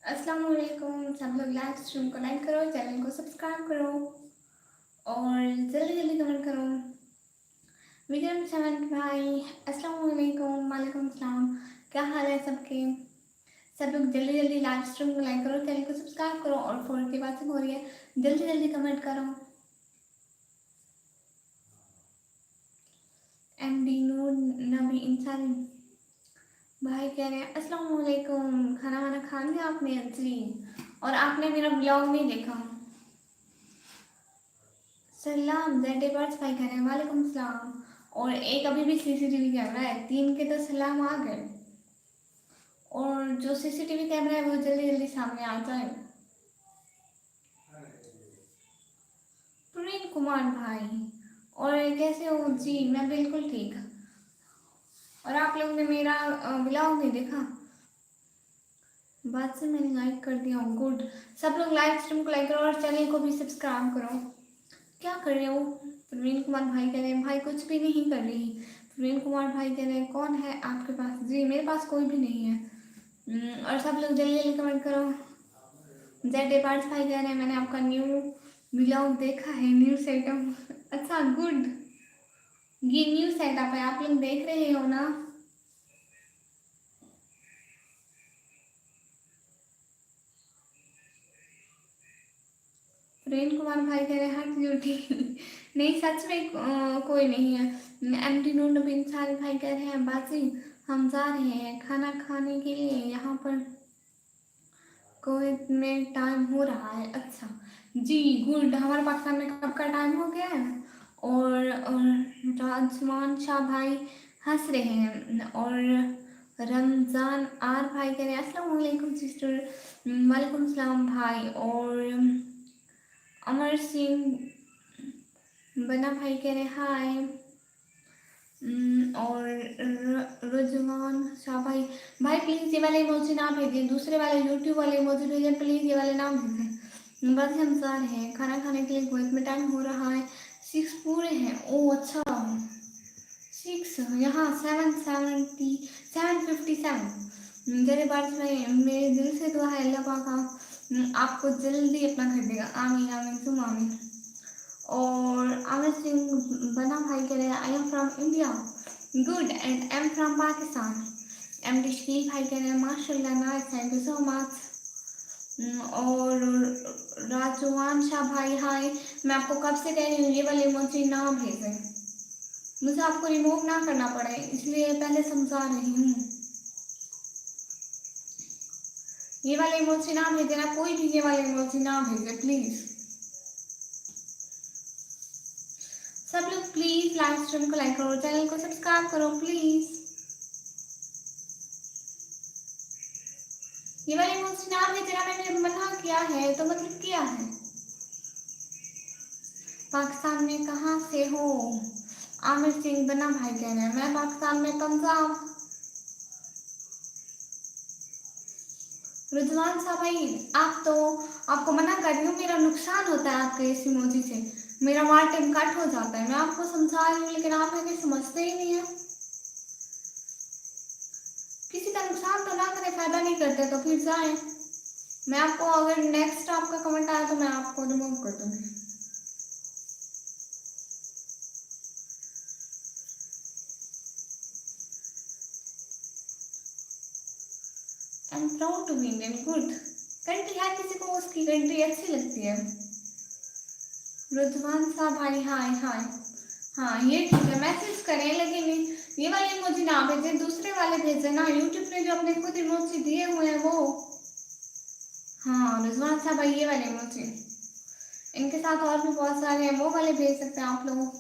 अस्सलाम वालेकुम। सब लोग लाइव स्ट्रीम को लाइक करो, चैनल को सब्सक्राइब करो और जल्दी जल्दी कमेंट करो। विक्रम सेवन भाई अस्सलाम वालेकुम। वालेकुम सलाम। क्या हाल है सबके? सब लोग जल्दी जल्दी लाइव स्ट्रीम को लाइक करो, चैनल को सब्सक्राइब करो और फ़ोन की बातें हो रही है, जल्दी जल्दी कमेंट करो। MD नूर नबी इंसानी भाई कह रहे हैं अस्सलाम वालेकुम, खाना वाना खा लिया आपने? जी। और आपने मेरा ब्लॉग नहीं देखा? सलाम जेड बर्ड्स भाई कह रहे हैं वालेकुम सलाम। और एक अभी भी CCTV कैमरा है, 3 के तो सलाम आ गए। और जो CCTV कैमरा है वो जल्दी जल्दी सामने आ जाए। प्रवीण कुमार भाई और कैसे हो? जी मैं बिल्कुल ठीक। और आप लोगों ने मेरा ब्लॉग नहीं देखा? बात से मैंने लाइक कर दिया हूँ, गुड। सब लोग लाइव स्ट्रीम को लाइक करो और चैनल को भी सब्सक्राइब करो। क्या कर रहे हो? प्रवीण कुमार भाई कह रहे हैं भाई कुछ भी नहीं कर रही। प्रवीण कुमार भाई कह रहे हैं कौन है आपके पास? जी मेरे पास कोई भी नहीं है। और सब लोग जल्दी जल्दी कमेंट करो। जेड पार्ट्स भाई कह रहे हैं मैंने आपका न्यू ब्लॉग देखा है, न्यू सेटअप। अच्छा गुड, ये न्यू सेटअप है, आप लोग देख रहे हो ना? प्रेम कुमार भाई कह रहे हैं हट झूठी। नहीं सच में कोई नहीं है। MD नूर नबीन सारे भाई कह रहे हैं बाजी हम जा रहे हैं खाना खाने के लिए, यहाँ पर कुवैत में टाइम हो रहा है। अच्छा जी गुड, हमारे पाकिस्तान में कब का टाइम हो गया है? और राजमान शाह भाई हंस रहे हैं। और रमज़ान आर भाई कह रहे हैं अस्सलाम वालेकुम सिस्टर। वालेकुम सलाम भाई। और अमर सिंह बना भाई कह रहे हाय। और रुजवान शाह भाई, भाई प्लीज़ ये वाले इमोजी ना भेजें, दूसरे वाले यूट्यूब वाले इमोजी भेजें प्लीज़, ये वाले ना भेजें। बस हम जा रहे हैं खाना खाने के लिए, कुवैत में टाइम हो रहा है 6 पूरे हैं। ओ अच्छा 6 यहाँ 7:57 मेरे पास में। मेरे दिल से दुआ है अल्लाह पाक आपको जल्दी अपना घर देगा, आमीन आमीन तुम आमीन। और आमिर सिंह बना भाई कह रहे हैं I am from India, good and I am from Pakistan. MD Shakeel भाई कह रहे हैं माशाल्लाह nice, thank you so much. और राजवान शाह भाई हाय, मैं आपको कब से कह रही हूँ ये वाले इमोजी ना भेजें, मुझे आपको रिमूव ना करना पड़े इसलिए पहले समझा रही हूँ। ये वाले इमोजी ना भेजे ना, कोई भी ये वाले इमोजी ना भेजे प्लीज़। सब लोग प्लीज़ लाइव स्ट्रीम को लाइक करो, चैनल को सब्सक्राइब करो प्लीज़। ये वाले इमोजी ना भेजे ना, मैंने मना किया है तो मतलब किया है। पाकिस्तान में कहाँ से हो? आमिर सिंह बना भाई कह रहे हैं मैं पाकिस्तान में पंजाब। रुजवान साहब भाई आप तो, आपको मना कर रही हूँ, मेरा नुकसान होता है आपके इस इमोजी से, मेरा वार टाइम कट हो जाता है। मैं आपको समझा रही हूँ लेकिन आप मेरे समझते ही नहीं है। किसी का नुकसान तो ना करें, फायदा नहीं करते तो फिर जाए। मैं आपको अगर नेक्स्ट आपका कमेंट आया तो मैं आपको रिमूव कर दूंगी। I am proud to be Indian, good. Country हर किसी को उसकी कंट्री अच्छी लगती है। रुजवान साहब भाई हाय हाय, हाँ ये ठीक है मैसेज करें लेकिन ये वाले इमोजी ना भेजें, दूसरे वाले भेजें ना, यूट्यूब ने जो अपने खुद इमोजी दिए हुए हैं वो। हाँ रुजवान साहब भाई ये वाले इमोजी, इनके साथ और भी बहुत सारे हैं, वो वाले भेज सकते हैं आप लोग।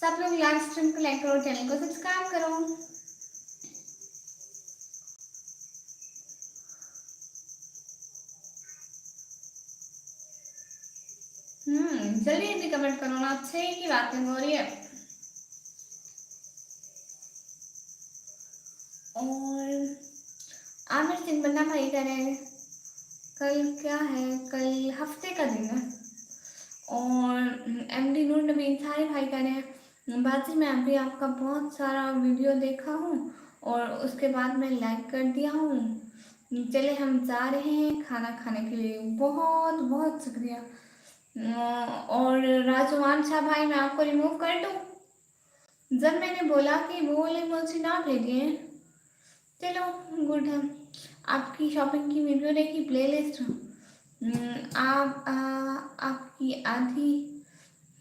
सब लोग लाइव स्ट्रीम को लाइक करो, चैनल को सब्सक्राइब करो। जल्दी जल्दी कमेंट करो ना, अच्छे की बातें हो रही है। और आमिर सिंह बन्ना भाई कह रहे हैं कल क्या है, कल हफ्ते का दिन है। और MD नूर नबीन सारे भाई कह रहे हैं बाजी मैं अभी आपका बहुत सारा वीडियो देखा हूँ और उसके बाद मैं लाइक कर दिया हूँ। चले हम जा रहे हैं खाना खाने के लिए। बहुत बहुत शुक्रिया। और राजवान शाह भाई, मैं आपको रिमूव कर दूँ? जब मैंने बोला कि वो वाले मुझे ना भेजिए। चलो, गुड है। आपकी शॉपिंग की वीडियो देखी, प्लेलिस्ट आपकी आधी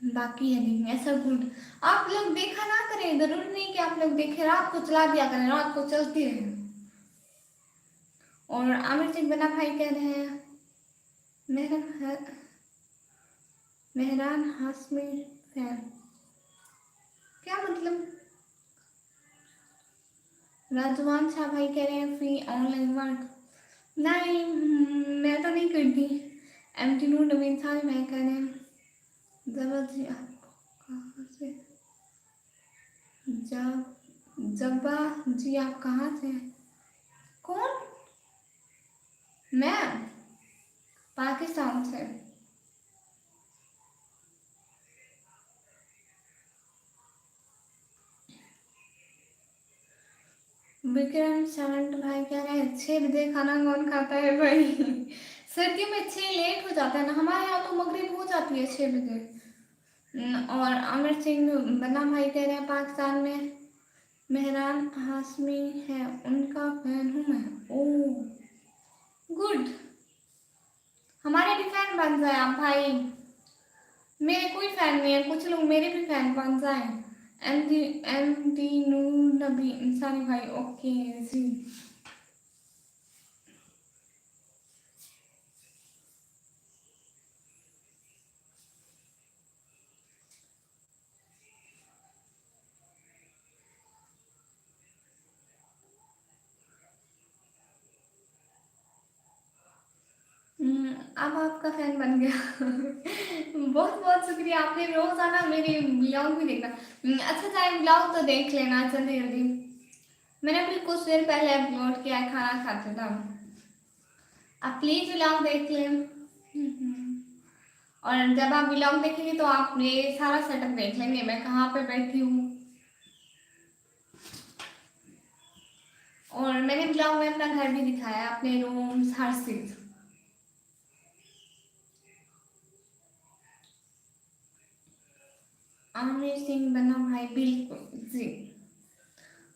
बाकी है देखने, ऐसा गुड। आप लोग देखा ना करें, जरूरी नहीं कि आप लोग देखें, रात को चला दिया करें, रात को चलती रहे। और आमिर सिंह बना भाई कह रहे हैं मेहरान हाशमी फैन, क्या मतलब? राजवान शाह भाई कह रहे हैं फ्री ऑनलाइन वर्क। नहीं, मैं तो नहीं करती। एम टी नूर नवीन साहब मैं कह रहे हैं जरा जी आपको कहाँ से, जब जब्बा जी आप कहाँ से हैं? कौन? मैं पाकिस्तान से। विक्रम शांत भाई कह रहे हैं 6 बजे खाना कौन खाता है भाई? सर्दियों में 6 लेट हो जाता है ना, हमारे यहाँ तो मगरिब हो जाती है 6 बजे। और आमिर सिंह बना भाई कह रहे हैं पाकिस्तान में मेहरान हाशमी है, उनका फैन हूँ मैं। ओह गुड, हमारे भी फैन बन जाए आप भाई। मेरे कोई फैन नहीं है, कुछ लोग मेरे भी फैन बन जाए। एम डी नूर नबी इंसानी भाई, ओके जी। अब आपका फैन बन गया। बहुत बहुत शुक्रिया, आपने रोजाना मेरे ब्लॉग भी देखा। अच्छा चाहे ब्लॉग तो देख लेना जल्दी जल्दी। मैंने अभी कुछ देर पहले अपलोड किया है, खाना खाते था। आप प्लीज ब्लॉग देख लें। और जब आप ब्लॉग देखेंगे तो आप ये सारा सेटअप देख लेंगे, मैं कहाँ पे बैठी हूँ। और मैंने ब्लॉग में अपना घर भी दिखाया, अपने रूम्स, हर चीज। आमिर सिंह बना भाई, बिल्कुल जी।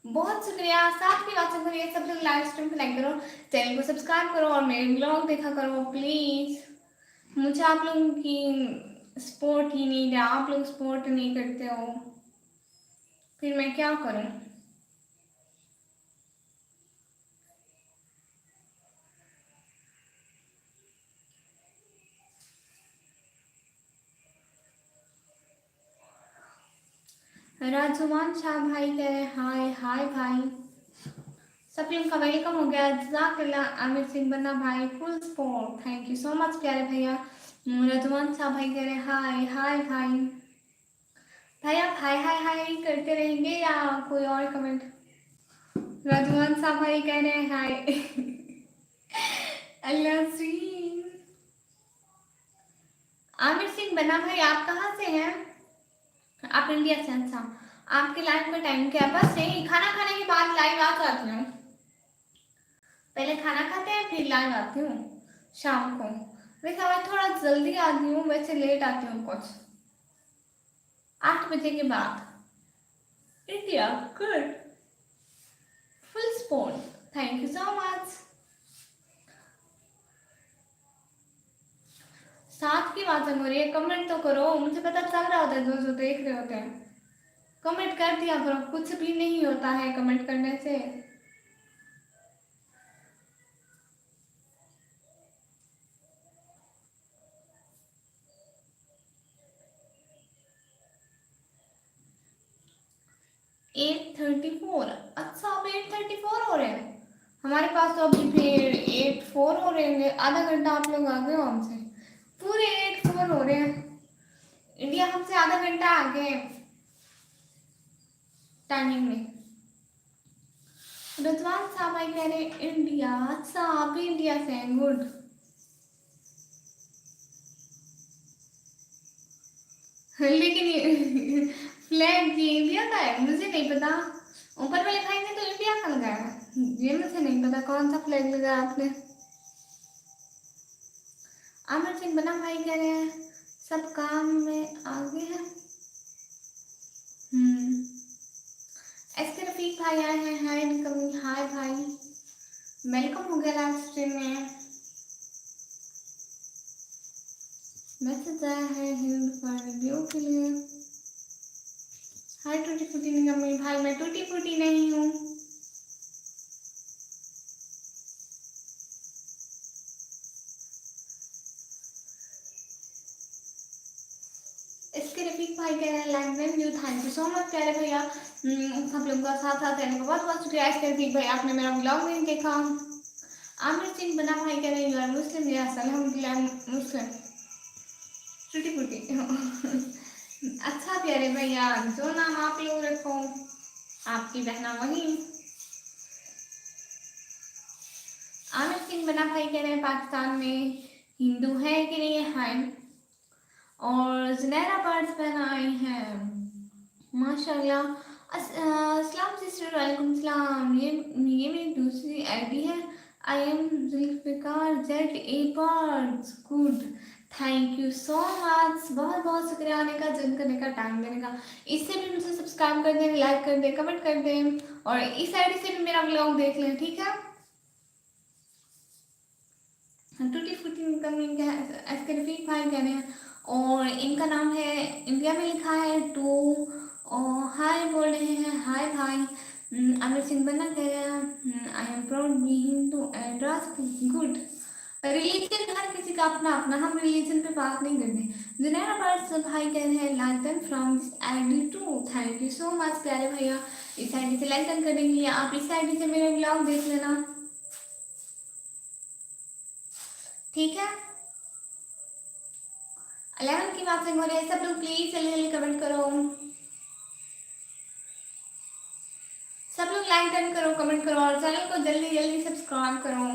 बहुत शुक्रिया, साथ की बातें करिए, सब लोग लाइव स्ट्रीम को लाइक करो, चैनल को सब्सक्राइब करो और मेरे ब्लॉग देखा करो प्लीज। मुझे आप लोगों की सपोर्ट ही नहीं है, आप लोग सपोर्ट नहीं करते हो, फिर मैं क्या करूं? राजुमान शाह भाई कह रहे हैं हाय हाय भाई। सब लोग का वेलकम हो गया, जज़ाकल्लाह। आमिर सिंह बन्ना भाई full support, thank you so much प्यारे भैया। रजवान शाह भाई कह रहे हैं हाय हाय भाई। भाई आप हाय हाय हाय करते रहेंगे या कोई और कमेंट? रजवान शाह भाई कह रहे हैं हाय। अल्लाह सी। आमिर सिंह बन्ना भाई आप कहाँ से हैं? आप इंडिया से? अच्छा, आपके लाइव का टाइम क्या है? बस यही खाना खाने के बाद लाइव आ जाती हूँ। पहले खाना खाते हैं फिर लाइव आती हूँ शाम को। वैसे आज थोड़ा जल्दी आती हूँ, वैसे लेट आती हूँ कुछ 8 बजे के बाद। India good, full support, thank you so much. साथ की बातें हो रही है, कमेंट तो करो, मुझे पता चल रहा होता है जो जो देख रहे होते हैं। कमेंट कर दिया करो, कुछ भी नहीं होता है कमेंट करने से। 8:34, अच्छा अब 8:34 हो रहे हैं। हमारे पास तो अभी फिर 8:04 हो रहे हैं, आधा घंटा आप लोग आगे हो हमसे। पूरे 8:04 हो रहे हैं। इंडिया हमसे आधा घंटा आगे है टाइमिंग में। रजवान साहब भाई कह रहे हैं इंडिया, अच्छा आप भी इंडिया से हैं, गुड। लेकिन फ्लैग ये इंडिया का है, मुझे नहीं पता। ऊपर वाले भाई ने तो इंडिया का लगाया, ये मुझे नहीं पता कौन सा फ्लैग लगाया आपने। आमिर सिंह बना भाई कह रहे हैं सब काम में आगे हैं। एस के रफीक भाई आए हैं, हाय इनकमिंग, हाय भाई, वेलकम हो गया लाइव स्ट्रीम में। मैसेज आया है हिंद फॉर रिव्यू के लिए। हाय टूटी फूटी निकम्मी भाई, मैं टूटी फूटी नहीं हूँ। इसके रफीक भाई कह रहे हैं like view, thank you so much प्यारे भैया। सब लोगों का साथ साथ रहने का बहुत बहुत शुक्रिया। इसके रफीक भाई आपने मेरा ब्लॉग नहीं देखा। आमिर सिंह बना भाई कह रहे हैं यू आर मुस्लिम, यस अल्हम्दुलिल्लाह मुस्लिम, टूटी फूटी। अच्छा प्यारे भैया, जो नाम आप लोग रखो आपकी बहना वही। आमिर सिंह बना भाई कह रहे हैं पाकिस्तान में हिंदू है कि नहीं, हाय। और जुनैरा बर्ड्स पहना आई हैं, माशाल्लाह। अस्सलाम सिस्टर, वालेकुम सलाम। ये मेरी दूसरी आईडी है, I am Zulfikar Z A birds, good, thank you so much, बहुत बहुत शुक्रिया आने का, जन करने का, टाइम देने का। इससे भी मुझे सब्सक्राइब कर दें, लाइक कर दें, कमेंट कर दें, और इस आईडी से भी मेरा ब्लॉग देख लें, ठीक है। टूटी फूटी कमिंग ऐसे रफीक भाई कह रहे हैं, और इनका नाम है, इंडिया में लिखा है टू, और हाय बोल रहे हैं, हाय भाई। आमिर सिंह बन्ना कह रहे हैं I am proud be Hindu and Rajput, good. Religion हर किसी का अपना अपना, हम रिलीजन पे बात नहीं करते। जुनैरा पार्स भाई कह रहे हैं like from this ID too, thank you so much प्यारे भैया, इस आईडी से लाइक करने के लिए। आप इस आईडी से मेरे ब्लॉग देख लेना, ठीक है। 11 की बात हो रही है, सब लोग प्लीज जल्दी जल्दी कमेंट करो, सब लोग लाइक डन करो, कमेंट करो, और चैनल को जल्दी जल्दी सब्सक्राइब करो।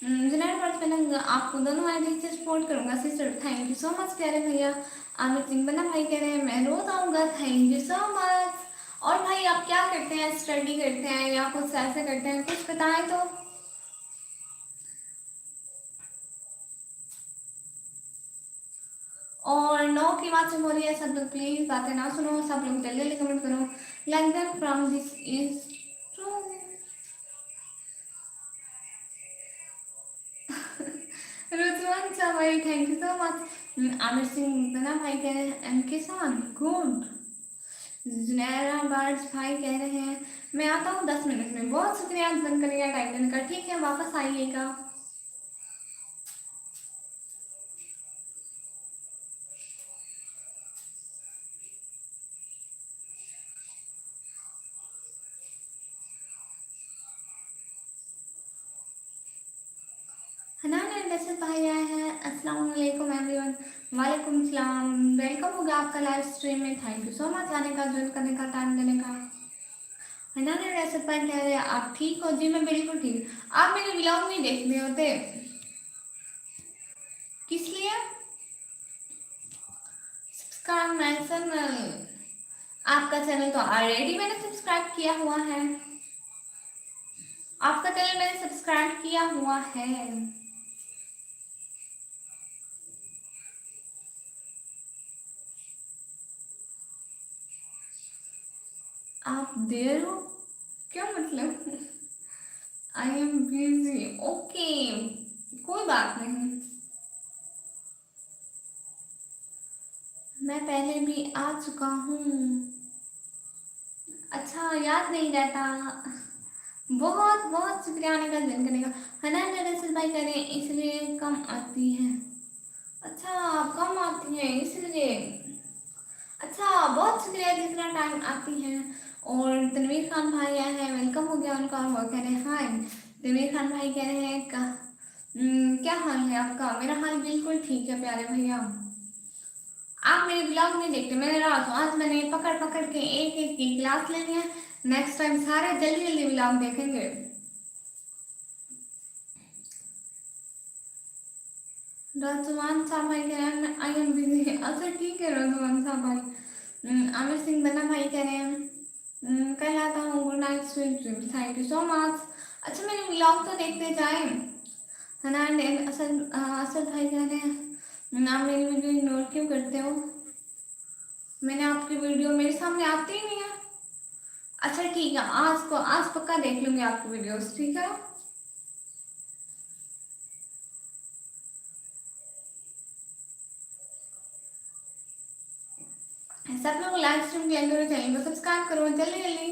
जुनैर पार्ट में आपको दोनों आईडी से सपोर्ट करूंगा sister, thank you so much प्यारे भैया। आमिर सिंह बना भाई कह रहे हैं मैं रोज आऊंगा, थैंक यू सो मच। और भाई आप क्या करते हैं, स्टडी करते हैं या कुछ ऐसे करते हैं, कुछ बताएं तो। और 9 की बात हो रही है, सब लोग प्लीज बातें ना सुनो, सब लोग जल्दी जल्दी कमेंट करो, like that from this is true. Rujwan Shah भाई thank you so much. Aamir Singh बना भाई कह रहे हैं एम के साथ गुड। जुनैरा बर्ड्स भाई कह रहे हैं मैं आता हूँ 10 मिनट में, बहुत शुक्रिया जन करने का, टाइम देने का, ठीक है वापस आइएगा। हनान एंड असद भाई आए हैं, अस्सलाम वालेकुम एवरीवन, वालेकुम सलाम, वेलकम होगा आपका लाइव स्ट्रीम में, थैंक यू सो मच आने का, ज्वाइन करने का, टाइम देने का। हनान एंड असद भाई कह रहे हैं आप ठीक हो, जी मैं बिल्कुल ठीक। आप मेरे ब्लॉग नहीं देख रहे होते, किस लिए? सब्सक्राइब माय चैनल, आपका चैनल तो ऑलरेडी मैंने सब्सक्राइब किया हुआ है, आपका चैनल मैंने सब्सक्राइब किया हुआ है। आप देर हो, क्या मतलब? आई एम बिजी, ओके, कोई बात नहीं, मैं पहले भी आ चुका हूँ। अच्छा याद नहीं रहता, बहुत बहुत शुक्रिया आने का, जन करने का। हनान रसल भाई करें इसलिए कम आती है, अच्छा कम आती है इसलिए, अच्छा बहुत शुक्रिया जितना टाइम आती है। और तनवीर खान भाई आए हैं, वेलकम हो गया उनका, वो कह रहे हैं हाय। तनवीर खान भाई कह रहे हैं क्या हाल है आपका, मेरा हाल बिल्कुल ठीक है प्यारे भैया। आप मेरे ब्लॉग नहीं देखते, मैंने रात आज मैंने पकड़ पकड़ के एक एक की क्लास लेनी है, नेक्स्ट टाइम सारे जल्दी जल्दी ब्लॉग देखेंगे। रजवान साहब भाई कह रहे हैं आई एम बिजी, अच्छा ठीक है रजवान साहब भाई। आमिर सिंह बना भाई कह रहे हैं कल आता हूँ, good night sweet dreams, thank you so much. अच्छा मेरे व्लॉग तो देखते जाए है ना। असद भाई कह रहे हैं आप मेरी वीडियो इग्नोर क्यों करते हो, मैंने आपकी वीडियो मेरे सामने आती ही नहीं है। अच्छा ठीक है, आज पक्का देख लूंगी आपकी वीडियोस, ठीक है। सब लोग लाइव स्ट्रीम ज्वाइन करो, चैनल को सब्सक्राइब करो जल्दी जल्दी।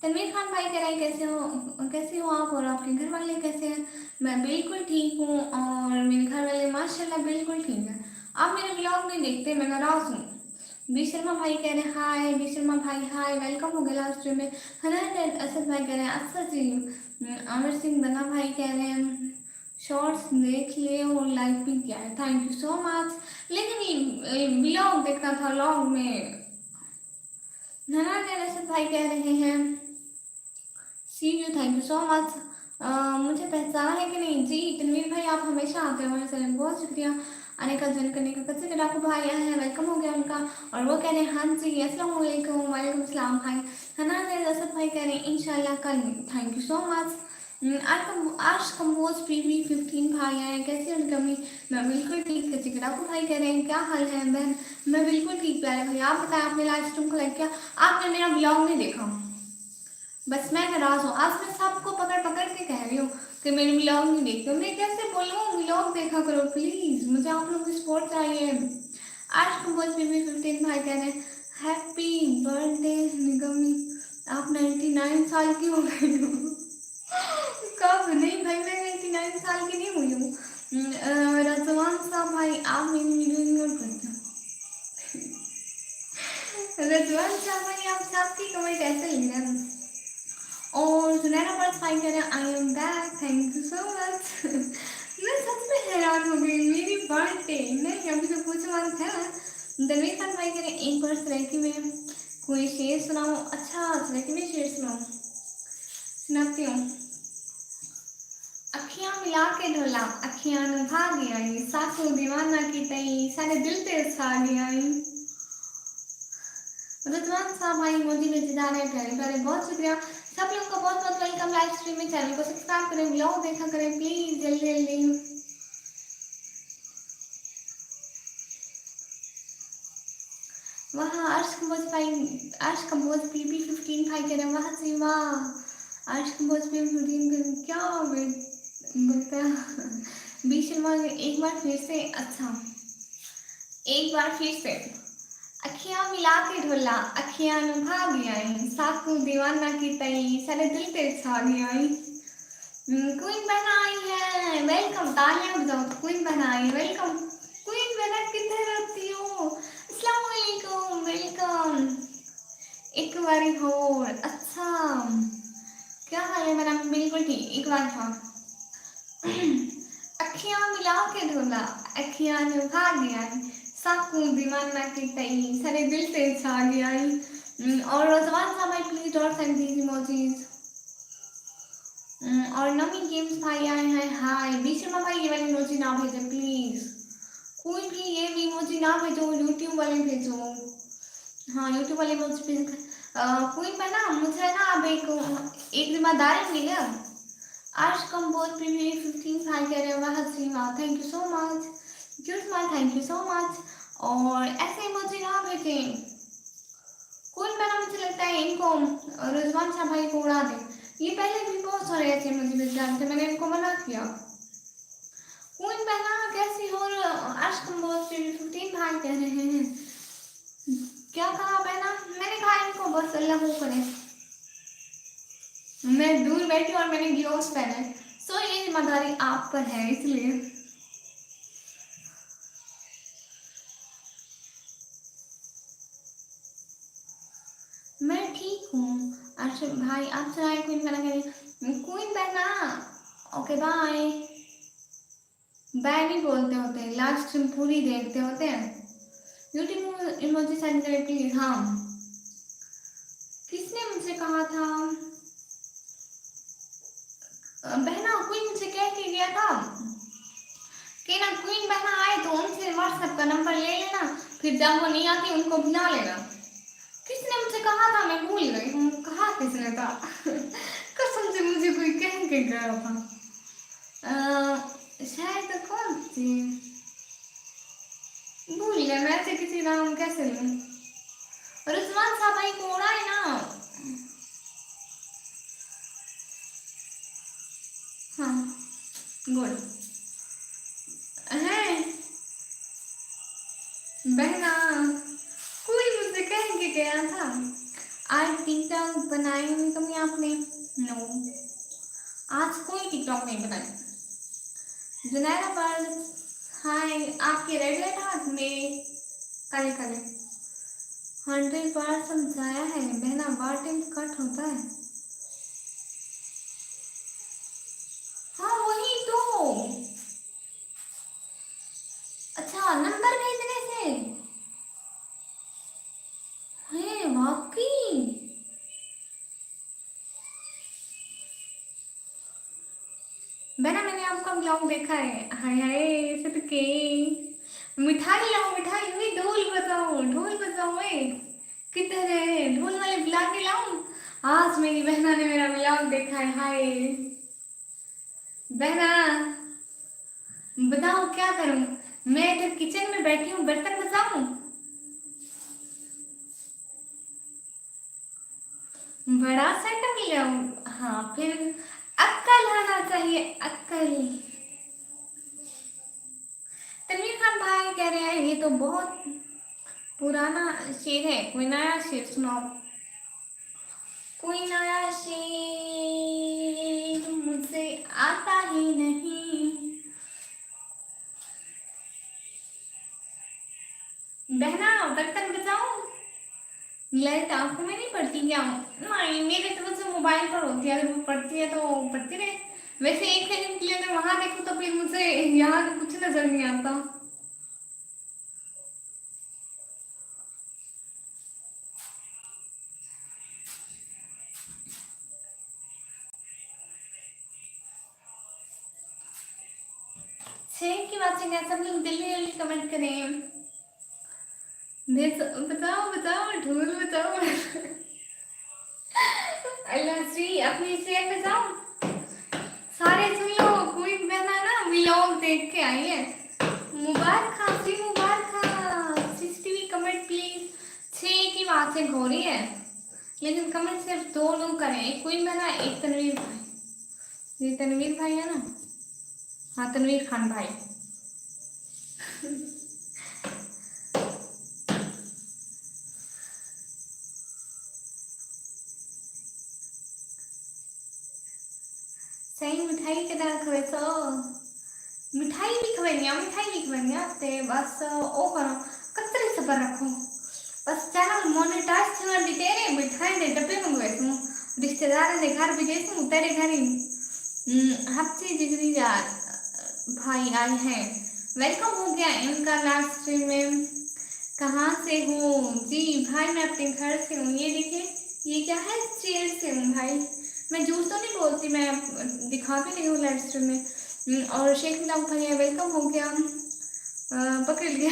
तनवीर खान भाई कह रहे हैं कैसे हो आप और आपके घर वाले कैसे हैं। मैं बिल्कुल ठीक हूँ और मेरे घर वाले माशाल्लाह बिल्कुल ठीक है। आप मेरे ब्लॉग नहीं देखते, मैं नाराज हूँ। बी शर्मा भाई कह रहे हैं हाय, बी शर्मा भाई हाय, वेलकम हो गया लाइव स्ट्रीम में। हनान असद भाई कह रहे हैं अच्छा जी। आमिर सिंह बना भाई कह रहे हैं शॉर्ट्स देख लिए और लाइक भी किया है, थैंक यू सो मच। लेकिन ब्लॉग देखना था, व्लॉग में। हनान असद भाई कह रहे हैं see you, thank you so much. मुझे पहचाना है कि नहीं जी, तनवीर भाई आप हमेशा आते हो हमारे चैनल, बहुत शुक्रिया आने का, ज्वाइन करने का। कच्चे डाकू भाई आए हैं, वेलकम हो गया उनका। और वो कह रहे हैं हाँ जी अस्सलाम वालेकुम, वालेकुम अस्सलाम भाई। हनान असद भाई कह रहे हैं इंशाल्लाह कल, थैंक यू सो मच। आज कंपोज PB15 भाई आए, कैसे उनकी अम्मी। मैं बिल्कुल ठीक है। चिकडाकू भाई कह रहे हैं क्या हाल है बहन, मैं बिल्कुल ठीक प्यारे भाई, आप बताएं आपने लाइव स्ट्रीम को लाइक किया, आपने मेरा ब्लॉग नहीं देखा। बस मैं नाराज हूँ, आज मैं सबको पकड़ पकड़ के कह रही हूँ कि मेरे व्लॉग नहीं देखते हो। मैं कैसे बोलूँ, व्लॉग देखा करो प्लीज, मुझे आप लोगों की सपोर्ट चाहिए। आज कंपोज PB15 भाई कह रहे हैं हैप्पी बर्थडे निगमी, आप 99 साल की हो गई हो। कब नहीं भाई, मैं 99 साल की नहीं हुई हूँ। रजवान साहब भाई आप मेरी वीडियो इग्नोर करते हो। रजवान साहब भाई आप सबकी कमेंट ऐसे लिख रहे हैं। और सुनैना बर्ड्स फाइन कह रहे हैं I am back, thank you so much. मैं सच में हैरान हो गई, मेरी बर्थडे नहीं अभी तो कुछ मंथ है। दलवीर खान भाई कह रहे हैं एक बार सरेकी में कोई शेर सुनाओ। अच्छा सरेकी में शेर सुनाओ, सुनाती हूँ। अखियां मिला के ढोला अखियां नु भागी आई, सासू दीवाना की तई सारे दिल ते सागी आई। रुद्रान साहब भाई मोदी भेजे जा रहे हैं प्यारे प्यारे, बहुत शुक्रिया। सब लोग का बहुत बहुत वेलकम लाइव स्ट्रीम में। चैनल को सब्सक्राइब करें, ब्लॉग देखा करें प्लीज जल्दी जल्दी। वहाँ अर्श कंबोज PB15 भाई कह रहे हैं वाह जी वाह। अर्श कंबोज PB15 क्या बोलता है। बी शर्मा एक बार फिर से, अच्छा एक बार फिर से। अखियां मिला के ढोला अखियां नु भागी आई, साकू दीवाना की तई सारे दिल पे छा गई आई। क्वीन बहना आई है, वेलकम, तालियां बजाओ, क्वीन बहना आई, वेलकम। क्वीन बहना किधर रहती हो, अस्सलाम वालेकुम, वेलकम एक बारी हो। अच्छा क्या हाल है मेरा, बिल्कुल ठीक, एक बार था। अखियां मिला के ढोला अखियां नु भागी आई, साकू दीवाना की तई सारे दिल से छा गई आई। और रोजवान साहब भाई please dot send these emojis. और नमी गेम्स भाई आए हैं हाय। बी शर्मा भाई ये वाली इमोजी ना भेजो प्लीज, कोई भी ये भी इमोजी ना भेजो, यूट्यूब वाले भेजो। हाँ यूट्यूब वाले इमोजी भेज। कोई मैं ना, मुझे ना अब एक जिम्मेदारी मिली है। आज कंपोज PB15 भाई कह रहे हैं वाह जी वाह, thank you so much cute my, thank you so much. और ऐसे इमोजी ना भेजें, कोई मैंने मुझे लगता है इनको रिजवान शाह भाई को उड़ा दे। ये पहले भी बहुत सारे ऐसे मुझे मिल जाते थे, मैंने इनको मना किया। कोई बहना कैसी हो, आज तुम बहुत 15 भाई कह रहे हैं, क्या कहा बहना, मैंने कहा इनको बस अल्लाह वो करे। मैं दूर बैठी और मैंने ग्लोव्स पहने, सो ये जिम्मेदारी आप पर है इसलिए। मैं ठीक हूँ अर्षद भाई, आप सुनाए क्वीन बहना कह रही, क्वीन बहना ओके बाय। बाय नहीं बोलते होते, लास्ट स्ट्रीम पूरी देखते होते हैं। यूट्यूब इमोजी सेंड करें प्लीज। हाँ किसने मुझे कहा था बहना, कोई मुझे कह के गया था कि ना क्वीन बहना आए तो उनसे व्हाट्सएप का नंबर ले लेना, फिर जब वो नहीं आती उनको बुला लेना। किसने मुझे कहा था, मैं भूल गई हूँ, कहा किसने था कसम से मुझे कोई कह के गया था। शायद कौन थी, भूल गए मैं, ऐसे किसी नाम कैसे लूँ। रुजवान साहब भाई को उड़ाए ना। हाँ गुड है बहना, कोई मुझसे कह के गया था आज टिकटॉक बनाई हुई कभी आपने? नो, आज कोई टिकटॉक नहीं बनाई। जुनैरा पर हाय, आपके रेड लाइट हाथ में काले काले 100 बार समझाया है बहना, वाटिन कट होता है। हाँ वही तो, अच्छा नंबर भेजने से है वाकई। बहना मैंने आपका ब्लॉग देखा है, हाय हाय सदके। मिठाई लाओ मिठाई, हुई ढोल बजाओ वे, किधर है ढोल वाले, बुला के लाऊं? आज मेरी बहना ने मेरा ब्लॉग देखा है, हाय बहना बताओ क्या करूं, मैं इधर किचन में बैठी हूँ, बर्तन बजाऊं? बड़ा सेटअप लगाऊं? हाँ फिर अक्कल आना चाहिए, अक्कल। तनवीर खान भाई कह रहे हैं ये तो बहुत पुराना शेर है, कोई नया शेर सुनाओ, कोई नया शेर मुझसे आता ही नहीं। बहना बर्तन बजाओ, लाइट आंखों में नहीं पड़ती क्या? नहीं मेरे तो मुझसे मोबाइल पर होती है, अगर वो पड़ती है तो पड़ती रहे। वैसे एक सेकंड के लिए अगर वहां देखूं तो फिर मुझे यहाँ का कुछ नजर नहीं आता। छह की बात है, सब लोग जल्दी जल्दी कमेंट करें। बताओ बताओ ढोल बताओ अल्लाह जी अपनी शेयर में जाओ, सारे सुन लो, कोई बहना ना व्लॉग देख के आई है। मुबारक जी मुबारक, 60 कमेंट प्लीज। छह की बात से हो रही है, लेकिन कमेंट सिर्फ दो लोग करें, एक कोई बहना एक तनवीर भाई। ये तनवीर भाई है ना, हाँ तनवीर खान भाई। सही मिठाई के तरह खवे तो मिठाई भी खवेनिया, मिठाई भी खवेनिया ते बस ओ करो, कतरे सबर रखो, बस चैनल मोनेटाइज छना दी तेरे मिठाई दे डब्बे मंगवे तू, रिश्तेदार ने घर भी दे तू, तेरे घर ही हफ्ते जिगरी यार भाई आए हैं, वेलकम हो गया इनका लाइव स्ट्रीम में। कहाँ से हो जी भाई? मैं अपने घर से हूँ, ये देखिए ये क्या है, चेयर से हूँ भाई, मैं झूठ तो नहीं बोलती, मैं दिखा भी नहीं हूँ लाइव स्ट्रीम में। और शेख मिलाम भैया वेलकम हो गया, पकड़ लिया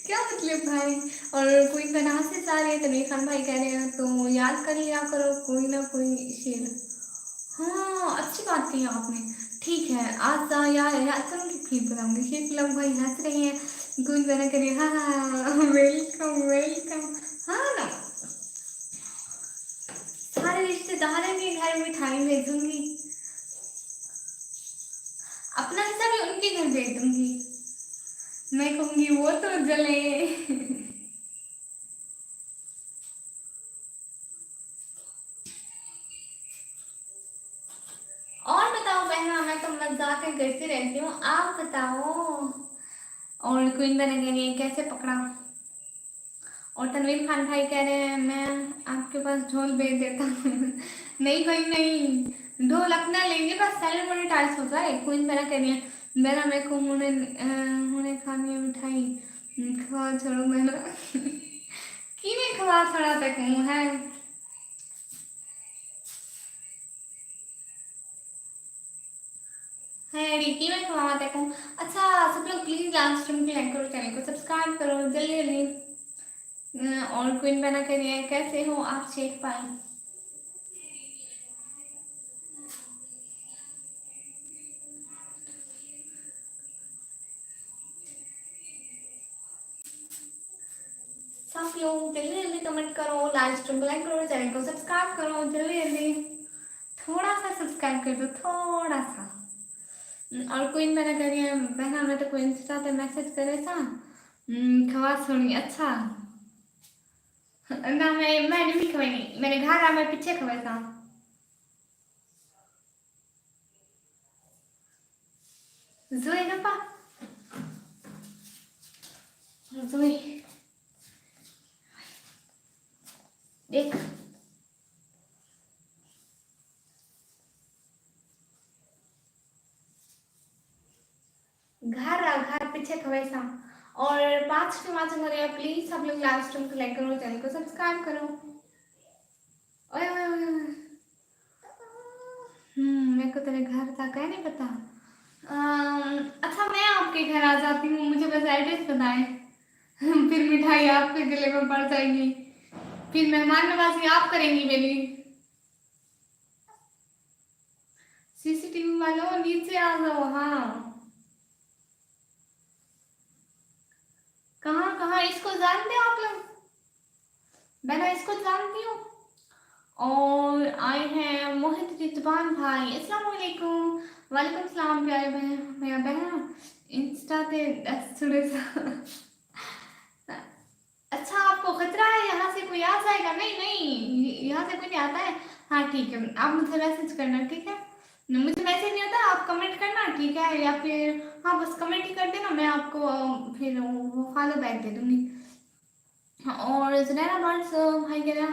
क्या मतलब भाई। और कोई बना से सारे तनवीर खान भाई कह रहे हैं तो याद कर लिया करो कोई ना कोई शेर। हाँ अच्छी बात कही आपने, ठीक है आज याद करूँगी फिर बताऊंगी। शेख मिलाम भाई हंस रहे हैं, गुड बना करिए, हाँ हाँ वेलकम वेलकम। हाँ ना, सारे रिश्तेदारों के घर मिठाई भेजूंगी, अपना हिस्सा भी उनके घर भेज दूंगी, मैं कहूंगी वो तो जले और बताओ बहना, मैं तो मजाक करती रहती हूँ, आप बताओ। और क्वीन बने कह रही है कैसे पकड़ा, और तनवीर खान भाई कह रहे हैं मैं आपके पास ढोल भेज देता हूँ नहीं भाई नहीं, ढोल अपना लेंगे बस सैलड मोनेटाइज हो जाए। क्वीन बना कह रही है मेरा मेरे को उन्हें खानी है मिठाई, खवा छोड़ो मेरा कि मैं खवा छोड़ा तक मुँह है। है रीति में खवाते देखो। अच्छा सब लोग प्लीज लास्ट टाइम को लाइक करो, चैनल को सब्सक्राइब करो जल्दी जल्दी। और क्वीन बना करिए। कैसे हो आप शेख भाई? सब लोग जल्दी जल्दी कमेंट करो, लाइव स्ट्रीम को लाइक करो, चैनल को सब्सक्राइब करो जल्दी जल्दी। थोड़ा सा सब्सक्राइब कर दो, थोड़ा सा। और क्वीन बना करिए। बहना मैं तो कोई इंस्टा पे मैसेज करे था खवा सुनी। अच्छा ना मैंने भी खवाई नहीं, मैंने घर आ मैं पीछे खवाई था। जोई ना पा जोई देख घर आ घर पीछे खवाई था। और 5 हो रहे हैं, प्लीज सब लोग लाइव स्ट्रीम को लाइक करो, चैनल को सब्सक्राइब करो। ओए ओए ओए ओए। मेरे को तेरे घर था क्या नहीं पता। अच्छा मैं आपके घर आ जाती हूँ, मुझे बस एड्रेस बताएं। फिर मिठाई आपके गले में पड़ जाएगी, फिर मेहमान नवाजी आप करेंगी मेरी। सीसीटीवी वालों नीचे आ जाओ। हाँ कहाँ कहाँ, इसको जानते हो आप लोग? मैंने इसको जानती हूँ। और आए हैं मोहित रिजवान भाई, अस्सलाम वालेकुम। वालेकुम सलाम प्यारे बहन मेरा बहन। इंस्टा पे थोड़े सा। अच्छा आपको खतरा है यहाँ से कोई आ जाएगा? नहीं नहीं यहाँ से कोई नहीं आता है। हाँ ठीक है, आप मुझे मैसेज करना ठीक है। मुझे मैसेज नहीं आता, आप कमेंट करना ठीक है, या फिर हाँ बस कमेंट ही कर देना, मैं आपको फिर वो फॉलो बैक दे दूंगी। हाँ, और जुनैरा बर्ड्स भाई कह रहा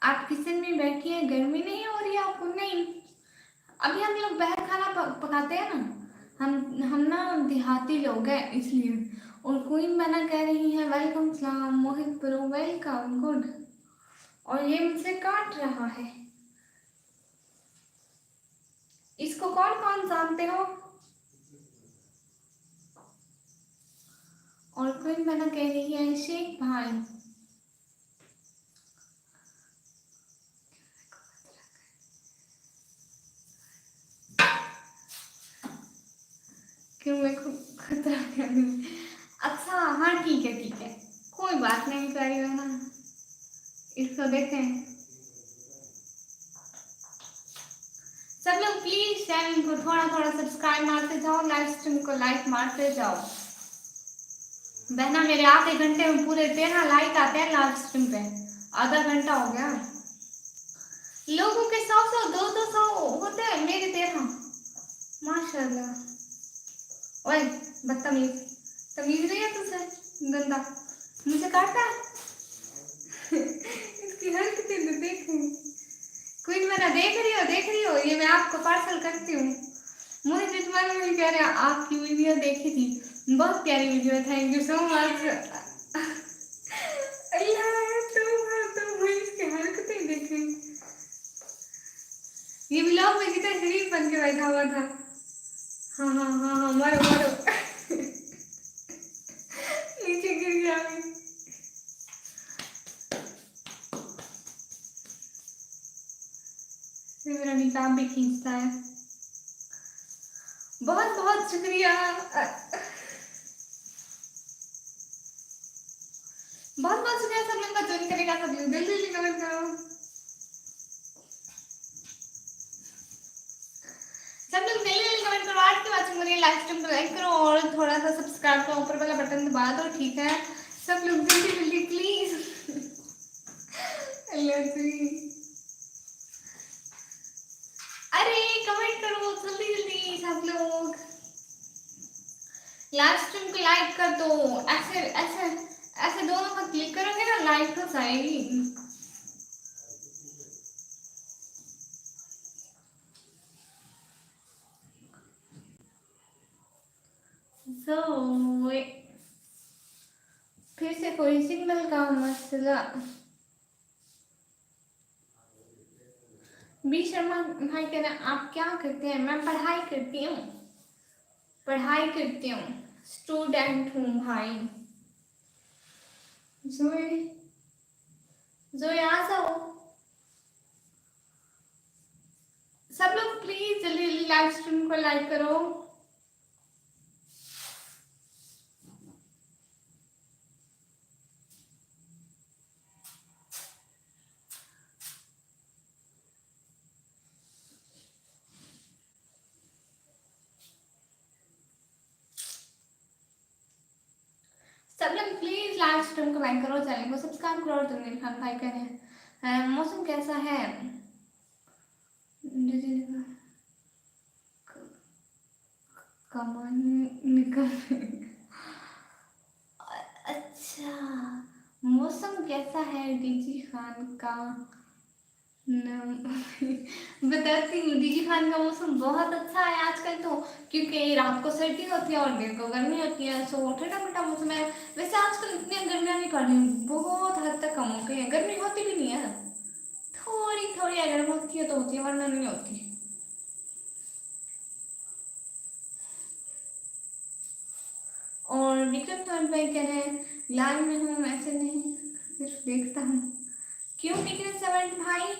आप किचन में बैठिए, गर्मी नहीं हो रही है आपको? नहीं अभी हम लोग बाहर खाना पकाते हैं ना। हम ना देहाती लोग हैं इसलिए। और क्वीन बना कह रही है वेलकम सलाम मोहित ब्रो वेलकम गुड। और ये मुझसे काट रहा है। इसको कौन कौन जानते हो? और क्वीन बना कह रही है शेख भाई। क्यों मेरे को खतरा करने में? अच्छा हाँ ठीक है, कोई बात नहीं प्यारी बहना। इसको देखें सब लोग प्लीज चैनल को थोड़ा थोड़ा सब्सक्राइब मारते जाओ, लाइव स्ट्रीम को लाइक मारते जाओ। बहना मेरे आधे घंटे में पूरे 13 लाइक आते हैं लाइव स्ट्रीम पे। आधा घंटा हो गया। लोगों के 100 200 होते हैं, मेरे 13। माशाल्लाह। ओए बदतमीज, तमीज नहीं है तुझे गंदा, मुझे काटता है। इसकी हरकतें तो देख। क्वीन मैंने देख रही हो ये मैं आपको पार्सल करती हूँ। मुझे जितना भी कह रहे हैं आपकी वीडियो देखी थी, बहुत प्यारी video, thank you so much. Allah तुम इसकी हरकतें देखे। ये ब्लॉग में कितना शरीफ बन के बैठा हुआ था। हाँ हाँ हाँ हाँ मारो मारो। नीचे गिर गया अभी। फिर मेरा निकाब भी खींचता है। बहुत बहुत शुक्रिया, बहुत बहुत शुक्रिया सब लोग का ज्वाइन करेगा। सब लोग जल्दी जल्दी कमेंट करो। सब लोग जल्दी जल्दी कमेंट करो। आज की वाचिंग मेरी लाइव स्ट्रीम को लाइक करो और थोड़ा सा सब्सक्राइब का ऊपर वाला बटन दबा दो ठीक है। सब लोग जल्दी जल्दी प्लीज। अल्लाह जी। अरे कमेंट करो जल्दी जल्दी सब लोग। लाइव स्ट्रीम को लाइक कर दो। ऐसे ऐसे ऐसे दोनों पर क्लिक करोगे ना लाइक तो आएगी। सो फिर से कोई सिग्नल का मसला। बी शर्मा भाई कह रहे हैं आप क्या करते हैं? मैं पढ़ाई करती हूँ। पढ़ाई करती हूँ, स्टूडेंट हूँ भाई। जोए जोए आ जाओ सब लोग, प्लीज जल्दी जल्दी लाइव स्ट्रीम को लाइक करो। सब लोग प्लीज लाइव स्ट्रीम को लाइक करो, चैनल को सब्सक्राइब करो। तनवीर खान भाई कह रहे हैं मौसम कैसा है? कमान निकल। अच्छा, मौसम कैसा है डीजी खान का? बताती हूँ, डीजी खान का मौसम बहुत अच्छा है आजकल तो, क्योंकि रात को सर्दी होती है और दिन को गर्मी होती है, सो ठंडा ठंडा मौसम है। वैसे आजकल इतनी गर्मियाँ नहीं पड़ रही, बहुत हद तक कम हो गई है, गर्मी होती भी नहीं है, थोड़ी थोड़ी अगर होती है तो होती है, वरना नहीं होती। और विक्रम खान भाई कह रहे हैं लाइव में हूँ, ऐसे नहीं सिर्फ देखता हूँ। क्यों विक्रम सेवन भाई,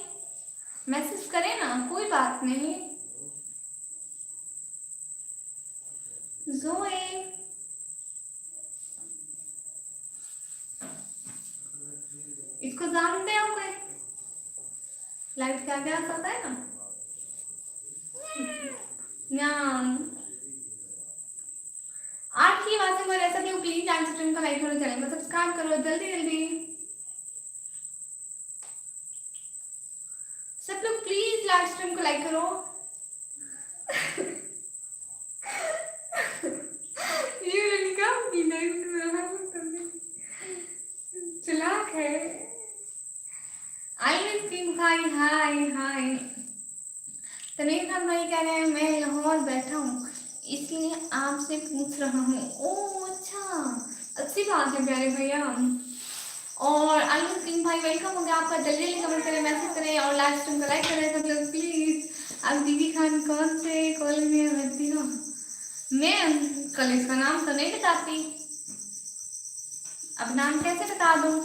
मैसेज करें ना, कोई बात नहीं। जोए इसको जानते हो कोई? लाइट क्या क्या आता है ना, नाम 8 की बात है। मेरे ऐसा नहीं, प्लीज लाइव स्ट्रीम को लाइक करो, चैनल को सब्सक्राइब करो जल्दी जल्दी। सब लोग प्लीज लाइव स्ट्रीम को लाइक करो। ये लड़का चलाक है। आई भाई, हाय हाय। तनवीर खान भाई कह रहे हैं मैं लाहौर बैठा हूँ इसलिए आपसे पूछ रहा हूँ। ओह अच्छा, अच्छी बात है प्यारे भैया। और आलू सिंह भाई वेलकम हो गया आपका, जल्दी जल्दी कमेंट करें, मैसेज करें और लाइव स्ट्रीम को लाइक करें सब लोग प्लीज। अब दीदी खान कौन से कॉलेज में भर्ती हो? मैं कॉलेज का नाम तो नहीं बताती, अब नाम कैसे बता दूँ?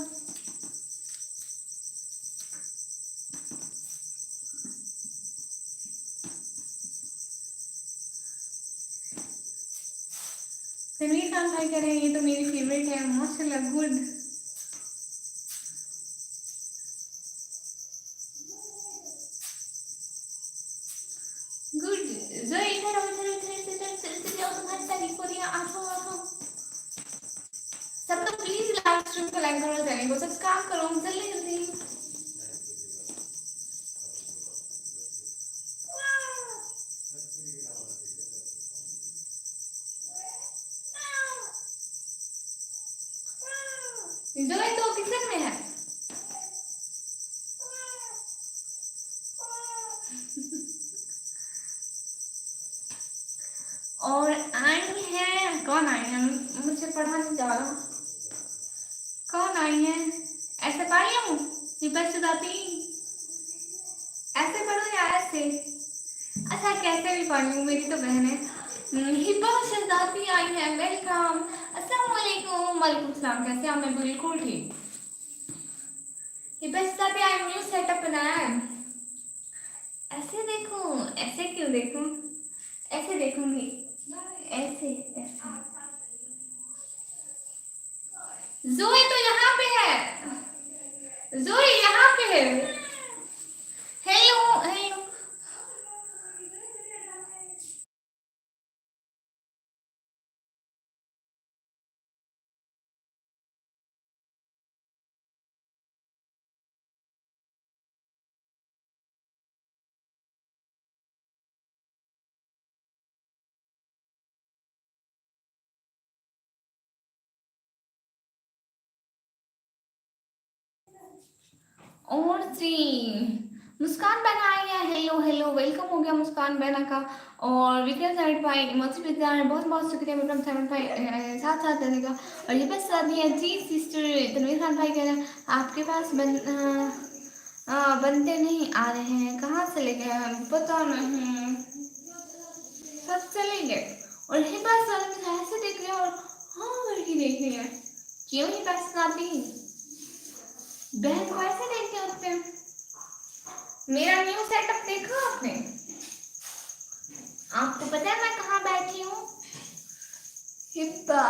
तनवीर खान भाई कह रहे हैं ये तो मेरी फेवरेट है, माशाल्लाह गुड। गुड जो इधर आओ, इधर इधर इधर इधर इधर आओ, तुम्हारी तारीफ हो रही है, आओ आओ। सब लोग प्लीज लाइव स्ट्रीम को लाइक करो, चैनल को सब्सक्राइब करो जल्दी जल्दी। जो है तो किचन में है। और आई है, कौन आई है? मुझे पढ़ा नहीं जा रहा, कौन आई है? ऐसे पढ़ लूं हिब्बा शुदाती, ऐसे पढ़ो या ऐसे? अच्छा कैसे भी पढ़ लूं, मेरी तो बहन है। हिब्बा शुदाती आई है, वेलकम। अस्सलाम वालेकुम। वालेकुम सलाम, कैसे आप? मैं बिल्कुल ठीक। हिब्बा शुदाती आई, न्यू सेटअप बनाया है। ऐसे देखूं? ऐसे क्यों देखूं? ऐसे देखूंगी, ऐसे ऐसे। जोए तो यहाँ पे है, जोए यहाँ पे है। Hello hello. और सी मुस्कान बहना आई है, हेलो हेलो, वेलकम हो गया मुस्कान बहना का। और विक्रम साइड भाई इमोजी भेज रहा है, बहुत बहुत शुक्रिया विक्रम साइड भाई साथ साथ देने का। और ये बस शादी है जी सिस्टर। तनवीर खान भाई कह रहे हैं आपके पास बनते नहीं आ रहे हैं, कहाँ चले गए? पता नहीं, सब चले गए। और हिबा सारा ऐसे देख रहे हैं और हाँ करके देख रही है। क्यों ही पैसे आती बहन को ऐसे देखते होते हैं। मेरा न्यू सेटअप देखा आपने? आपको पता है मैं कहाँ बैठी हूँ? हिब्बा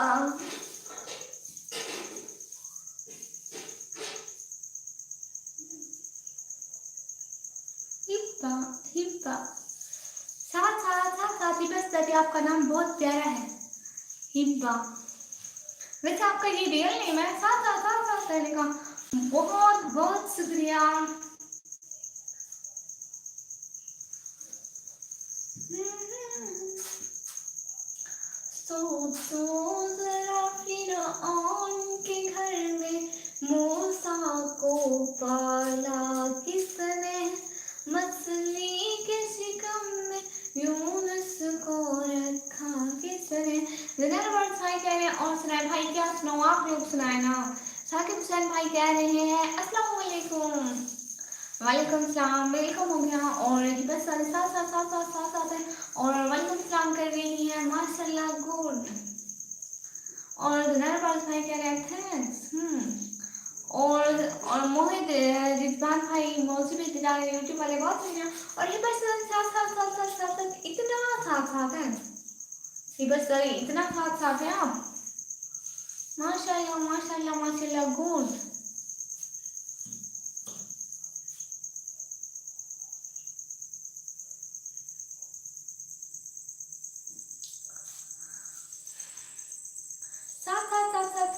हिब्बा हिब्बा साथ साथ साथ साथ ही बस दादी आपका नाम बहुत प्यारा है हिब्बा। वैसे आपका ये रियल नेम है? साथ साथ साथ साथ कहने का बहुत बहुत शुक्रिया। सोचो जरा फिरऔन के घर में मूसा को पाला किसने, मछली के शिकम में यूनुस को रखा किसने। वर्ड्स भाई कह रहे हैं और सुनाए भाई, क्या सुनाओ आप लोग सुनाए ना। साकिब हुसैन भाई कह रहे हैं अस्सलाम वालेकुम। वालेकुम सलाम, वेलकम हो गया। और बस सारे साथ साथ साथ साथ साथ साथ है और वालेकुम सलाम कर रही है माशाल्लाह गुड। और धन्यवाद भाई कह रहे हैं थैंक्स। और मोहित रिजवान भाई मौसी भी दिला रहे यूट्यूब वाले बहुत हैं। और ये बस साथ साथ साथ साथ साथ साथ इतना साथ साथ है, ये बस इतना साथ साथ है आप। माशाल्लाह माशाल्लाह माशाल्लाह गुड।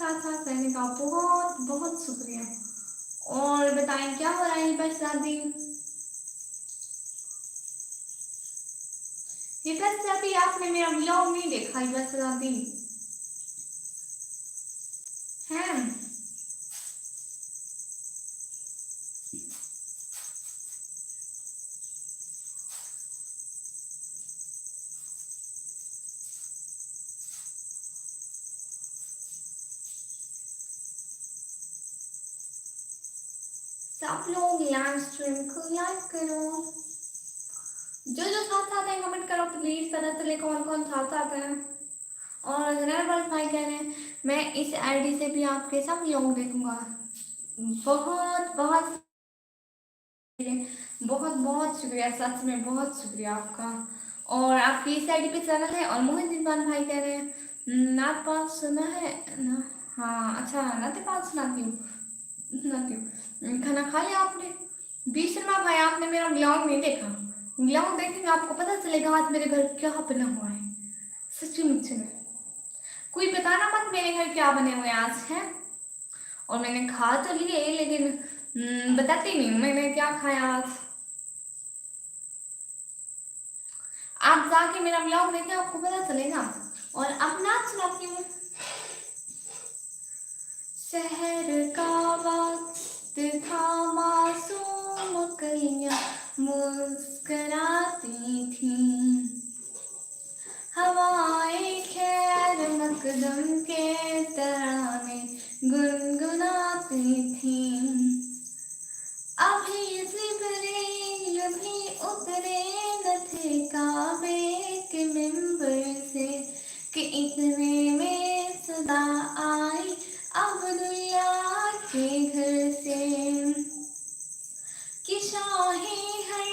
साथ साथ रहने का बहुत बहुत शुक्रिया। और बताएं क्या हो रहा है बस दादी? ये बस दादी आपने मेरा व्लॉग नहीं देखा है बस दादी है? सब लोग लाइव स्ट्रीम को लाइक करो। जो जो साथ साथ है कमेंट करो प्लीज, पता चले कौन कौन साथ साथ है। और बस भाई कह रहे हैं मैं इस आईडी से भी आपके सब लोग देखूंगा। बहुत बहुत बहुत बहुत शुक्रिया, सच में बहुत शुक्रिया आपका। और आपकी इस आईडी पे चैनल है। और मोहित रिजवान भाई कह रहे हैं नात पाक सुना है ना? हाँ अच्छा, नाते पाक सुनाती हूँ सुनाती हूँ। खाना खा लिया आपने? बीशर्मा भाई आपने मेरा व्लॉग नहीं देखा। व्लॉग देखेंगे आपको पता चलेगा आज मेरे घर क्या बना हुआ है। सच्ची मुझे में कोई बताना मत मेरे घर क्या बने हुए आज है। और मैंने खा तो लिए लेकिन बताती नहीं मैंने क्या खाया आज। आप जाके मेरा व्लॉग देखें आपको पता चलेगा। और अब नाच सुनाती हूँ। शहर का वक्त था मासूम कलियां मुस्कराती थीं, हवाएं खैर मकदम के तराने गुनगुनाती थीं। अभी जिब्रील भी उतरे न थे काबे के मिंबर से कि इतने में सदा आई अब्दुल्ला के घर से कि शाही हर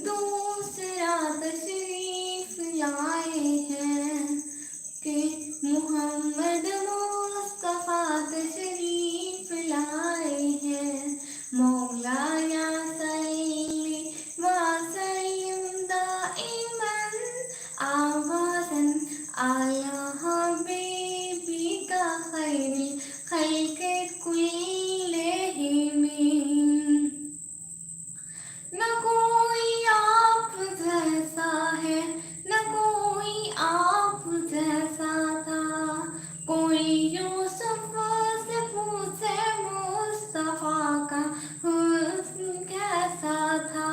दूसरा तशरीफ लाए हैं कि मोहम्मद मुस्तफा तशरीफ लाए हैं। मौला या सल्ली व सल्लिम दाइमन आबादन अला हबीबी का खैरिल खल्क़े कुल्लिहिम। न कोई आप जैसा है न कोई आप जैसा था, कोई यूसुफ से पूछे मुस्तफा का हुस्न कैसा था।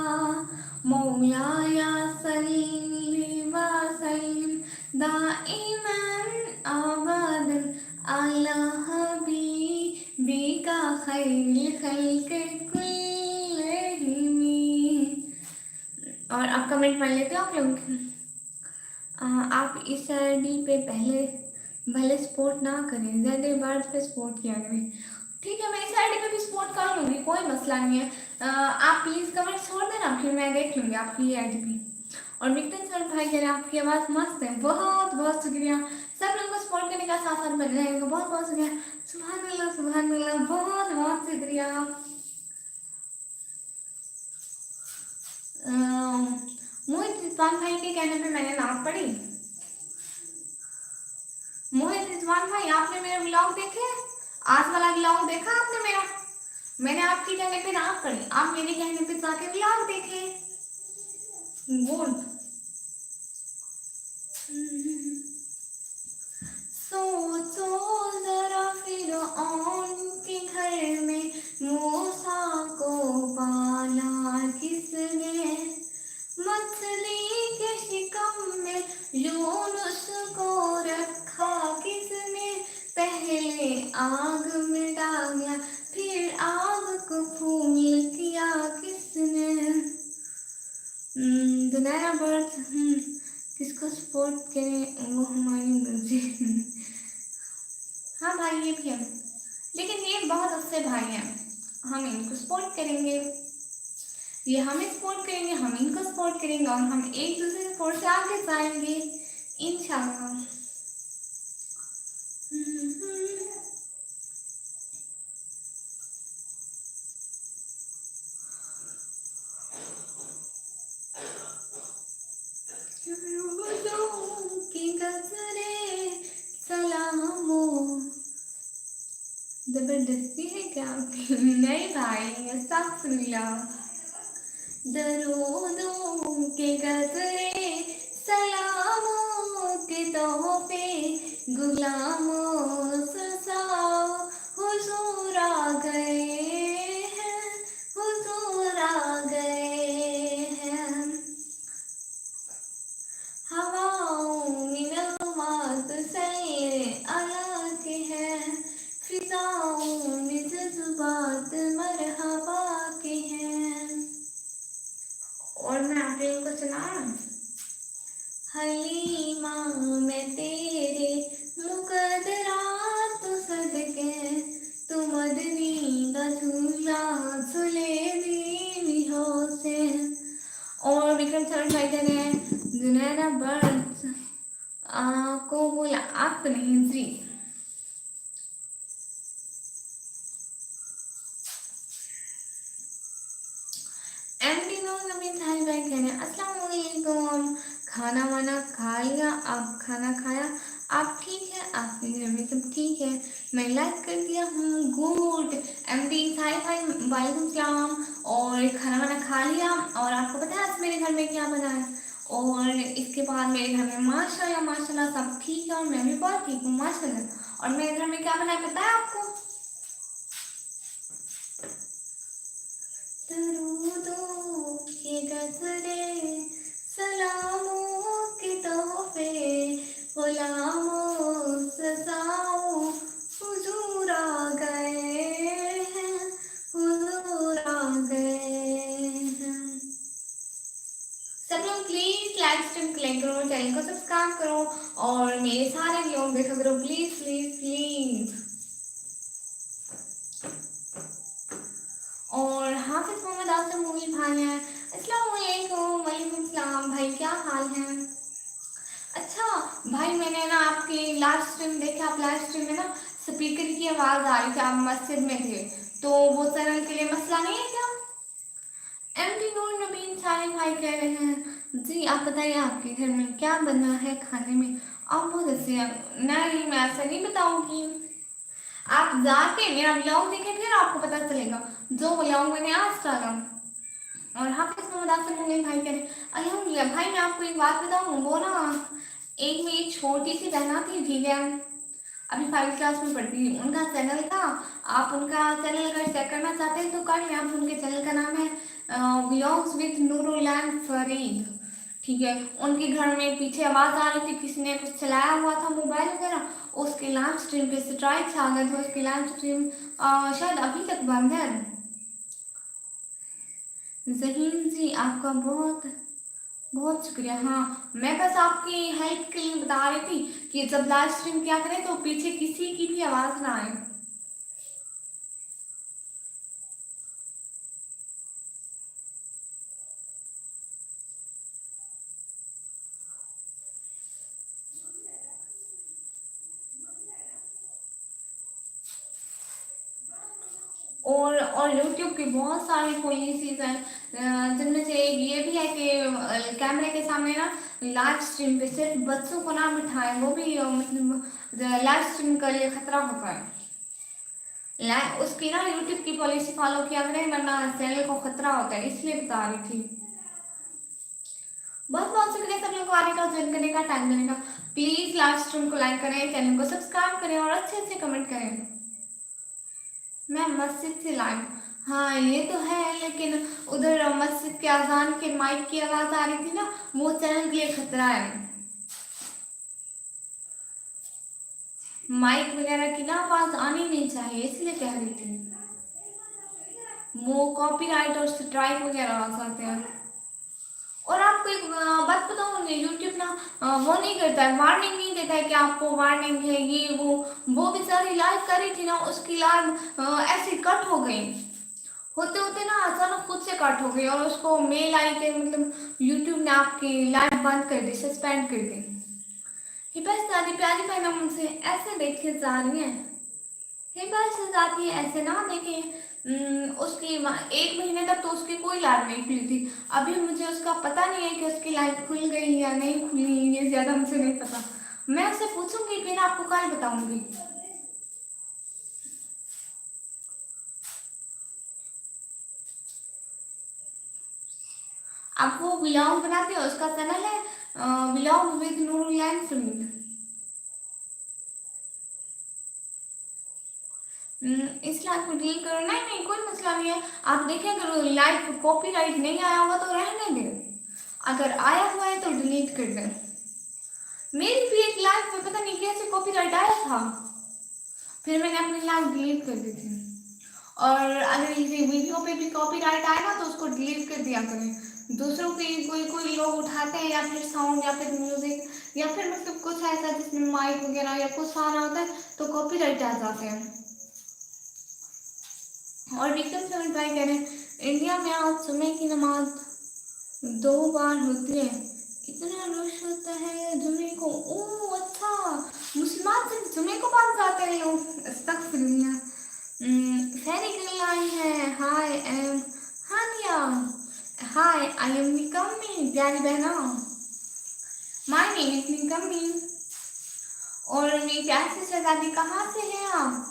मौला या सल्ली व सल्लिम दाइमन अबदन अला हबीबी का खैरिल खल्क़े कुल्लिहिम। और अब कमेंट पढ़ लेते हो आप लोग। आप इस आईडी पे पहले भले सपोर्ट ना करें, ज़्यादा बार पे सपोर्ट किया करें। ठीक है, मैं इस आईडी पे भी सपोर्ट कर लूँगी, कोई मसला नहीं है। आप प्लीज़ कमेंट छोड़ देना, फिर मैं देख लूँगी आपकी आईडी पे। और विक्टन सर भाई कह रहे हैं आपकी आवाज़ मस्त है, बहुत बहुत शुक्रिया। सब लोगों को सपोर्ट करने का साथ साथ बन रहेगा, बहुत बहुत शुक्रिया। सुभान अल्लाह, बहुत बहुत शुक्रिया। मोहित रिजवान भाई के कहने पे मैंने नाम पढ़ी। मोहित रिजवान भाई, आपने मेरे व्लॉग देखे? आज वाला व्लॉग देखा आपने मेरा? मैंने आपके कहने पे नाम पढ़ी, आप मेरे कहने पे जाके व्लॉग देखे। गुड। सोचो जरा फिर के घर में मूसा को पाला किसने, मछली के शिकम में यूनुस को रखा किसने, पहले आग में डाला फिर आग को फूल किया किसने। दुनिया बर्थ किसको सपोर्ट करें वो हमारी मर्जी। हाँ भाई ये भी है, लेकिन ये बहुत अच्छे भाई हैं, हम इनको सपोर्ट करेंगे, ये हमें सपोर्ट करेंगे, हम इनको सपोर्ट करेंगे और हम एक दूसरे के सपोर्ट से आगे जाएंगे इंशाल्लाह। जबरदस्ती है क्या? नहीं भाई, अस्तगफिरुल्लाह। दरूदों के गजरे सलामों के तोहफे गुलामों सजाओ, हुजूर आ गए हैं, हुजूर आ गए हैं। हवाओं में नगमात सैर अला के हैं, फिजाओं में जज्बात मरहबा के हैं। और मैं आप लोगों को सुनाऊं? हलीमा मैं तेरे मुकद्दरात सदके, तू मदनी का झूला झूले भी हो से। और विक्रम सर भाई कह रहे हैं जुनैरा बर्थ को बोला आप तो नहीं जी। एमडी नवीन भाई कह रहे हैं अस्सलाम वालेकुम, खाना वाना खा लिया? आप खाना खाया? आप ठीक है? आपके घर में सब ठीक है? मैं लाइक कर दिया हूँ। गुड। एमडी भाई वालेकुम सलाम। और खाना वाना खा लिया? और आपको पता है आज मेरे घर में क्या बना है? और इसके बाद मेरे घर में माशाल्लाह सब ठीक है और मैं भी बहुत ठीक हूँ माशाल्लाह। और मेरे घर में क्या बना है पता है आपको? दरूदों के गजरे सलामों के तोहफे गुलामों सजाओ, हुजूर आ गए हैं, हुजूर आ गए हैं। सब लोग प्लीज लाइक स्ट्रीम क्लिक करो, चैनल को सब्सक्राइब करो और मेरे सारे व्लॉग देखा करो प्लीज प्लीज प्लीज। और हाफिज मोहम्मद आसिम मूवी भाई हैं, अस्सलाम वालेकुम। वालेकुम सलाम भाई, क्या हाल है? अच्छा भाई, मैंने ना आपकी लाइव स्ट्रीम देखी, आप लाइव स्ट्रीम में ना स्पीकर की आवाज़ आ रही थी, आप मस्जिद में थे, तो वो चैनल के लिए मसला नहीं है क्या? एमडी नूर नबीन सारे भाई कह रहे हैं जी आप बताइए आपके घर में क्या बना है खाने में? आप बहुत अच्छे हैं। नहीं, मैं ऐसा नहीं बताऊंगी, आप जाके मेरा व्लॉग देखें फिर आपको पता चलेगा जो व्लॉग मैंने आज डाला। और हाफिज मोहम्मद आसिम मुगल भाई कह रहे अल्हम्दुलिल्लाह। भाई मैं आपको एक बात बताऊँ, वो ना एक मेरी छोटी सी बहना थी, ठीक है, अभी 5 क्लास में पढ़ती थी, उनका चैनल था, आप उनका चैनल अगर चेक करना चाहते हैं तो कर लें। आप उनके चैनल का नाम है व्लॉग्स विद नूरुल्लाह फरीद, ठीक है। उनके घर में पीछे आवाज़ आ रही थी, किसी ने कुछ चलाया हुआ था मोबाइल वगैरह, उसके लाइव स्ट्रीम पे स्ट्राइक आ गए थे, उसकी लाइव स्ट्रीम शायद अभी तक बंद है। जहीन जी आपका बहुत बहुत शुक्रिया। हाँ, मैं बस आपकी हेल्प के लिए बता रही थी कि जब लाइव स्ट्रीम किया करें तो पीछे किसी की भी आवाज़ ना आए। और यूट्यूब की बहुत सारी पॉलिसीज हैं, जिनमें से एक ये भी है कि कैमरे के सामने ना लाइव स्ट्रीम पे सिर्फ बच्चों को ना बिठाएं, वो भी मतलब लाइव स्ट्रीम के लिए खतरा होता है। उसकी ना यूट्यूब की पॉलिसी फॉलो किया करें, वरना चैनल को खतरा होता है, इसलिए बता रही थी। बहुत बहुत शुक्रिया सब लोगों को आने का, ज्वाइन करने का, टाइम देने का। प्लीज लाइव स्ट्रीम को लाइक करें, चैनल को सब्सक्राइब करें और अच्छे अच्छे कमेंट करें। मैं मस्जिद से लाइव, हाँ ये तो है, लेकिन उधर मस्जिद के अजान के माइक की आवाज आ रही थी ना, वो चैनल के लिए खतरा है। माइक वगैरह की ना आवाज आनी नहीं चाहिए, इसलिए कह रही थी। वो कॉपीराइट और स्ट्राइक वगैरह आ सकते हैं। और आपको एक बात बताऊँ, यूट्यूब ना वो नहीं करता है, वार्निंग नहीं देता है कि आपको वार्निंग है ये वो बेचारी लाइव कर रही थी ना, उसकी लाइव ऐसे कट हो गई, होते होते ना अचानक खुद से कट हो गई, और उसको मेल आई के मतलब यूट्यूब ने आपकी लाइव बंद कर दी, सस्पेंड कर दी। ये बस दादी प्यारी बहना मुझसे ऐसे देखे जा रही है, ये बात जाती है ऐसे ना देखिए। उसकी 1 महीने तक तो उसकी कोई लाइव नहीं खुली थी। अभी मुझे उसका पता नहीं है कि उसकी लाइव खुल गई या नहीं खुली, ये ज्यादा मुझे नहीं पता। मैं उससे पूछूंगी, फिर आपको कल बताऊंगी। आप वो व्लॉग बनाते हो, उसका चैनल है व्लॉग विद नूरुल सुनील। इस लाइव को डिलीट करो, नहीं नहीं कोई मसला नहीं है। आप देखें अगर लाइव कॉपीराइट नहीं आया हुआ तो रहने दें, अगर आया हुआ है तो डिलीट कर दें। मेरी भी एक लाइफ में पता नहीं कैसे कॉपीराइट आया था, फिर मैंने अपनी लाइफ डिलीट कर दी थी। और अगर किसी वीडियो पे भी कॉपीराइट आए ना तो उसको डिलीट कर दिया करें। दूसरों की कोई कोई लोग उठाते हैं, या फिर साउंड या फिर म्यूजिक या फिर मतलब कुछ ऐसा जिसमें माइक वगैरह या कुछ आ रहा होता है तो कॉपीराइट आ जाते हैं। और विक्रम सेवन भाई कह रहे हैं इंडिया में आज सुबह की नमाज 2 बार होती है, इतना रश होता है जुमे को। ओ अच्छा, मुसलमान सिर्फ जुमे को मान जाते हैं लोग, अस्तगफिरुल्लाह। फेरी गर्ल आई है, हाय M Hania, hi I am निकम्मी, प्यारी बहना, माय नेम इज निकम्मी। और मेरी प्यारी से शहजादी, कहाँ से हैं आप?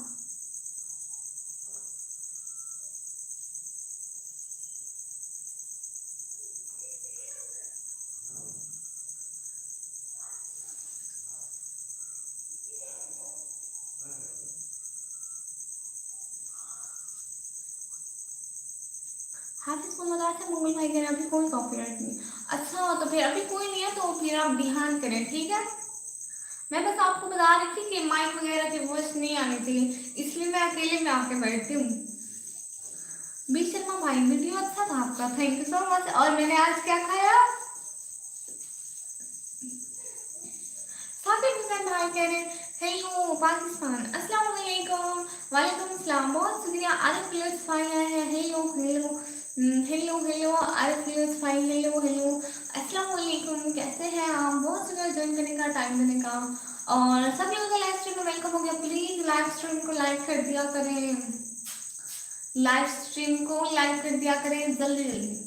हाफिज मोहम्मद आसिफ मंगल भाई कह रहे हैं अभी कोई कॉपीराइट नहीं। अच्छा तो फिर अभी कोई नहीं है तो फिर आप ध्यान करें, ठीक है। मैं बस आपको बता रही थी कि माइक वगैरह की वॉइस नहीं आनी चाहिए, इसलिए मैं अकेले में आके बैठती हूँ। बी शर्मा भाई वीडियो अच्छा था आपका, थैंक यू सो मच। और मैंने आज क्या खाया? साकिब हुसैन भाई कह रहे हेलो पाकिस्तान, अस्सलाम वालेकुम। वालेकुम अस्सलाम, बहुत शुक्रिया। आरिफ लुत्फ भाई आए हैं, hello hello hello hello Arif लुत्फ भाई, हेलो हेलो अस्सलाम वालेकुम, कैसे हैं आप? बहुत शुक्रिया ज्वाइन करने का, टाइम देने का। और सब लोगों का लाइव स्ट्रीम में वेलकम हो गया। प्लीज लाइव स्ट्रीम को लाइक कर दिया करें, लाइव स्ट्रीम को लाइक कर दिया करें जल्दी जल्दी।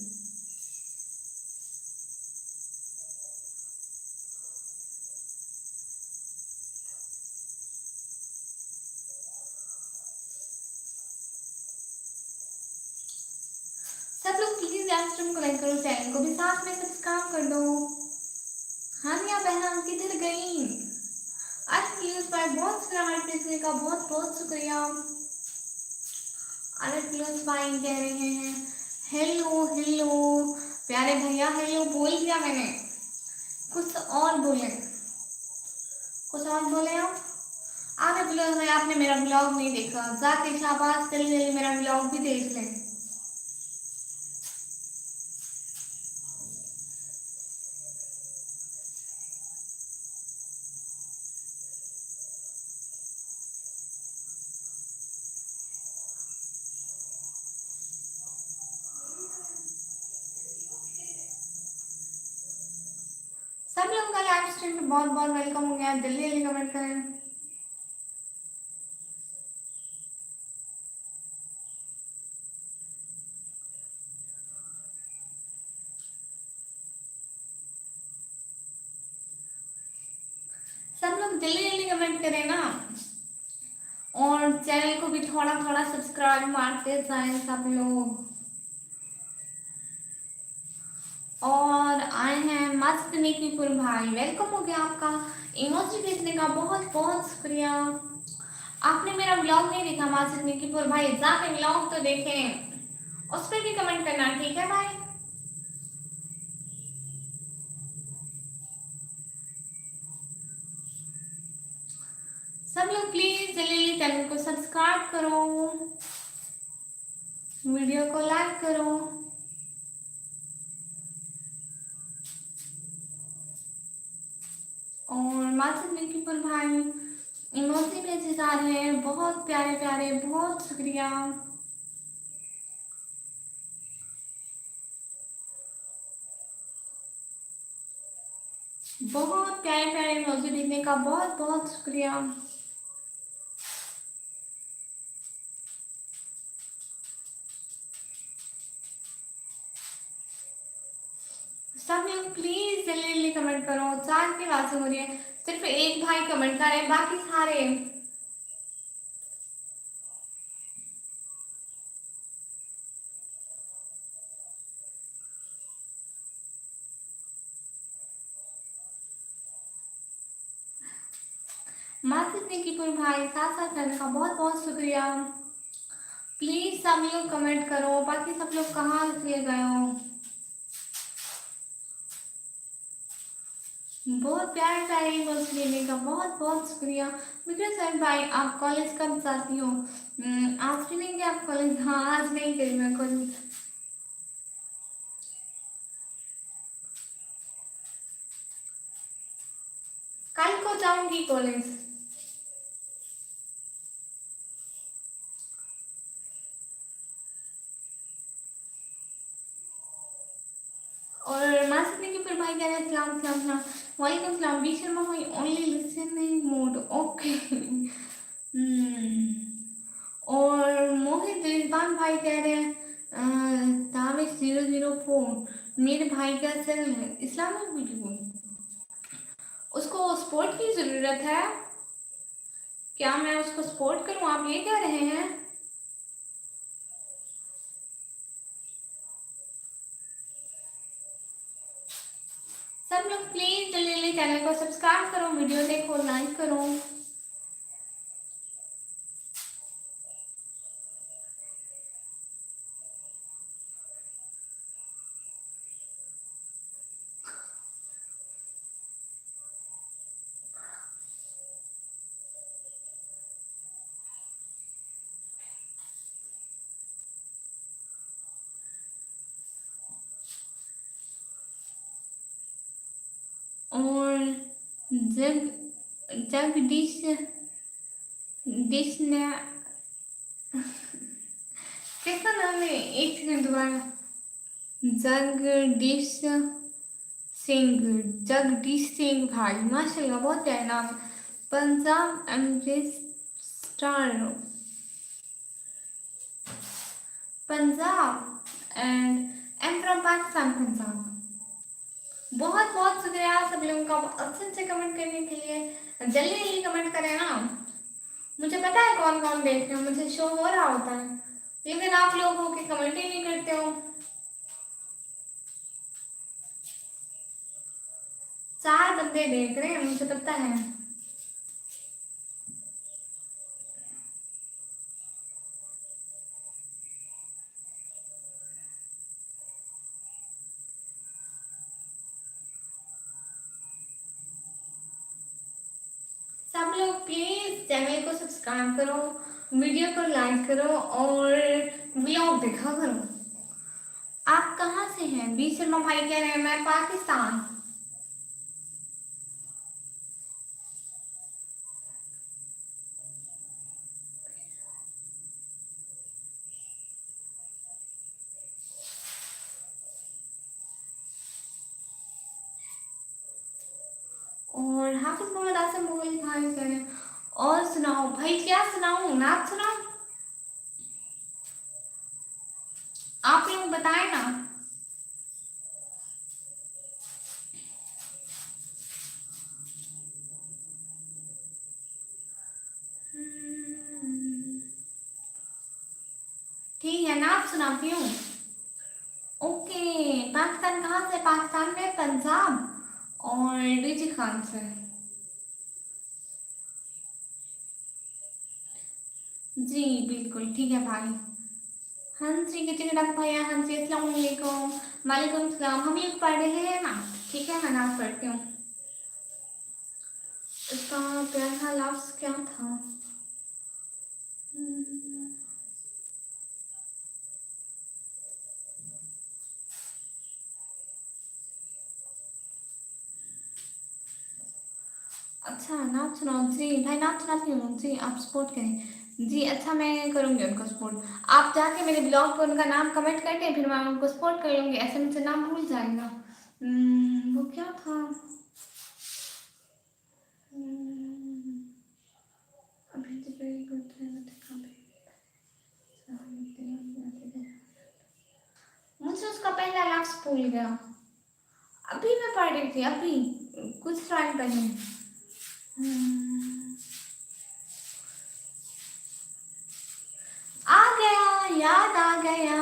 सब लोग प्लीज लाइव स्ट्रीम को लाइक करो, चैनल को भी साथ में सब्सक्राइब कर दो। हानिया बहना किधर गई? आज प्लीज भाई बहुत शुक्रिया पिछले का, बहुत बहुत शुक्रिया। अरे प्लीज भाई कह रहे हैं हेलो हेलो, प्यारे भैया हेलो बोल दिया मैंने, कुछ और बोले, कुछ और बोले आप। अरे प्लीज भाई आपने मेरा ब्लॉग नहीं देखा, जाके शाबाश जल्दी जल्दी मेरा ब्लॉग भी देख लें। सब लोगों का लाइव स्ट्रीम पे बहुत बहुत वेलकम हो गया, जल्दी जल्दी कमेंट करें। सब लोग जल्दी जल्दी कमेंट करें ना, और चैनल को भी थोड़ा थोड़ा सब्सक्राइब मारते जाएं सब लोग। और आए हैं मस्त निकीपुर भाई, वेलकम हो गया आपका। इमोजी भेजने का बहुत बहुत शुक्रिया। आपने मेरा ब्लॉग नहीं देखा मस्त निकीपुर भाई, जाके ब्लॉग तो देखें, उस पर भी कमेंट करना, ठीक है भाई। सब लोग प्लीज जल्दी जल्दी चैनल को सब्सक्राइब करो, वीडियो को लाइक करो। और मासिक निकीपुर भाई इमोजी भेजे जा रहे हैं, बहुत प्यारे प्यारे, बहुत शुक्रिया। बहुत प्यारे प्यारे इमोजी भेजने का बहुत बहुत शुक्रिया। सब लोग प्लीज जल्दी जल्दी कमेंट करो, चार की आवाज हो रही है, सिर्फ एक भाई कमेंट कर रहे हैं, बाकी सारे मासिक निकीपुर भाई साथ साथ करने का बहुत बहुत शुक्रिया। प्लीज सब लोग कमेंट करो, बाकी सब लोग कहाँ चले गए हो। बहुत प्यार प्यारे इमोजी देने का बहुत बहुत शुक्रिया। विक्रम सर भाई आप कॉलेज कब जाती हो? आज भी नहीं गए आप कॉलेज? हाँ आज नहीं गई मैं कॉलेज। कल को जाऊंगी कॉलेज। और मासिक निकीपुर भाई कह रहे हैं सलाम सलाम सलाम। वालेकुम सलाम। बी शर्मा भाई ओनली लिसनिंग मोड, ओके। और मोहित रिजवान भाई कह रहे हैं ताबिश 004 मेरे भाई का चैनल है इस्लामिक वीडियो, उसको सपोर्ट की जरूरत है क्या? मैं उसको सपोर्ट करूं, आप ये कह रहे हैं? सब लोग प्लीज जल्दी जल्दी चैनल को सब्सक्राइब करो, वीडियो देखो, लाइक करो। और जग जगदीश डिश ने कैसा नाम है, एक सेकंड दोबारा। जगदीश सिंह, जगदीश सिंह भाई माशाल्लाह बहुत प्यारा नाम है। Punjab Amritsar, Punjab and am from Pakistan Punjab. बहुत बहुत शुक्रिया सब लोगों का अच्छे अच्छे कमेंट करने के लिए। जल्दी जल्दी कमेंट करें ना, मुझे पता है कौन कौन देख रहे हो, मुझे शो हो रहा होता है, लेकिन आप लोग हो के कमेंट ही नहीं करते हो। 4 बंदे देख रहे हैं, मुझे पता है। सब लोग प्लीज चैनल को सब्सक्राइब करो, वीडियो को लाइक करो और व्लॉग देखा करो। आप कहाँ से हैं? बी शर्मा भाई कह रहे हैं मैं पाकिस्तान। और हाफिज मोहम्मद आसिम मुगल भाई करें। और सुनाओ भाई, क्या सुनाऊं, नाच सुनाऊं? आप लोग बताएं ना। ठीक है, नाच सुनाती हूँ। ओके, पाकिस्तान कहाँ से? पाकिस्तान में पंजाब और डीजी खान से। जी बिल्कुल ठीक है भाई। हाँ जी, कितने तक भैया? हाँ जी, अस्सलाम वालेकुम। वालेकुम सलाम। हम लोग पढ़ रहे हैं ना, ठीक है, मैं नाच पढ़ती हूँ। इसका पहला लफ्ज क्या था? अच्छा, नाच सुनाओ जी भाई, नाच सुनाती हूँ जी, आप सपोर्ट करें जी। अच्छा, मैं करूँगी उनको सपोर्ट। आप जाके मेरे ब्लॉग पर उनका नाम कमेंट करते हैं, फिर मैं उनको सपोर्ट कर लूँगी, ऐसे मुझसे नाम भूल जाएगा। वो क्या था? अभी तो very good है, मुझे उसका पहला लफ्ज भूल गया। अभी मैं पढ़ रही थी, अभी कुछ टाइम पहले। आ गया, याद आ गया,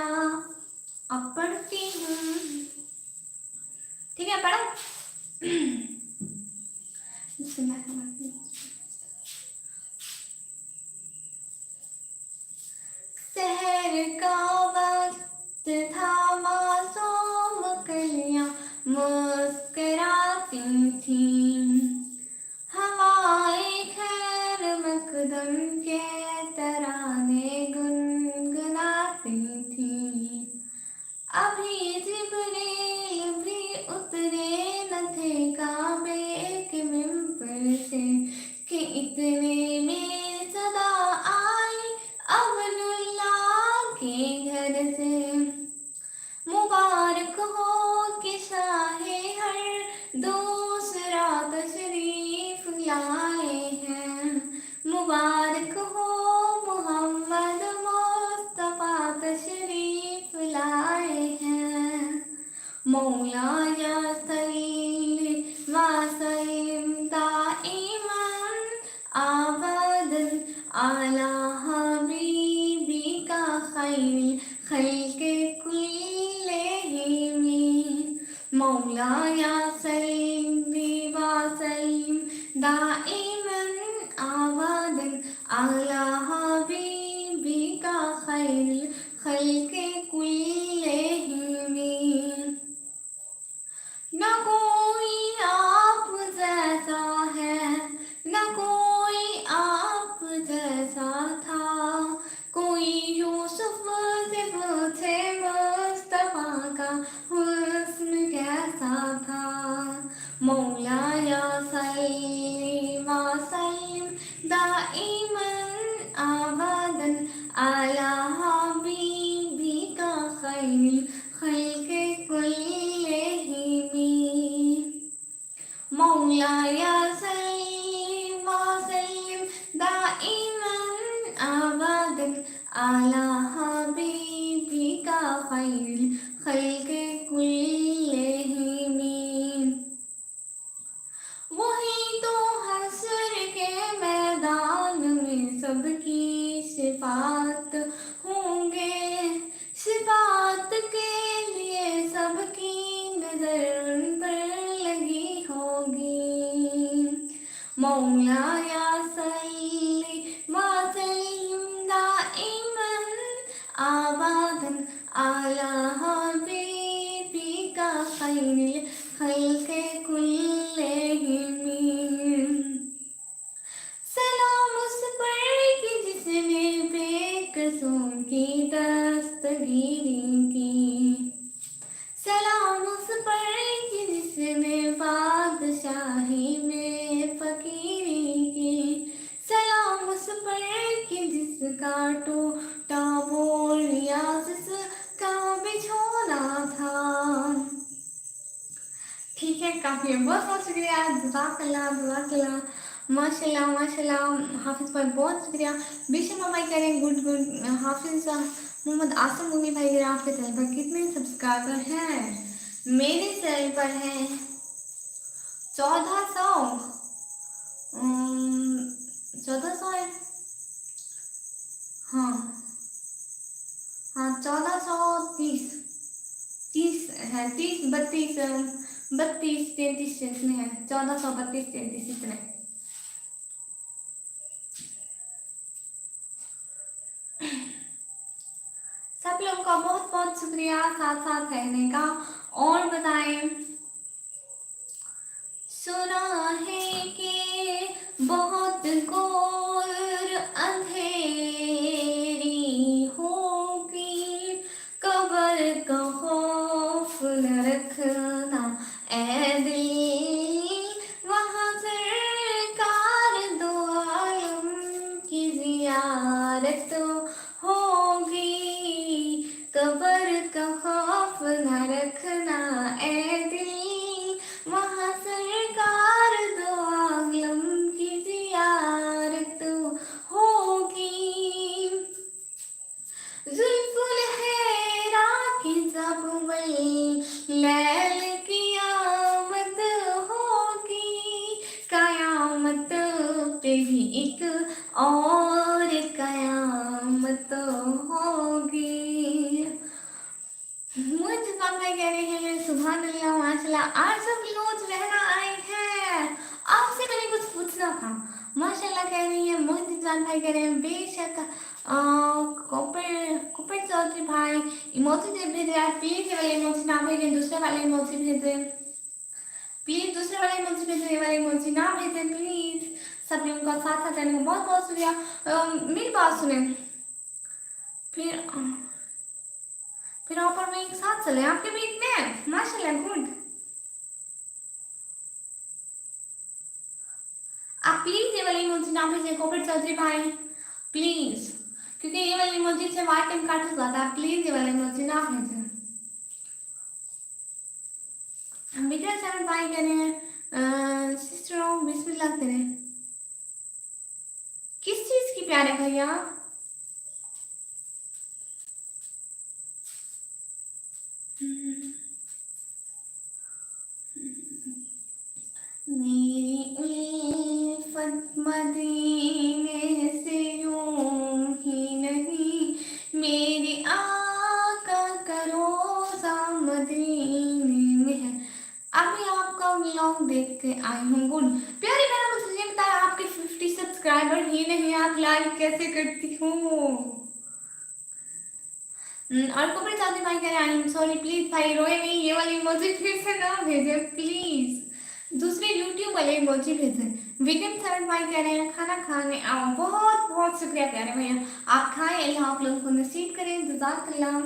अब पढ़ती हूँ। ठीक है, पढ़ो। शहर का वक्त था, मासूम कलियां मुस्कुराती थीं, हवाएं खैर मकदम के तराने गुनगुनाती थीं। अभी जिब्रील भी उतरे न थे काबे के मिंबर से कि इतने में सदा आई अब्दुल्लाह के घर से। मुबारक हो कि शाहे हर दूसरा तशरीफ लाए हैं, मुबारक हो मोहम्मद मुस्तफा तशरीफ लाए हैं। मौला या सल्ली व सल्लिम दाइमन अबदन अला हबीबी का खैर खल्के कुल्लिहिम। मौला या सल्ली व सल्लिम दाइमन अबदन अला हबीबी का खैर खल्के कुल्लिहिम। न कोई आप जैसा है, न कोई आप जैसा था, कोई यूसुफ से पूछे मुस्तफा का हुस्न कैसा था। मौला या सल्ली व सल्लिम दाइमन अबदन अला हबीबी का खैर खल्के कुल्लिहिम। मौला या सल्ली व सल्लिम दाइमन अबदन अला हबीबी का खैर खल्के कुल्लिहिम। वही तो हश्र के मैदान में सबकी सिफात होंगे, सिफात के लिए सबकी नजर उन पर लगी होगी। मौला या सल्ली व सल्लिम दाइमन अबदन अला हबीबी का खैर खल्के कुल्लिहिम। सलाम उस पर कि जिसने बेकसों की दस्तगीरी की, सलाम उस पर कि जिसने बादशाही में फकीरी की, सलाम उस पर कि जिसका टूटा बोलिया जिसका बिछोना था। ठीक है, काफ़ी है। बहुत बहुत शुक्रिया, जज़ाकल्लाह जज़ाकल्लाह, माशाल्लाह माशाल्लाह। हाफिज़ भाई बहुत शुक्रिया। बेशर्मा भाई कह रहे हैं गुड गुड। हाफिज़ मोहम्मद आसिम मुनी भाई कह रहे हैं आपके चैनल पर कितने सब्सक्राइबर हैं? मेरे चैनल पर हैं 1400। 1400 है। हाँ हाँ, 1430 30 है, 30 32 32 33 इतने हैं, 1432 33 इतने। सब लोगों का बहुत बहुत शुक्रिया साथ साथ रहने का। और बताएं, सुना है कि बहुत घोर अंधेरी होगी, कब्र का खौफ न रखना ऐ दिल, वहाँ सरकार दो आलम की जियारत होगी, कब्र का खौफ न रखना ऐ दिल, वहाँ सरकार दो आलम की जियारत होगी। जुल्फुल हैरा की ज़बवल लैल क़यामत होगी, क़यामत पे भी एक और क़यामत होगी। मुझे भाई कह रहे हैं सुभान अल्लाह माशाल्लाह। आज सब लोग रहना आए हैं, आपसे मैंने कुछ पूछना था। माशाल्लाह कह रही है मोहित जान भाई कह रहे हैं बेशक। कुपेर चौधरी भाई इमोजी से भेज रहे हैं, प्लीज ये वाले इमोजी ना भेजें, दूसरे वाले इमोजी भेजें प्लीज, दूसरे वाले इमोजी भेजें, ये वाले इमोजी ना भेजें प्लीज। सब लोगों का साथ साथ रहने का बहुत बहुत शुक्रिया। मेरी बात सुने, फिर आप और मैं एक साथ चले, आपके भी इतने हैं माशाल्लाह गुड। आप प्लीज ये वाली इमोजी ना भेजें कोविड चौधरी भाई प्लीज, क्योंकि ये वाली इमोजी से वाई टाइम काट हो जाता है। प्लीज ये वाली इमोजी ना भेजें। विक्रम शरण भाई कह रहे हैं सिस्टर बिस्मिल्लाह करें। किस चीज की प्यारे भैया? मेरी उल्फत मदीने से यूं ही नहीं, मेरी आका का रोज़ा मदीने में है। अभी आपका व्लॉग देख के आई हूँ गुड। प्यारी बहना मुझे ये बताया आपके 50 सब्सक्राइबर ही नहीं, आप लाइक कैसे करती हो? और कुबरी चाची भाई कह रहे आई एम सॉरी प्लीज भाई रोए नहीं, ये वाली इमोजी फिर से ना भेजे प्लीज, दूसरे यूट्यूब वाले इमोजी भेजे। विक्रम शरण भाई कह रहे हैं खाना खाने आओ। बहुत बहुत शुक्रिया प्यारे भैया, आप खाएं, अल्लाह आप लोगों को नसीब करें, जज़ाकल्लाह।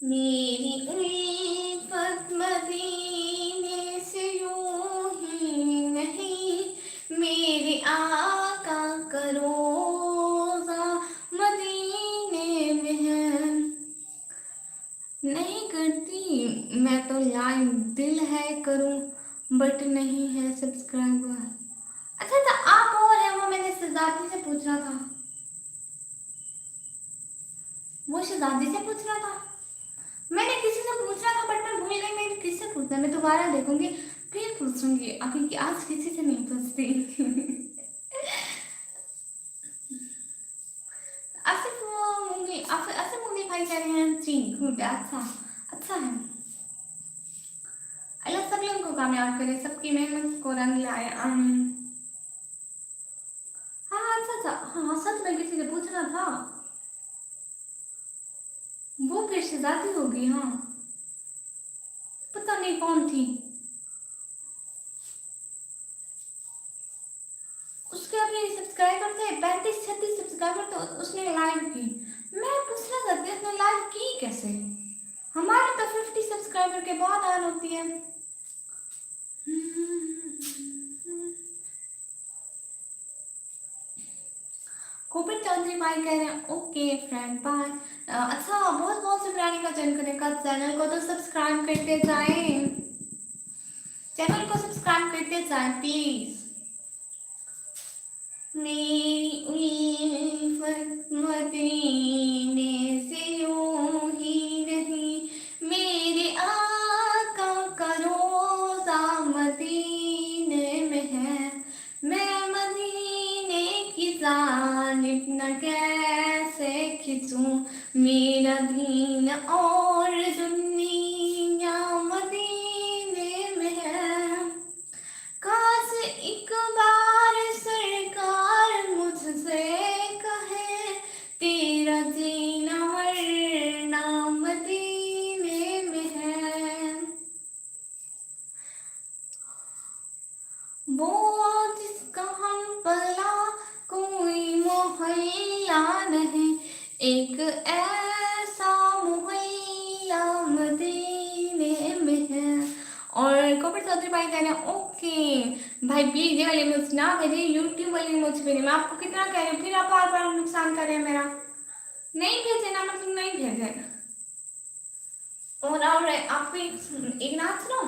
मेरी उल्फत मदीने से यूं ही नहीं, मेरे आका का रोज़ा मदीने में है। नहीं करती मैं तो लाइव, दिल है करूं बट नहीं है सब्सक्राइबर। अच्छा तो आप और है, वो मैंने शहजादी से पूछना था, वो शहजादी से पूछना था, मैंने किसी से पूछना था बट मैं भूल गई। मैं किससे पूछना, मैं दोबारा देखूंगी फिर पूछूंगी, अभी आज किसी से नहीं पूछती। आसिफ मुंगी भाई कह रहे हैं जी गुड, अच्छा अच्छा है। अल्लाह सब लोगों को कामयाब करे, सबकी मेहनत को रंग लाए, आमीन। हाँ अच्छा अच्छा, हाँ सच में किसी से पूछना था, वो फिर शहजादी होगी। हाँ पता नहीं कौन थी, उसके अभी सब्सक्राइबर थे 35-36 सब्सक्राइबर, तो उसने लाइव की। मैं पूछना चाहती हूँ उसने लाइव की कैसे? हमारे तो 50 सब्सक्राइबर के बाद ऑन होती है। कूपित चौधरी भाई कह रहे हैं ओके फ्रेंड बाय। अच्छा, बहुत बहुत शुक्राना का चयन करने का। चैनल को तो सब्सक्राइब करते जाएं, चैनल को सब्सक्राइब करते जाएं प्लीज। मेरी उल्फत मदीने से यूं ही नहीं, मेरे आका का रोज़ा मदीने में है। मैं मदीने की जानिब न कैसे खिंचूं, मेरा दीन और दुनिया मदीने में है। काश एक बार सरकार मुझसे कहे, तेरा जीना मरना मदीने में है। वो जिसका हम पला कोई मोहल्ला नहीं, एक ऐसा मोहल्ला मदीने में है। और कॉपरेट चौधरी भाई कह रहे हैं ओके भाई प्लीज ये वाली मुझ ना भेजिए, यूट्यूब वाली मुझ भेजिए। मैं आपको कितना कह रही हूँ, फिर आप बार बार नुकसान कर रहे हैं मेरा। नहीं भेजे ना, मतलब नहीं भेजे। और आपको एक नाच सुनो।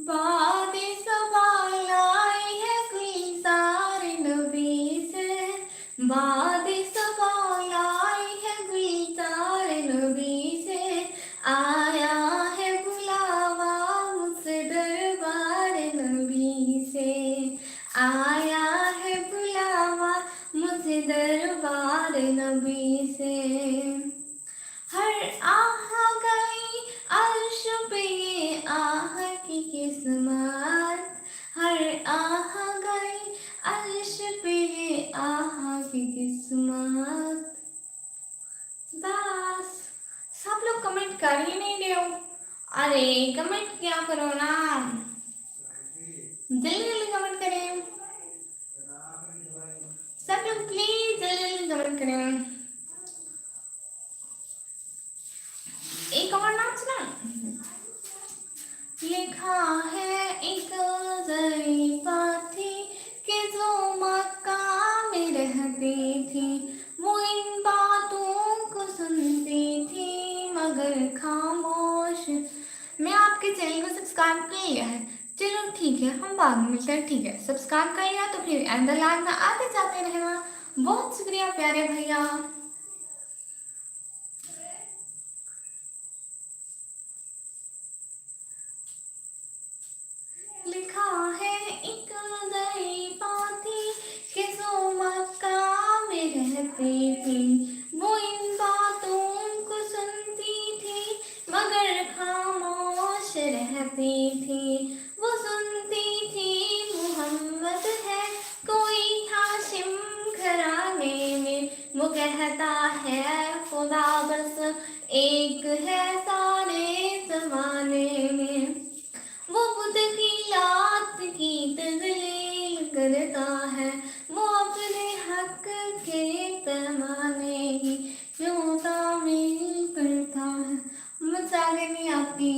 बातें सवाल आई है गुलजार नबी से, बातें सवाल आई है गुलजार नबी से, आया है बुलावा मुझसे दरबार नबी से, आया है बुलावा मुझे दरबार नबी से। हर आह गई अर्श पे ये आह की किस्मत, हर आह गई अर्श पे ये आह की किस्मत। बस सब लोग कमेंट कर ही नहीं रहे हो। अरे कमेंट क्या करो ना, जल्दी जल्दी कमेंट करें सब लोग, प्लीज जल्दी जल्दी कमेंट करें। एक और नाच ना। लिखा है एक ज़रीफ़ा थी कि जो मक्का में रहती थी, वो इन बातों को सुनती थी मगर खामोश। मैं आपके चैनल को सब्सक्राइब कर लिया है, चलो ठीक है हम बाद में मिलते हैं। ठीक है सब्सक्राइब कर लिया तो फिर अंदर लाइव में आते जाते रहना। बहुत शुक्रिया प्यारे भैया। लिखा है एक ज़रीफ़ा थी कि जो मक्का में रहती थी, वो इन बातों को सुनती थी मगर खामोश रहती थी। वो सुनती थी मोहम्मद है कोई हाशिम घराने में, वो कहता है खुदा बस एक है सारे ज़माने में। वो खुद की लात की तज़लील करता है, वो अपने हक के पैमाने ही क्यों तामील करता है। मुझे आगे नहीं आती।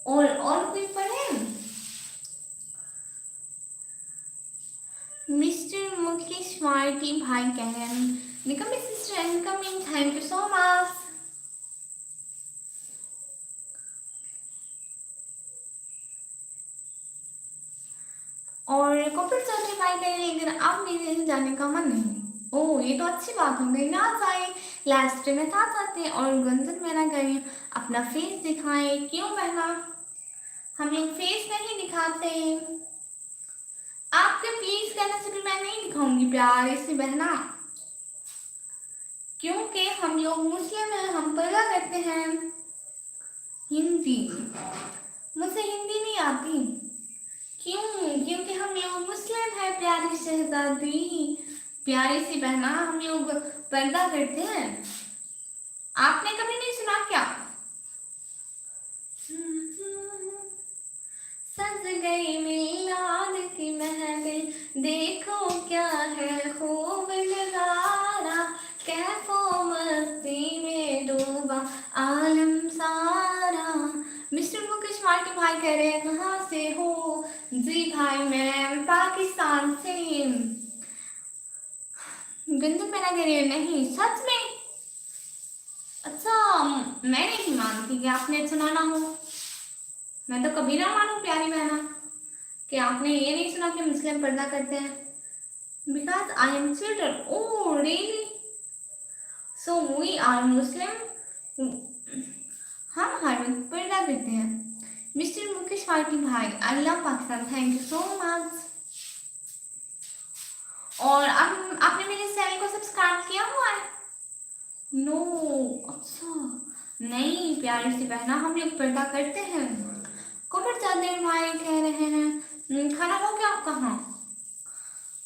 और कोई पढ़े। मिस्टर मुकेश मार्टी भाई कह रहे हैं Nikam sister incoming, thank you so much. और कॉपरेट चौधरी भाई कह रहे हैं लेकिन अब मेरे जाने का मन नहीं। ओह ये तो अच्छी बात हो गई ना, जाए लास्ट में था चाहते। और गंजन मेरा करें अपना फेस दिखाएं, क्यों बहना हम लोग फेस नहीं दिखाते। आपके प्लीज कहने से भी मैं नहीं दिखाऊंगी प्यारे से बहना, क्योंकि हम लोग मुस्लिम हैं, हम पर्दा करते हैं। हिंदी मुझे हिंदी नहीं आती। क्यों? क्योंकि हम लोग मुस्लिम हैं प्यारी शहजादी, प्यारी सी बहना, हम लोग पर्दा करते हैं। आपने कभी नहीं सुना क्या? सज गई मिलाद की महफिल, देखो क्या है खूब नजारा, कैफो मस्ती में डूबा आलम सारा। मिस्टर मुकेश मार्टी भाई कह रहे हैं कहाँ से हो? जी भाई मैं पाकिस्तान से। बिंदु पहना कह रही है, नहीं सच में? अच्छा, मैं नहीं मानती कि आपने सुना ना हो। मैं तो कभी ना मानूं प्यारी बहना कि आपने ये नहीं सुना कि मुस्लिम पर्दा करते हैं। Because I am children. Oh really? So we are Muslim. हम हर वक्त पर्दा करते हैं। मिस्टर मुकेश पार्टी भाई, I love Pakistan, thank you so much. और अब आपने मेरे चैनल को सब्सक्राइब किया हुआ है? नो, अच्छा नहीं प्यारी सी बहना, हम लोग पर्दा करते हैं। कबर जाते भाई कह रहे हैं खाना हो गया आपका? हाँ।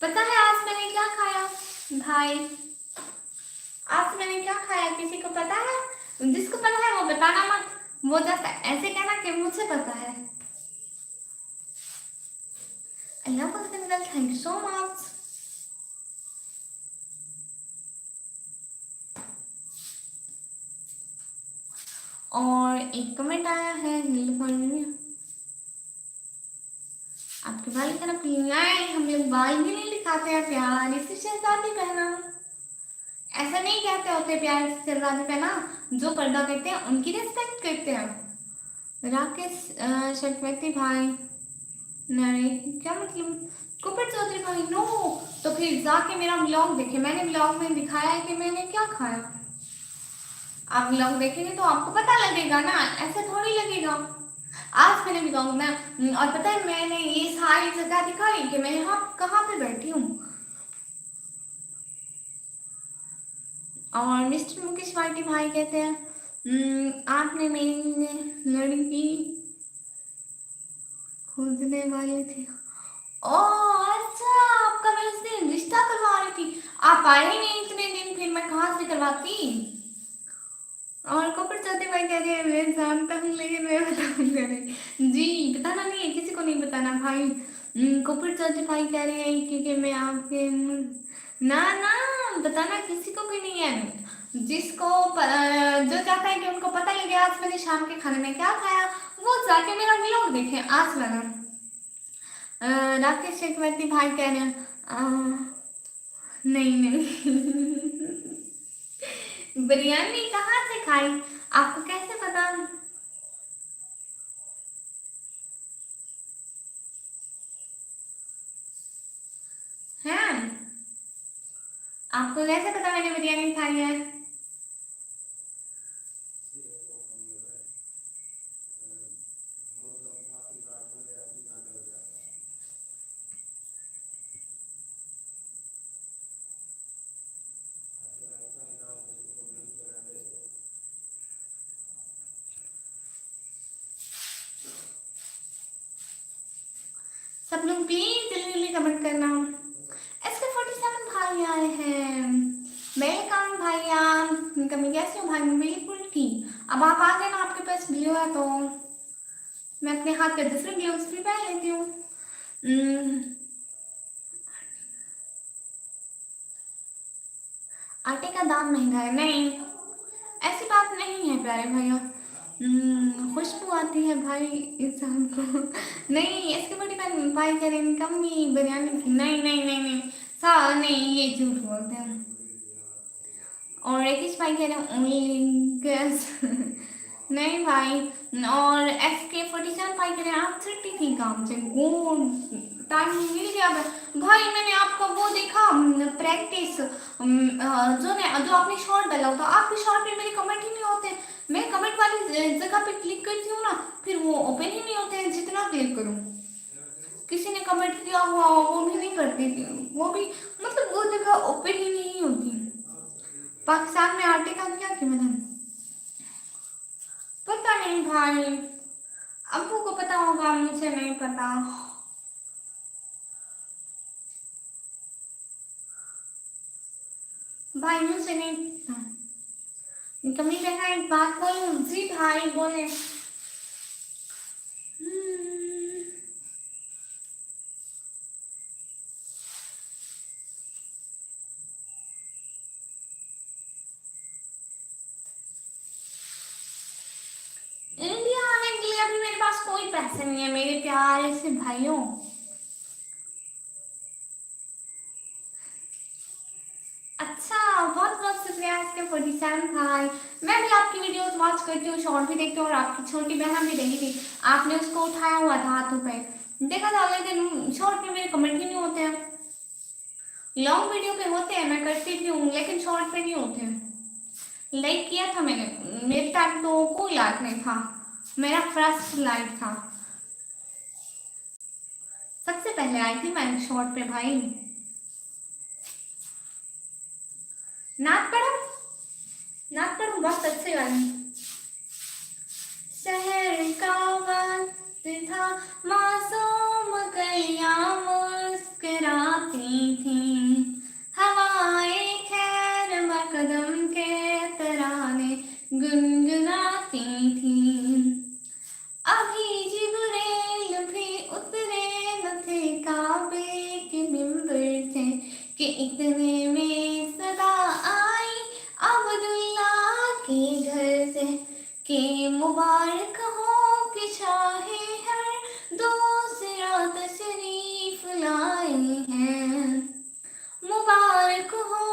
पता है आज मैंने क्या खाया भाई? आज मैंने क्या खाया किसी को पता है? जिसको पता है वो बताना मत, वो जस्ट ऐसे कहना कि मुझे पता है। अल्लाह को थैंक यू सो मच। और एक कमेंट आया है, आपके बाल की तरफ नहीं, हम लोग बाल भी नहीं दिखाते हैं प्यार से शहजादी बहना। ऐसा नहीं कहते होते प्यार से शहजादी बहना, जो पर्दा करते हैं उनकी रिस्पेक्ट करते हैं। राकेश शतपति भाई, नहीं क्या मतलब? कुपर चौधरी भाई, नो। तो फिर जाके मेरा व्लॉग देखे, मैंने व्लॉग में दिखाया है कि मैंने क्या खाया। आप व्लॉग देखेंगे तो आपको पता लगेगा ना, ऐसे थोड़ी लगेगा। आज मैंने व्लॉग में, और पता है मैंने ये सारी जगह दिखाई कि मैं यहाँ कहाँ पे बैठी हूँ। और मिस्टर मुकेश वाटी भाई कहते हैं आपने मेरी लड़की खोजने वाली थी। ओह अच्छा, आपका मैं उस दिन रिश्ता करवा रही थी, आप आए ही नहीं इतने दिन, फिर मैं कहाँ से करवाती। और कपड़ चाहते भाई कह रहे हैं मैं जानता हूँ लेकिन मैं बताऊंगा नहीं। जी बताना नहीं है, किसी को नहीं बताना भाई। कपड़ चाहते भाई कह रहे हैं क्योंकि मैं आपके ना ना बताना किसी को भी नहीं है। जिसको जो चाहता है कि उनको पता लगे आज मैंने शाम के खाने में क्या खाया, वो जाके मेरा व्लॉग देखे आज वाला। राकेश चक्रवर्ती भाई कह रहे हैं नहीं नहीं बिरयानी कहाँ से खाई, आपको कैसे पता? है आपको कैसे पता मैंने बिरयानी खाई है? सब लोग प्लीज जल्दी जल्दी कमेंट करना। इसके 47 भाई आए हैं। वेलकम भैया, कमी कैसे हो भाई? मैं बिल्कुल ठीक। अब आप आ गए ना, आपके पास ग्लू है तो मैं अपने हाथ के दूसरे ग्लव्स भी पहन लेती हूँ। आटे का दाम महंगा है? नहीं ऐसी बात नहीं है प्यारे भैया। खुशबू आती है भाई इंसान को नहीं इसके बड़ी बहन भाई करें कमी बिरयानी की, नहीं नहीं नहीं नहीं सा नहीं, ये झूठ बोलते हैं। और रेकिश भाई कह रहे हैं ओनली गैस नहीं भाई। और SK47 भाई कह रहे हैं आप 30 थी काम से टाइम मिल गया भाई। मैंने आपका वो देखा प्रैक्टिस जो आपने शॉर्ट डाला होता, आपके शॉर्ट पे मेरे कमेंट ही नहीं होते। मैं कमेंट वाली जगह पे क्लिक करती हूँ ना, फिर वो ओपन ही नहीं होते हैं जितना क्लिक करूँ। किसी ने कमेंट किया हुआ वो भी नहीं करती थी, वो भी मतलब वो जगह ओपन ही नहीं होती। पाकिस्तान में आटे का क्या कीमत है? पता नहीं भाई, अब्बू को पता होगा, मुझे नहीं पता। भाई मुझे नहीं। कमी बहना एक बात बोलूं? जी भाई बोले। इंडिया आने के लिए अभी मेरे पास कोई पैसे नहीं है मेरे प्यारे से भाइयों। अच्छा, बहुत बहुत शुक्रिया इसके 47 भाई। मैं भी आपकी वीडियोस वॉच करती हूँ, शॉर्ट भी देखती हूँ, और आपकी छोटी बहन भी देखी थी, आपने उसको उठाया हुआ था हाथों पे, देखा था, लेकिन शॉर्ट में मेरे कमेंट ही नहीं होते हैं। लॉन्ग वीडियो पे होते हैं, मैं करती भी हूँ, लेकिन शॉर्ट पे नहीं होते हैं। लाइक किया था मैंने, मेरे टाइम तो कोई लाइक नहीं था, मेरा फर्स्ट लाइक था, सबसे पहले आई थी मैं शॉर्ट पे भाई। नाच पढ़ो, नाच पढ़ो, बहुत अच्छे वाले। शहर का वक्त था, मासूम कलियां मुस्कुराती थी, हवाएं खैर मकदम के तराने गुनगुनाती थी। अभी जिब्राइल भी उतरे न थे, काबे के मिंबर थे कि इतने में सदा आई अब्दुल्ला के घर से, कि मुबारक हो कि शाहे हर दूसरा तशरीफ लाए हैं, मुबारक हो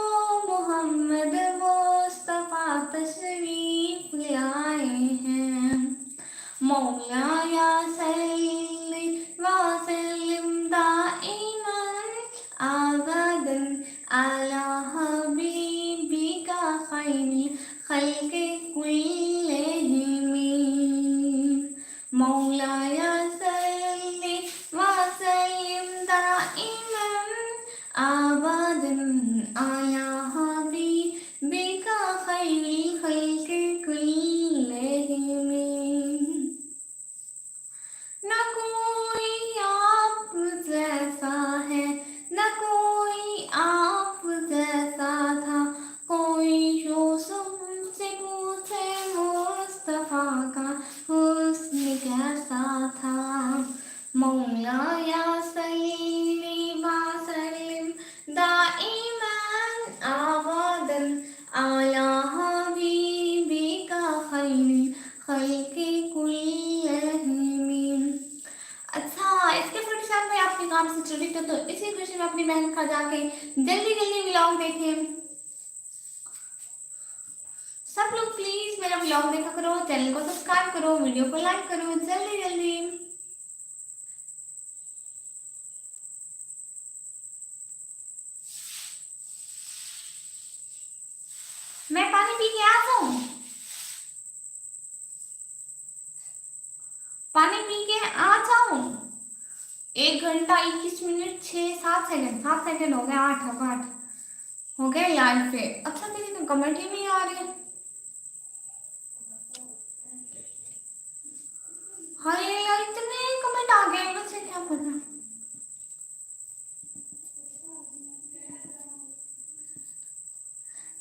मोहम्मद मुस्तफा तशरीफ लाए हैं। मौलाया सल्लि व सल्लिम दाइमन अबदन अला हबीबिका खैरिल खल्क़ि कुल्लिहिम। मौलाया सल्लि व सल्लिम दाइमन अबदन अला हबीबिका खैरिल खल्क़ि कुल्लिहिम। न कोई आप जैसा है, न कोई आप जैसा था, कोई यूसुफ से पूछे मुस्तफा का हुस्न कैसा था। मौलाया सल्ली व सल्लिम दाइमन अबदन अला हबीबिका खैरिल खल्क़ि कुल्लिहिम। अच्छा, इसके फिर साथ में आपके काम से जुड़ी तो इसी खुशी में अपनी बहन का जाके जल्दी जल्दी व्लॉग देखें। सब लोग प्लीज मेरा व्लॉग देखा करो, चैनल को सब्सक्राइब करो, वीडियो को लाइक करो जल्दी जल्दी। मैं पानी पी के आ जाऊं, पानी पी के आ जाऊं। 1 घंटा 21 मिनट 6 7 सेकंड, 7 सेकंड हो गए, 8 हो गए लाइव पे। अच्छा, मेरी तो कमेंट ही नहीं आ रही है। हाय यार, इतने कमेंट आ गए, मुझे क्या पता।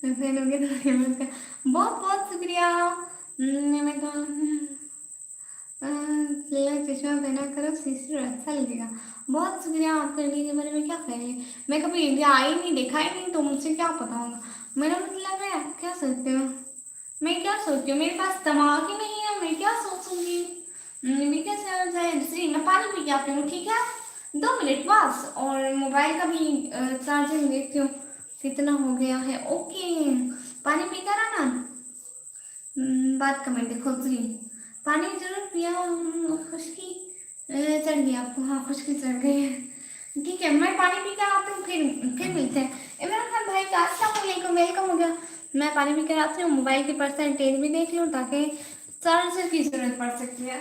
फिर हो गया तो बहुत बहुत शुक्रिया। मैं तो चश्मा पहना करो, सिस्टर अच्छा लगेगा। बहुत शुक्रिया आपका, इंडिया के बारे में क्या कहेंगे, मैं कभी इंडिया आई नहीं, देखा ही नहीं, तो मुझे क्या पता होगा। मेरा मतलब है, क्या सोचते हो, मैं क्या सोचती हूँ, मेरे पास दिमाग ही नहीं है, मैं क्या सोचूंगी। मैं क्या समझ जाए दूसरी, मैं पानी पी के आती हूँ, ठीक है, 2 मिनट बस, और मोबाइल का भी चार्जिंग देखती हूँ कितना हो गया है। ओके, पानी पी कर आना। बात कमेंट देखो जी, पानी जरूर पिया, खुशकी चढ़ गई आपको, हाँ खुशकी चढ़ गई है। ठीक है, मैं पानी पी कर आती हूँ, फिर मिलते हैं। इमरान खान भाई का अस्सलाम वालेकुम, वेलकम हो गया। मैं पानी पी कर आती हूँ, मोबाइल की परसेंटेज भी देख लूँ, ताकि चार्जर की जरूरत पड़ सकती है।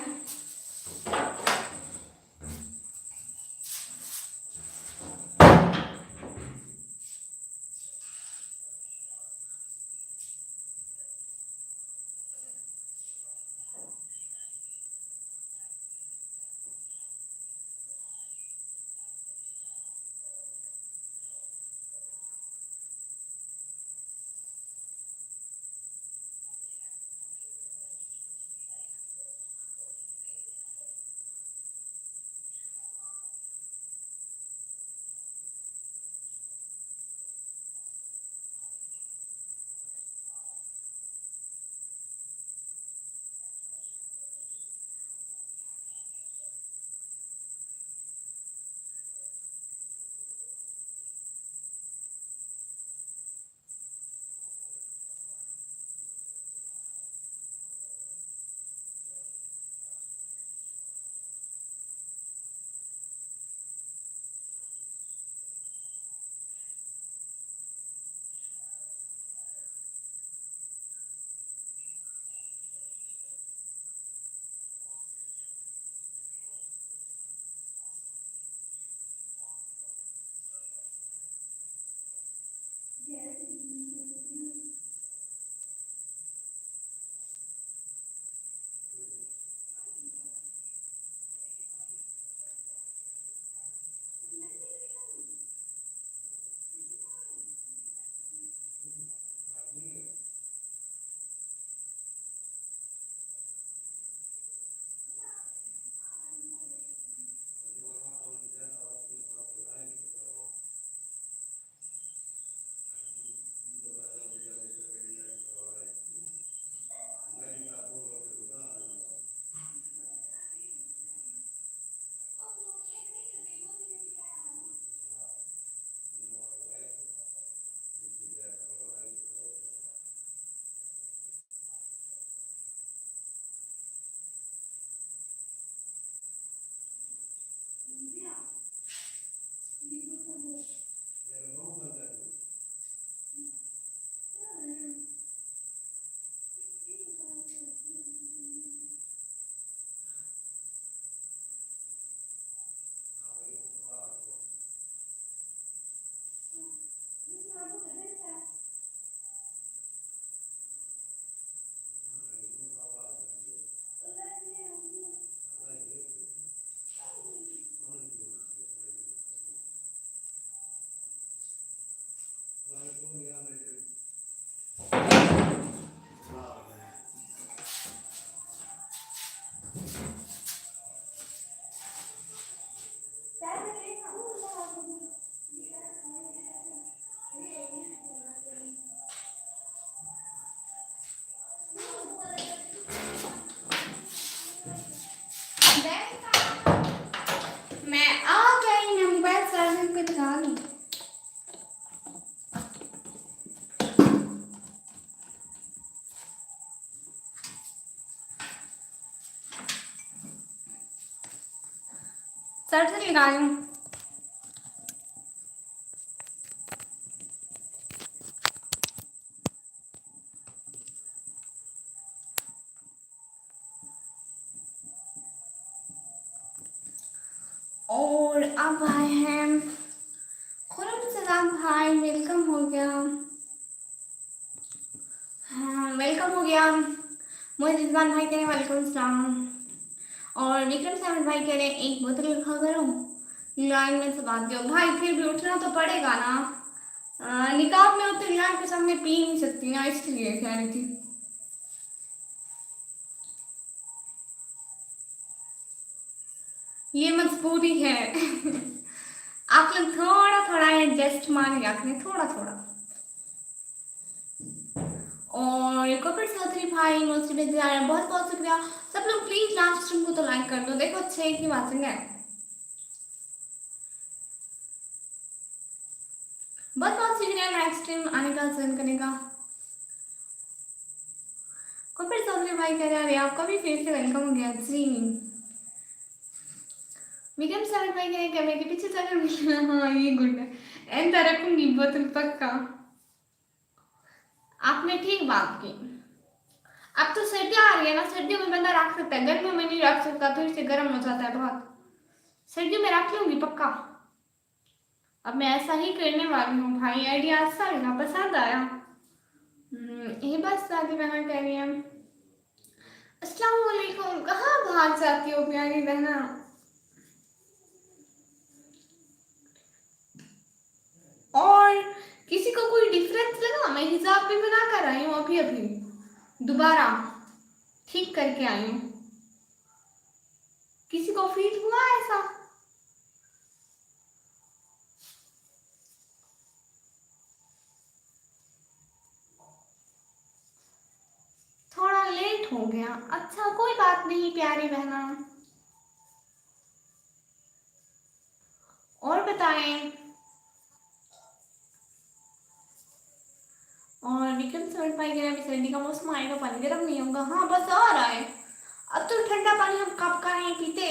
मैं आ गई, मैं मोबाइल चार्जिंग पे लगा लूं। चार्जर लगा लूं। और अब आए हैं खुरम सलाम भाई, वेलकम हो गया। हाँ वेलकम हो गया। मोहित रिजवान भाई कह रहे वालेकुम सलाम। और विक्रम साहब भाई कह रहे एक बोतल रखा करो, लाइन में से बात दो भाई, फिर भी उठना तो पड़ेगा ना। निकाब में होते लाइन के सामने पी नहीं सकती ना, इसलिए कह रही थी। ये मजबूरी है। आप लोग थोड़ा थोड़ा एडजस्ट मान के रखने, थोड़ा थोड़ा। और कपिल चौधरी भाई मोस्टली भेज रहे हैं, बहुत बहुत शुक्रिया। सब लोग प्लीज लास्ट स्ट्रीम को तो लाइक कर दो, देखो 6 की बात है। बहुत बहुत शुक्रिया नेक्स्ट स्ट्रीम आने का, ज्वाइन करने का। कपिल चौधरी भाई कह रहे हैं आपका भी फिर से वेलकम हो गया जी। विक्रम सागर भाई कह रहे हैं कैमरे के पीछे चल। हाँ ये गुड है, ऐसा रखूंगी बोतल पक्का। आपने ठीक बात की। अब तो सर्दियाँ आ रही है ना, सर्दियों में बंदा रख सकता है, गर्मियों में नहीं रख सकता, तो इससे गर्म हो जाता है बहुत। सर्दियों में रख लूंगी पक्का। अब मैं ऐसा ही करने वाली हूँ भाई, आइडिया अच्छा लगा, पसंद आया। ये बस शादी बहना कह रही है। अस्सलाम वालेकुम, कहाँ भाग जाती हो प्यारी बहना। और किसी को कोई डिफरेंस लगा, मैं हिजाब भी बना कर आई हूँ अभी अभी, दोबारा ठीक करके आई हूँ। किसी को फील हुआ ऐसा? थोड़ा लेट हो गया, अच्छा कोई बात नहीं प्यारी बहना। और बताएं। और विक्रम सर भाई कह रहे हैं सर्दी का मौसम आएगा, पानी गर्म नहीं होगा। हाँ बस आ रहा है, अब तो ठंडा पानी हम कब का नहीं पीते,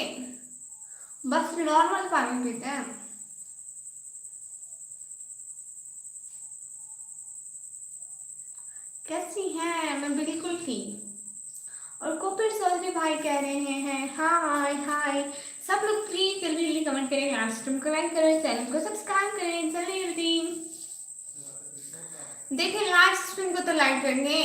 बस नॉर्मल पानी पीते हैं। कैसी हैं? मैं बिल्कुल ठीक। और कपिल चौधरी भाई कह रहे हैं हाय हाय। सब लोग प्लीज जल्दी जल्दी कमेंट करें, लास्ट टाइम को लाइक करें, चैनल को सब्सक्राइब करें, चलिए टीम। देखिए लाइव स्ट्रीम को तो लाइक करेंगे।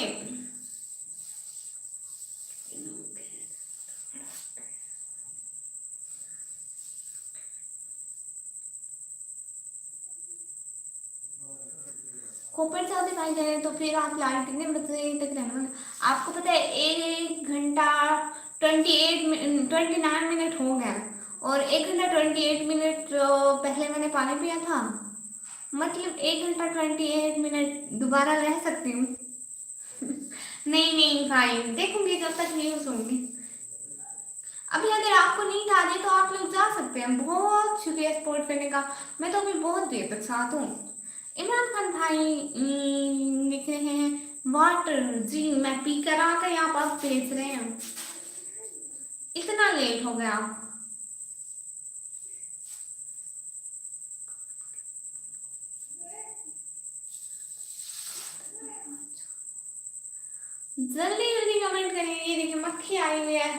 कॉपर चाहते भाई जाए तो फिर आप लाइव कितने बजे तक रहना। आपको पता है 1 घंटा 29 मिनट हो गया, और 1 घंटा 28 मिनट पहले मैंने पानी पिया था, मतलब 1 घंटा 28 मिनट दोबारा रह सकती हूँ। नहीं नहीं भाई, देखूंगी जब तक नहीं सुनूंगी। अभी अगर आपको नींद आ जाए तो आप लोग जा सकते हैं। बहुत शुक्रिया सपोर्ट करने का, मैं तो अभी बहुत देर तक साथ हूँ। इमरान खान भाई लिख रहे हैं वाटर, जी मैं पी कर आ गए, आप अब भेज रहे हैं, इतना लेट हो गया। जल्दी जल्दी कमेंट करें। ये देखिए मक्खी आई हुई है,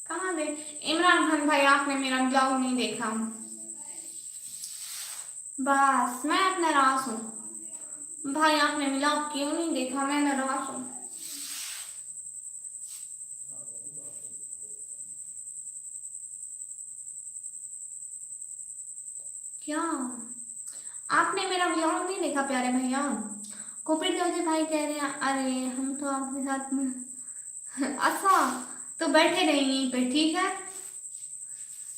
कहाँ गए इमरान खान भाई, आपने मेरा ब्लॉग नहीं देखा। बस मैं अब नाराज हूँ भाई, आपने ब्लॉग क्यों नहीं देखा, मैं नाराज हूँ। क्या आपने मेरा ब्लॉग नहीं देखा प्यारे भैया? कॉपरेट जॉर्ज भाई कह रहे हैं अरे हम तो आपके साथ में। अच्छा तो बैठे रहिए यहीं पे, ठीक है।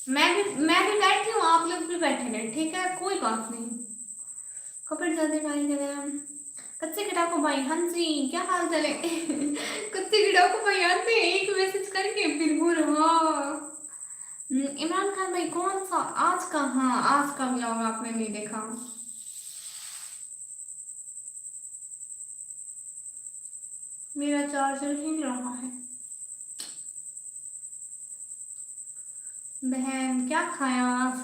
मैं भी बैठी हूँ, आप लोग भी बैठे रहे, ठीक है, कोई बात नहीं। कॉपरेट जॉर्ज भाई कह रहे हैं कच्चे गिटार को भाई, हाँ जी क्या हाल चले। कच्चे गिटार को भाई आते हैं एक मैसेज करके फिर बोल हाँ। इमरान खान भाई कौन सा आज का, हाँ आज का ब्लॉग आपने नहीं देखा। मेरा चार्जर हिल रहा है। बहन क्या खाया आज,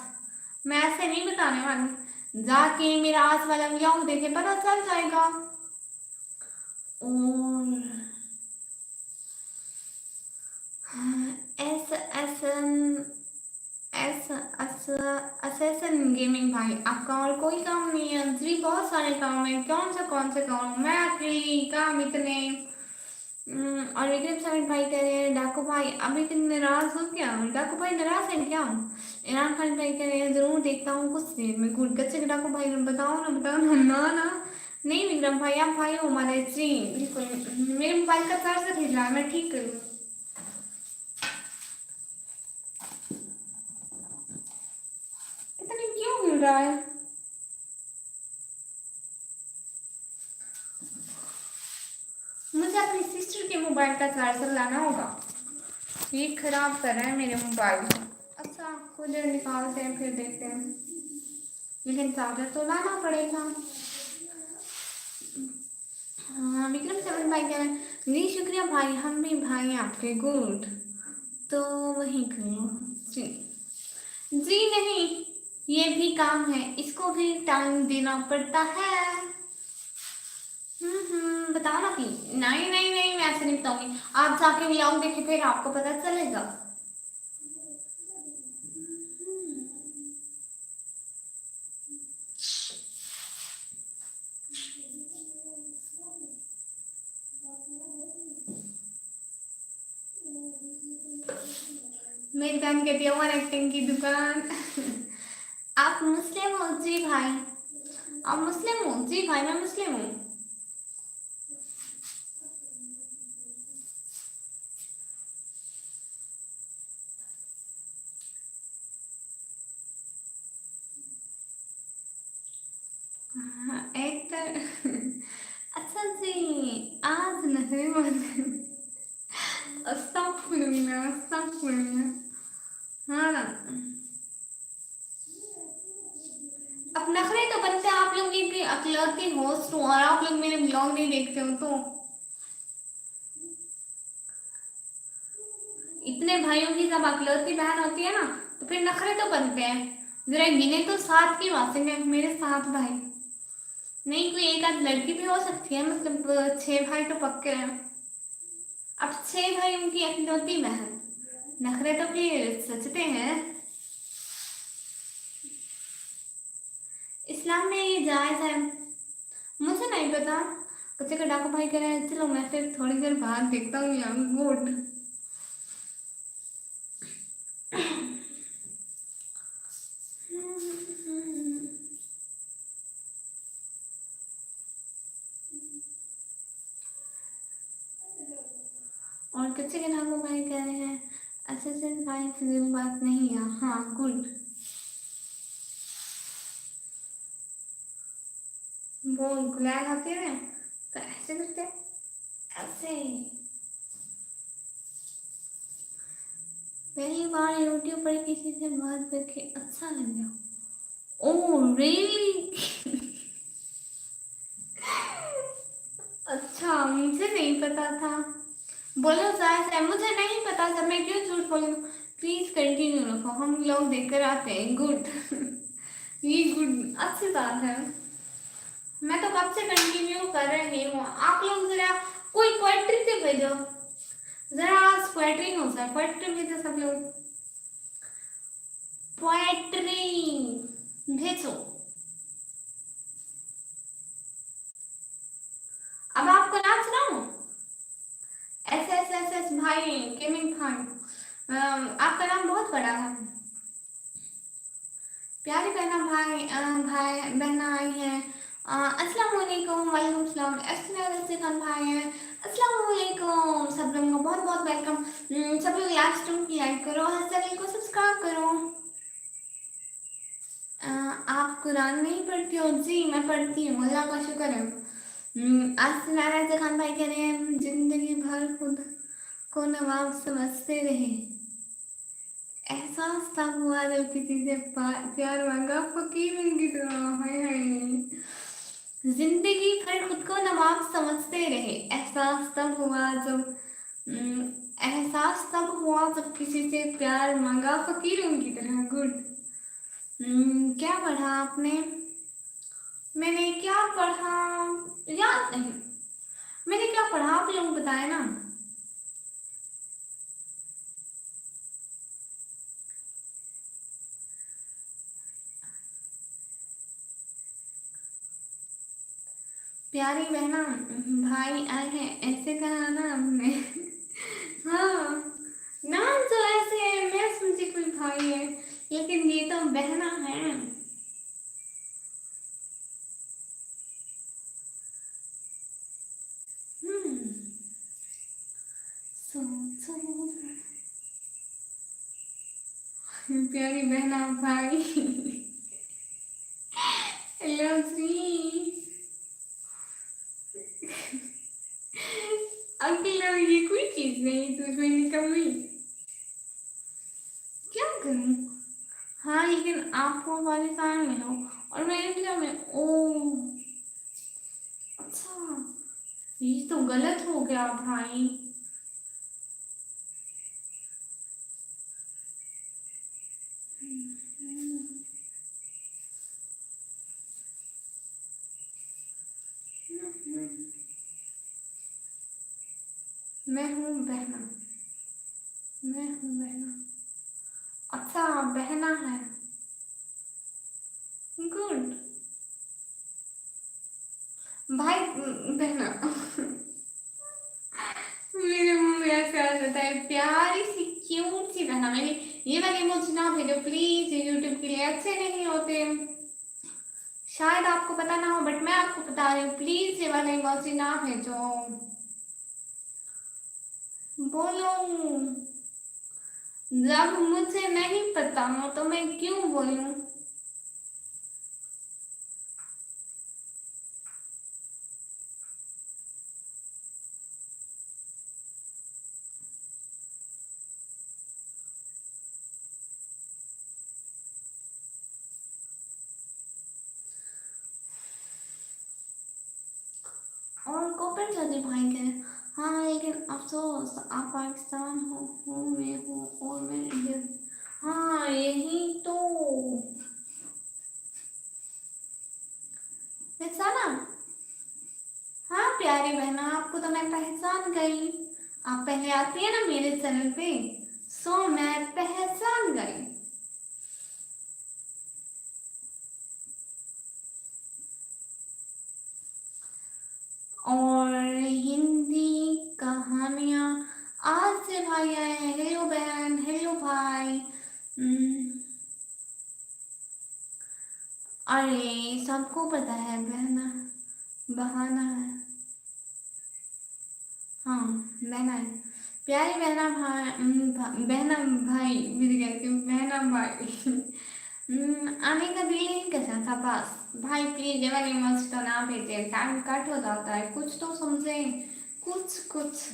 मैं ऐसे नहीं बताने वाली, जाके मेरा आज वाला ब्लॉग देखे पता चल जाएगा। और S S N S S assassin gaming भाई, आपका और कोई काम नहीं है जी? बहुत सारे काम है, कौन से काम, मैं अकेली काम इतने। और विक्रम समित भाई कह रहे हैं डाकू भाई अभी तक नाराज हो क्या? डाकू भाई नाराज है क्या? इमरान खान भाई कह रहे हैं जरूर देखता हूँ कुछ देर में गुड गच्चे। डाकू भाई बताओ ना ना। नहीं विक्रम भाई, आप भाई हो हमारे जी, बिल्कुल। मेरे मोबाइल का चार्जर हिल रहा है, मैं ठीक करूँ। इतनी क्यों हिल रहा है? मुझे अपनी सिस्टर के मोबाइल का चार्जर लाना होगा, ये खराब कर रहा है मेरे मोबाइल को। अच्छा कूलर निकालते हैं फिर देखते हैं, लेकिन चार्जर तो लाना पड़ेगा। हाँ विक्रम सेवन भाई कह रहे हैं जी शुक्रिया भाई, हम भी भाई हैं आपके, गुड। तो वही करो जी। जी नहीं, ये भी काम है, इसको भी टाइम देना पड़ता है। बताओ ना कि नहीं नहीं नहीं, मैं ऐसे नहीं बताऊंगी, आप जाके व्लॉग देखे फिर आपको पता चलेगा। मेरी बहन कहती है ओवर एक्टिंग की दुकान। आप मुस्लिम हो जी भाई? आप मुस्लिम हो जी भाई? मैं मुस्लिम हूँ। एक तो अच्छा जी आज नखरे मत। अस्तगफुरुल्लाह अस्तगफुरुल्लाह। हाँ ना, अब नखरे तो बनते हैं, आप लोग की अकलौती होस्ट हो और आप लोग मेरे ब्लॉग नहीं देखते हो तो। इतने भाइयों की जब अकलौती बहन होती है ना तो फिर नखरे तो बनते हैं। जरा गिने तो 7 की बातें हैं, मेरे 7 भाई नहीं, कोई एक आध लड़की भी हो सकती है, मतलब 6 भाई तो पक्के हैं। अब 6 भाई उनकी इकलौती बहन, नखरे तो फिर सचते हैं। इस्लाम में ये जायज है, मुझे नहीं नहीं पता। बच्चे का डाकू भाई कह रहे हैं चलो मैं फिर थोड़ी देर बाद देखता हूँ यहाँ गुड। और कच्चे के डाकू भाई कह रहे हैं अच्छे से भाई फिजिकल बात नहीं है। हाँ गुड। वो गुलाल आते हैं तो ऐसे करते हैं, ऐसे। पहली बार यूट्यूब पर किसी से बात करके अच्छा लग गया। Oh really. अच्छा मुझे नहीं पता था। बोलो साहब है मुझे नहीं पता था, मैं क्यों झूठ बोलूं। प्लीज कंटिन्यू रखो, हम लोग देखकर आते हैं। गुड। ये गुड अच्छी बात है। मैं तो कब से कंटिन्यू कर रही हूँ। आप लोग जरा कोई पोएट्री से भेजो, जरा आज पोएट्री हो सर, पोएट्री भेजो सब लोग, पोएट्री भेजो। अब आपको नाम सुनाऊं? एस एस एस एस भाई गेमिंग खान, आपका नाम बहुत बड़ा है। प्यारी बहना भाई भाई बहना आई है। अस्सलाम वालेकुम। वालेकुम सलाम। एस खान भाई है। अस्सलाम वालेकुम। सब लोगों को बहुत बहुत वेलकम। सब लोग लाइव स्ट्रीम की लाइक करो, चैनल को सब्सक्राइब करो। आप कुरान नहीं पढ़ती हो? जी मैं पढ़ती हूँ, अल्लाह का शुक्र है। आज नारायण खान भाई कह रहे हैं जिंदगी भर खुद को नवाब समझते रहे, एहसास तब हुआ जब किसी से प्यार मांगा फकीर की तरह। हाय हाय। जिंदगी भर खुद को नवाब समझते रहे, एहसास तब हुआ जब एहसास तब हुआ जब किसी से प्यार मांगा फकीरों की तरह। गुड। क्या पढ़ा आपने? मैंने क्या पढ़ा याद नहीं। मैंने क्या पढ़ा आप लोग बताए ना। प्यारी बहना भाई आए हैं ऐसे कहा ना हमने। हाँ नाम तो ऐसे है, मैं समझी कोई भाई है लेकिन ये तो बहना है। हम्म सो सो प्यारी बहना भाई। हेलो जी। अकेला ये कोई चीज नहीं तो कोई निकम्मी। क्या करूं? हाँ लेकिन आपको पाकिस्तान में हो और मैं इंडिया में। ओ अच्छा ये तो गलत हो गया भाई। मैं हूँ बहना, मैं हूँ बहना। अच्छा बहना है। गुड भाई बहना। मेरे मुंह में ऐसे आ जाता है प्यारी सी क्यूट सी बहना। मैंने ये वाले इमोजी ना भेजो प्लीज, ये यूट्यूब के लिए अच्छे नहीं होते। शायद आपको पता ना हो बट मैं आपको बता रही हूँ, प्लीज ये वाले इमोजी ना भेजो। बोलो जब मुझे नहीं पता हो तो मैं क्यों बोलूं। और कोपन चौधरी भाई कह रहे हाँ लेकिन अफसोस आप पाकिस्तान हो मैं हूँ और मैं इंडिया। हाँ यही तो पहचाना। हाँ प्यारी बहना आपको तो मैं पहचान गई। आप पहले आती है ना मेरे चैनल पे, सो मैं पहचान गई। अरे सबको पता है बहना, बहाना है। हाँ, बहना है। प्यारी बहना भाई, बहना भाई मिल गया क्यों, बहना भाई। आने का दिल नहीं करता था पास। भाई प्लीज ये वाली मस्त तो ना भेजे, टाइम कट हो जाता है, कुछ तो समझे, कुछ कुछ।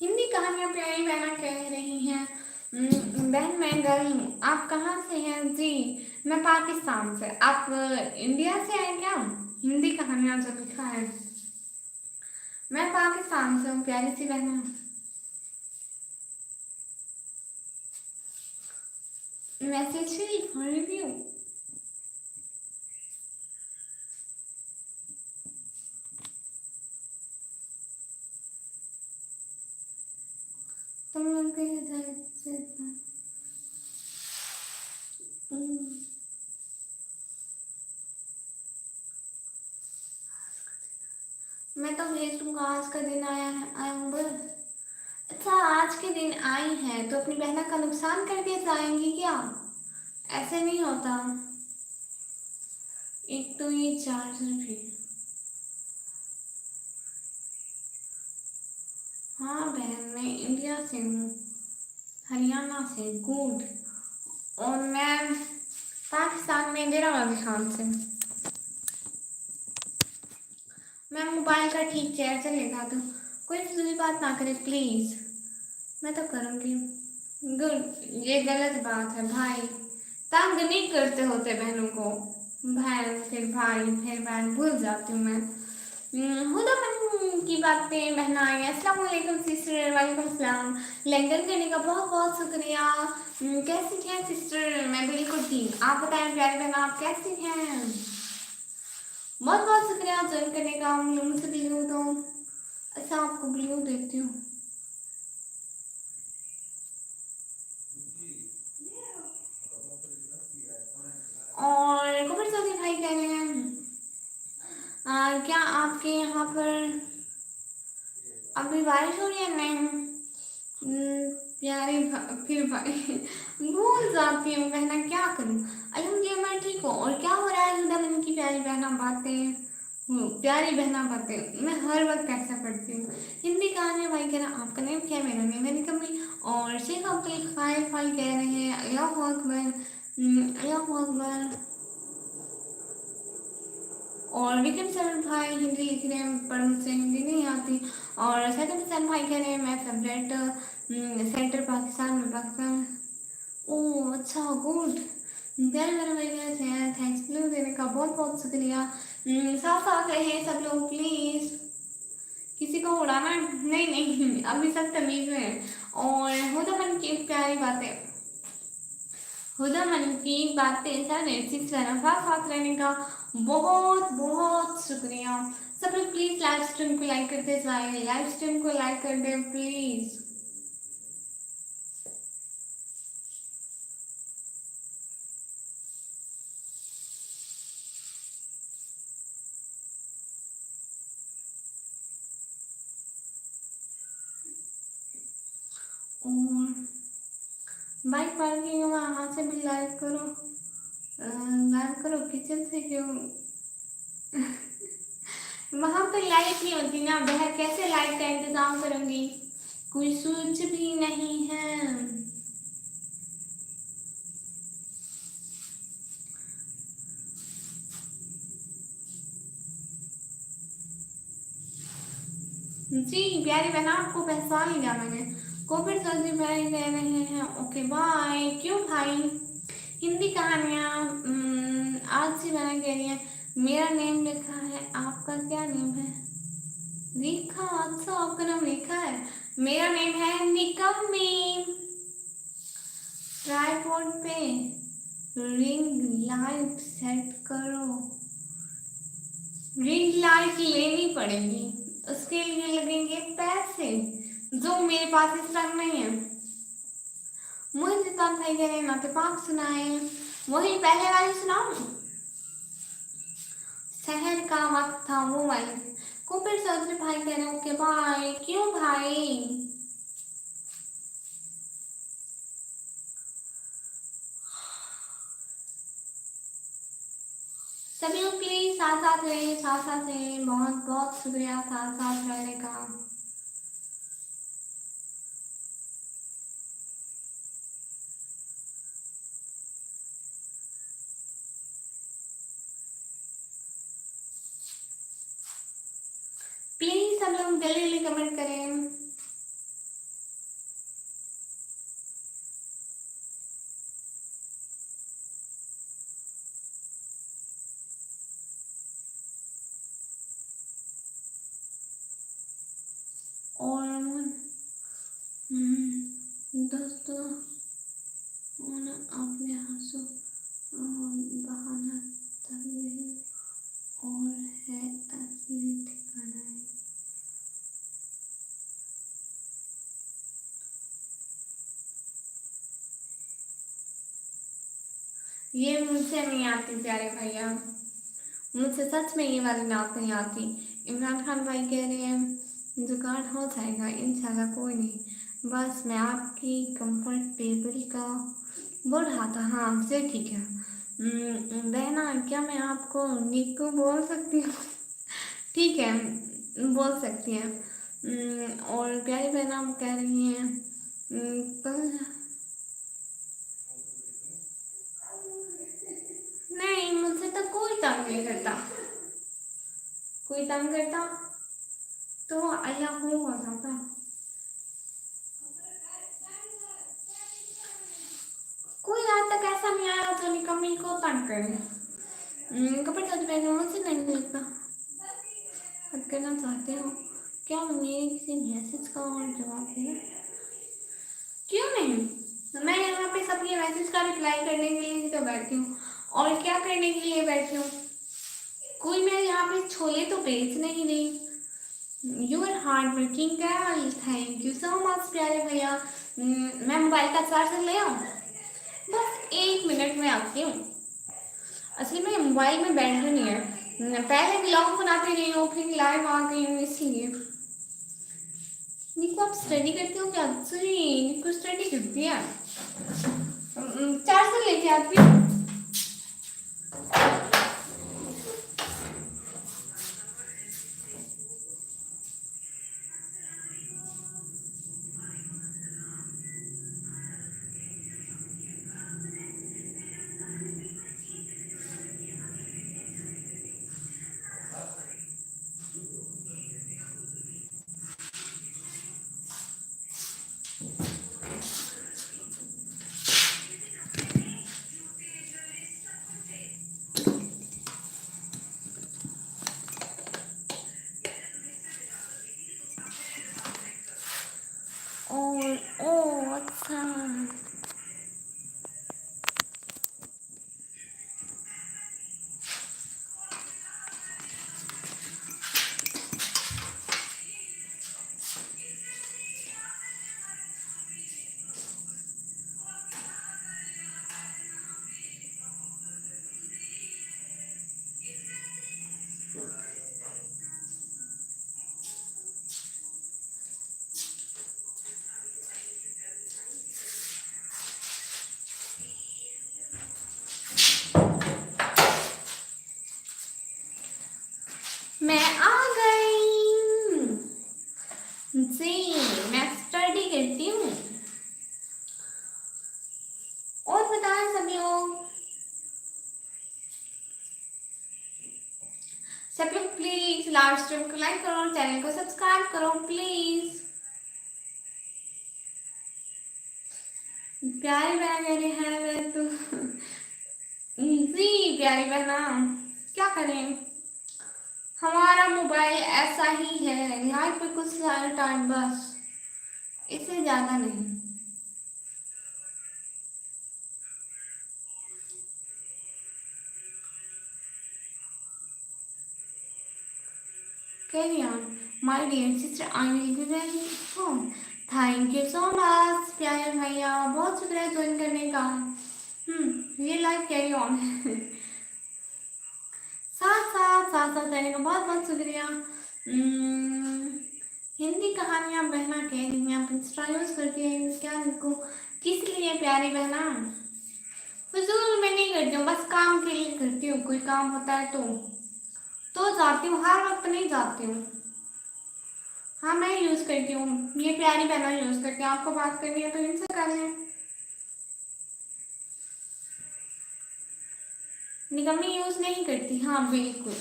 हिंदी कहानियाँ प्यारी बहना कह रही हैं। बहन मैं गर्ल हूँ, आप कहाँ से हैं जी? मैं पाकिस्तान से। आप इंडिया से हैं क्या? हिंदी कहानियाँ जो लिखा है। मैं पाकिस्तान से हूँ प्यारी सी बहना। मैसेज ही रिव्यू। तुम लोग के इधर से मैं तो भेज दूंगा, आज का दिन आया है, आया हूँ बस। अच्छा आज के दिन आई है तो अपनी बहना का नुकसान करके जाएंगी क्या? ऐसे नहीं होता। एक तो ये चार्जर भी। हाँ बहन मैं इंडिया से हूँ, हरियाणा से, गुड। और मैं पाकिस्तान में इंदिरा गांधी खान से। मैं मोबाइल का ठीक चेयर से लेगा तो कोई फिजूल बात ना करे प्लीज। मैं तो करूँगी। गुड, ये गलत बात है भाई, तंग नहीं करते होते बहनों को। बहन फिर भाई फिर बहन भूल जाती हूँ मैं। हुदापन की बातें बहना आई। अस्सलाम वालेकुम सिस्टर। वालेकुम सलाम। लैंडन करने का बहुत बहुत शुक्रिया। कैसी हैं सिस्टर? मैं बिल्कुल ठीक, आप बताएं प्यारी बहन आप कैसी हैं? बहुत बहुत शुक्रिया ज्वाइन करने का। मुझसे ब्लू दो। अच्छा आपको ब्लू देती हूँ। और कुमार चौधरी भाई कह रहे हैं क्या आपके यहाँ पर अभी बारिश हो रही है? नहीं। प्यारे फिर भाई भूल जाती हूँ बहना, क्या करूँ। अल्हम्दुलिल्लाह मैं ठीक हूँ। और क्या हो रहा है जुदा मन की प्यारी बहना बातें, प्यारी बहना बातें मैं हर वक्त ऐसा करती हूँ। हिंदी कहानी भाई कह रहा आपका नेम क्या है? मेरा नेम है निकम्मी। और शेख अब्दुल खायर भाई कह रहे हैं अल्लाहु अकबर, अल्लाहु अकबर। और विक्रम सर भाई हिंदी लिख रहे हैं पर मुझसे हिंदी नहीं आती। और सैदम हसन भाई कह रहे हैं मैं फेवरेट सेंटर पाकिस्तान में, पाकिस्तान। ओह अच्छा गुड। प्यारे मेरे भाई कह रहे हैं थैंक्स ब्लू देने का बहुत बहुत शुक्रिया। साथ साथ रहे सब लोग प्लीज। किसी को उड़ाना नहीं, नहीं अभी सब तमीज में है। और हुदा मन की प्यारी बातें, खुदा मन की बातें सारे सिक्स साथ साथ रहने का बहुत बहुत शुक्रिया। सब लोग प्लीज लाइव स्ट्रीम को लाइक करते जाए, लाइव स्ट्रीम को लाइक कर दे प्लीज। और बाइक पार्किंग वहाँ से भी लाइव करो, लाइव करो किचन से क्यों? वहां पर लाइट नहीं होती ना बहन, कैसे लाइट का इंतजाम करूंगी? कोई स्विच भी नहीं है। जी प्यारी बहना आपको पहचान लिया मैंने। कोविड सर्दी भाई कह रहे हैं ओके बाय। क्यों भाई? हिंदी कहानियाँ आज से बना कह रही है। मेरा नेम लिखा है, आपका क्या नेम है? रेखा, अच्छा आपका नाम रेखा है। मेरा नेम है निकम्मी। ट्राइपॉड पे रिंग लाइट सेट करो। रिंग लाइट लेनी पड़ेगी, उसके लिए लगेंगे पैसे जो मेरे पास इस टाइम नहीं है। मुझे भाई कह रहे नाते पाक सुनाए, वही पहले वाली सुनाऊं, शहर का वक्त था वो वाली को। फिर चौधरी भाई कह रहे ओके बाय। क्यों भाई? सभी लोग प्लीज साथ साथ रहे, साथ साथ रहे। बहुत बहुत शुक्रिया साथ साथ रहने का। प्लीज सब लोग जल्दी जल्दी कमेंट करें। और दोस्तों आपने हंसो बहाना तब नहीं और है असली ठिकाना है। ये मुझसे नहीं आती प्यारे भैया, मुझसे सच में ये वाली नात नहीं आती। इमरान खान भाई कह रहे हैं जुगाड़ हो जाएगा इंशाल्लाह, कोई नहीं, बस मैं आपकी कंफर्टेबल का बोल रहा था। हाँ से ठीक है। बहना क्या मैं आपको निक्कू बोल सकती हूँ? ठीक है बोल सकती हैं। और प्यारी बहना कह रही हैं नहीं मुझसे तो कोई तंग नहीं करता, कोई तंग करता तो अल्लाह हो जाता। कोई आज तक ऐसा नहीं आया जो निकम्मी को तंग करे। कपड़े सच में मुझसे नहीं लगता। बात करना चाहते हो क्या? मेरे किसी मैसेज का और जवाब देना? क्यों नहीं, मैं यहाँ पे सबके मैसेज का रिप्लाई करने के लिए ही तो बैठी हूँ, और क्या करने के लिए बैठी हूँ? कोई मैं यहाँ पे छोले तो बेच नहीं रही। You are hard working girl, thank you so much प्यारे भैया। मैं मोबाइल का चार्जर ले आऊँ? बस 1 मिनट में आती हूँ। असली में मोबाइल में बैटरी नहीं है, पहले ब्लॉग बनाते रही हूँ फिर लाइव आ गई हूँ इसलिए। निको आप स्टडी करती हो क्या? सही निको स्टडी करती है। चार्जर लेके आती हूँ। और ओ अच्छा, मैं आ गई जी। मैं स्टडी करती हूँ। और बताएं सब लोग, सब लोग प्लीज लाइव स्ट्रीम को लाइक करो, चैनल को सब्सक्राइब करो प्लीज। प्यारी बहन कह रही है मैं तो जी प्यारी बहना क्या करें, हमारा मोबाइल ऐसा ही है, लाइव पे कुछ सारा टाइम बस, इससे ज्यादा नहीं। Carry on, my dear sister, I will be very soon. Thank you so much प्यारे भैया, बहुत शुक्रिया ज्वाइन करने का। ये लाइफ कैरी ऑन साथ साथ रहने का बहुत बहुत शुक्रिया। हिंदी कहानियाँ बहना कह रही हैं, आप इंस्टा यूज करती हैं क्या लिखूं, किस लिए प्यारी बहना? फजूल मैं नहीं करती हूँ, बस काम के लिए करती हूँ, कोई काम होता है तो जाती हूँ, हर वक्त नहीं जाती हूँ। हाँ मैं यूज करती हूँ, ये प्यारी बहना यूज करती हूँ, आपको बात करनी है तो इनसे कर लें। निकम्मी यूज नहीं करती, हाँ बिल्कुल,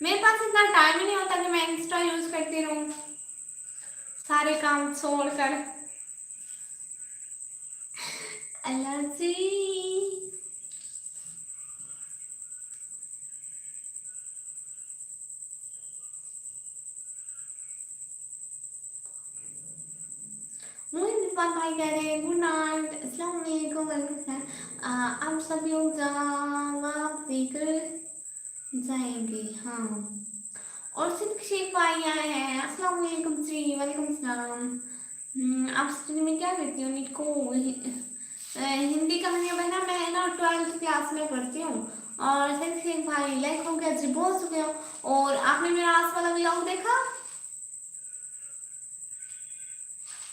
मेरे पास इतना टाइम ही नहीं होता कि मैं इंस्टा यूज करती रहूँ सारे काम छोड़कर। अल्लाह जी मोहित इस्माल भाई कह रहे हैं गुड नाइट, अस्सलाम वालेकुम, वेलकम सर। आप सब लोग जवाब देकर जाएंगे, हाँ। और सिर्फ शेख भाई आए हैं, अस्सलाम वालेकुम जी, वालेकुम सलाम। आप स्टडी में क्या करती हो निको? हिंदी कहानियाँ बना, मैं ना 12th क्लास में पढ़ती हूँ। और सिर्फ शेख भाई लाइक हो गया जी, बहुत शुक्रिया। और आपने मेरा आस वाला व्लॉग देखा?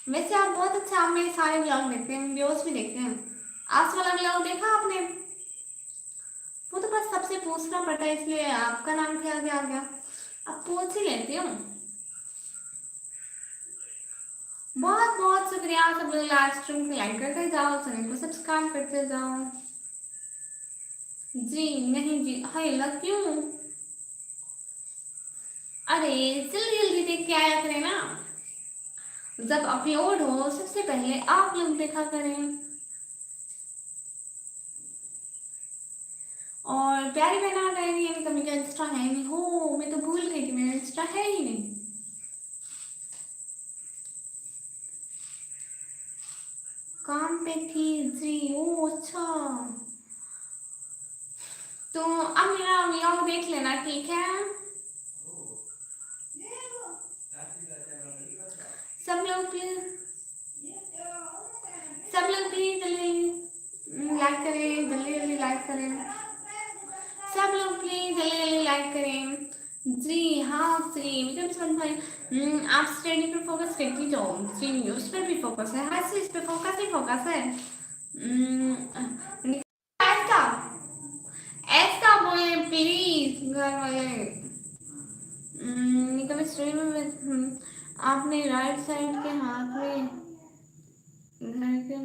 वैसे आप बहुत अच्छा, आप मेरे सारे व्लॉग देखते हैं, वीडियोस भी देखते हैं। आस वाला व्लॉग देखा आपने? वो तो बस सबसे पूछना पड़ता है, इसलिए आपका नाम क्या आ गया? आप पूछ ही लेती हूँ। बहुत बहुत शुक्रिया, सब लोग लाइव स्ट्रीम को लाइक करते जाओ, चैनल को सब्सक्राइब करते जाओ। जी नहीं जी, हाय लग क्यों? अरे जल्दी जल्दी देख के आया करें ना, जब अपलोड हो सबसे पहले आप लोग देखा करें। और प्यारी बहना रह रही है, कभी का इंस्टा है नहीं, हो मैं तो भूल गई कि मेरा इंस्टा है ही नहीं। काम पे थी जी, ओ अच्छा, तो अब मेरा व्लॉग देख लेना, ठीक है? सब लोग प्लीज, सब लोग प्लीज जल्दी लाइक करें, जल्दी जल्दी लाइक करें, सब लोग प्लीज जल्दी जल्दी लाइक करें। जी हाँ श्री विक्रम सन भाई, आप स्टडी पे फोकस करती जाओ जी, उस पर भी फोकस है, हर चीज पे फोकस ही फोकस है। ऐसा ऐसा बोले प्लीज घर वाले। कभी स्टडी में आपने राइट साइड के हाथ में घर के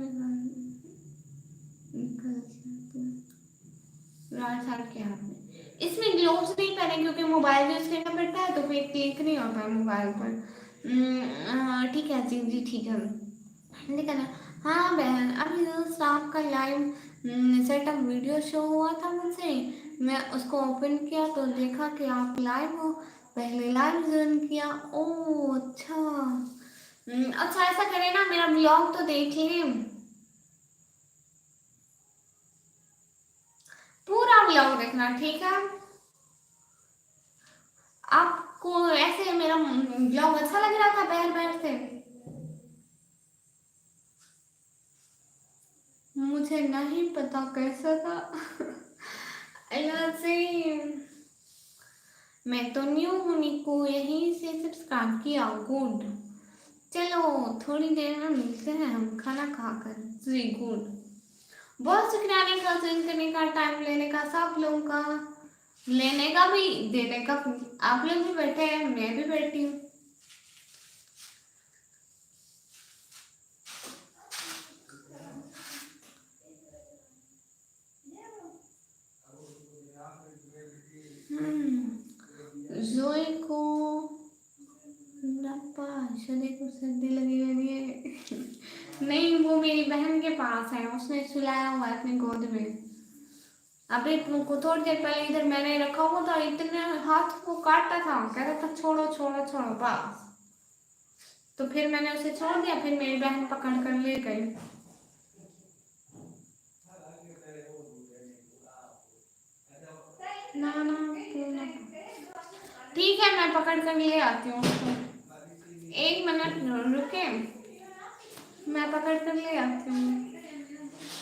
राइट साइड के हाथ में, इसमें ग्लोव्स नहीं पहने क्योंकि मोबाइल यूज करना पड़ता है, तो फिर क्लिक नहीं होता है मोबाइल पर। ठीक है जी जी ठीक है, लेकिन हाँ बहन, अभी जस्ट आपका लाइव सेटअप वीडियो शो हुआ था मुझसे, मैं उसको ओपन किया तो देखा कि आप लाइव हो, पहले लाइव ज्वाइन किया। ओ अच्छा, अच्छा ऐसा करें ना, मेरा ब्लॉग तो देख लें, पूरा ब्लॉग देखना, ठीक है? आपको ऐसे मेरा ब्लॉग अच्छा लग रहा था बैठ बैठ से? मुझे नहीं पता कैसा था अल्लाह से, मैं तो न्यू हूँ निको, यहीं से सब्सक्राइब किया, गुड। चलो थोड़ी देर में मिलते हैं हम खाना खाकर, जी गुड। बहुत शुक्रिया का ज्वाइन करने का, टाइम लेने का, सब लोगों का, लेने का भी देने का भी। आप लोग भी बैठे हैं, मैं भी बैठी हूँ। जोए को शदे को सर्दी लगी हुई है नहीं, वो मेरी बहन के पास है, उसने सुलाया हुआ है अपनी गोद में। अभी तुमको थोड़ी देर पहले इधर मैंने रखा हुआ था, इतने हाथ को काटता था, कह रहा था छोड़ो छोड़ो छोड़ो बस, तो फिर मैंने उसे छोड़ दिया, फिर मेरी बहन पकड़ कर ले गई। ना ना ठीक है, मैं पकड़ कर ले आती हूँ उसको। एक मिनट रुके, मैं पकड़ कर ले आती हूँ,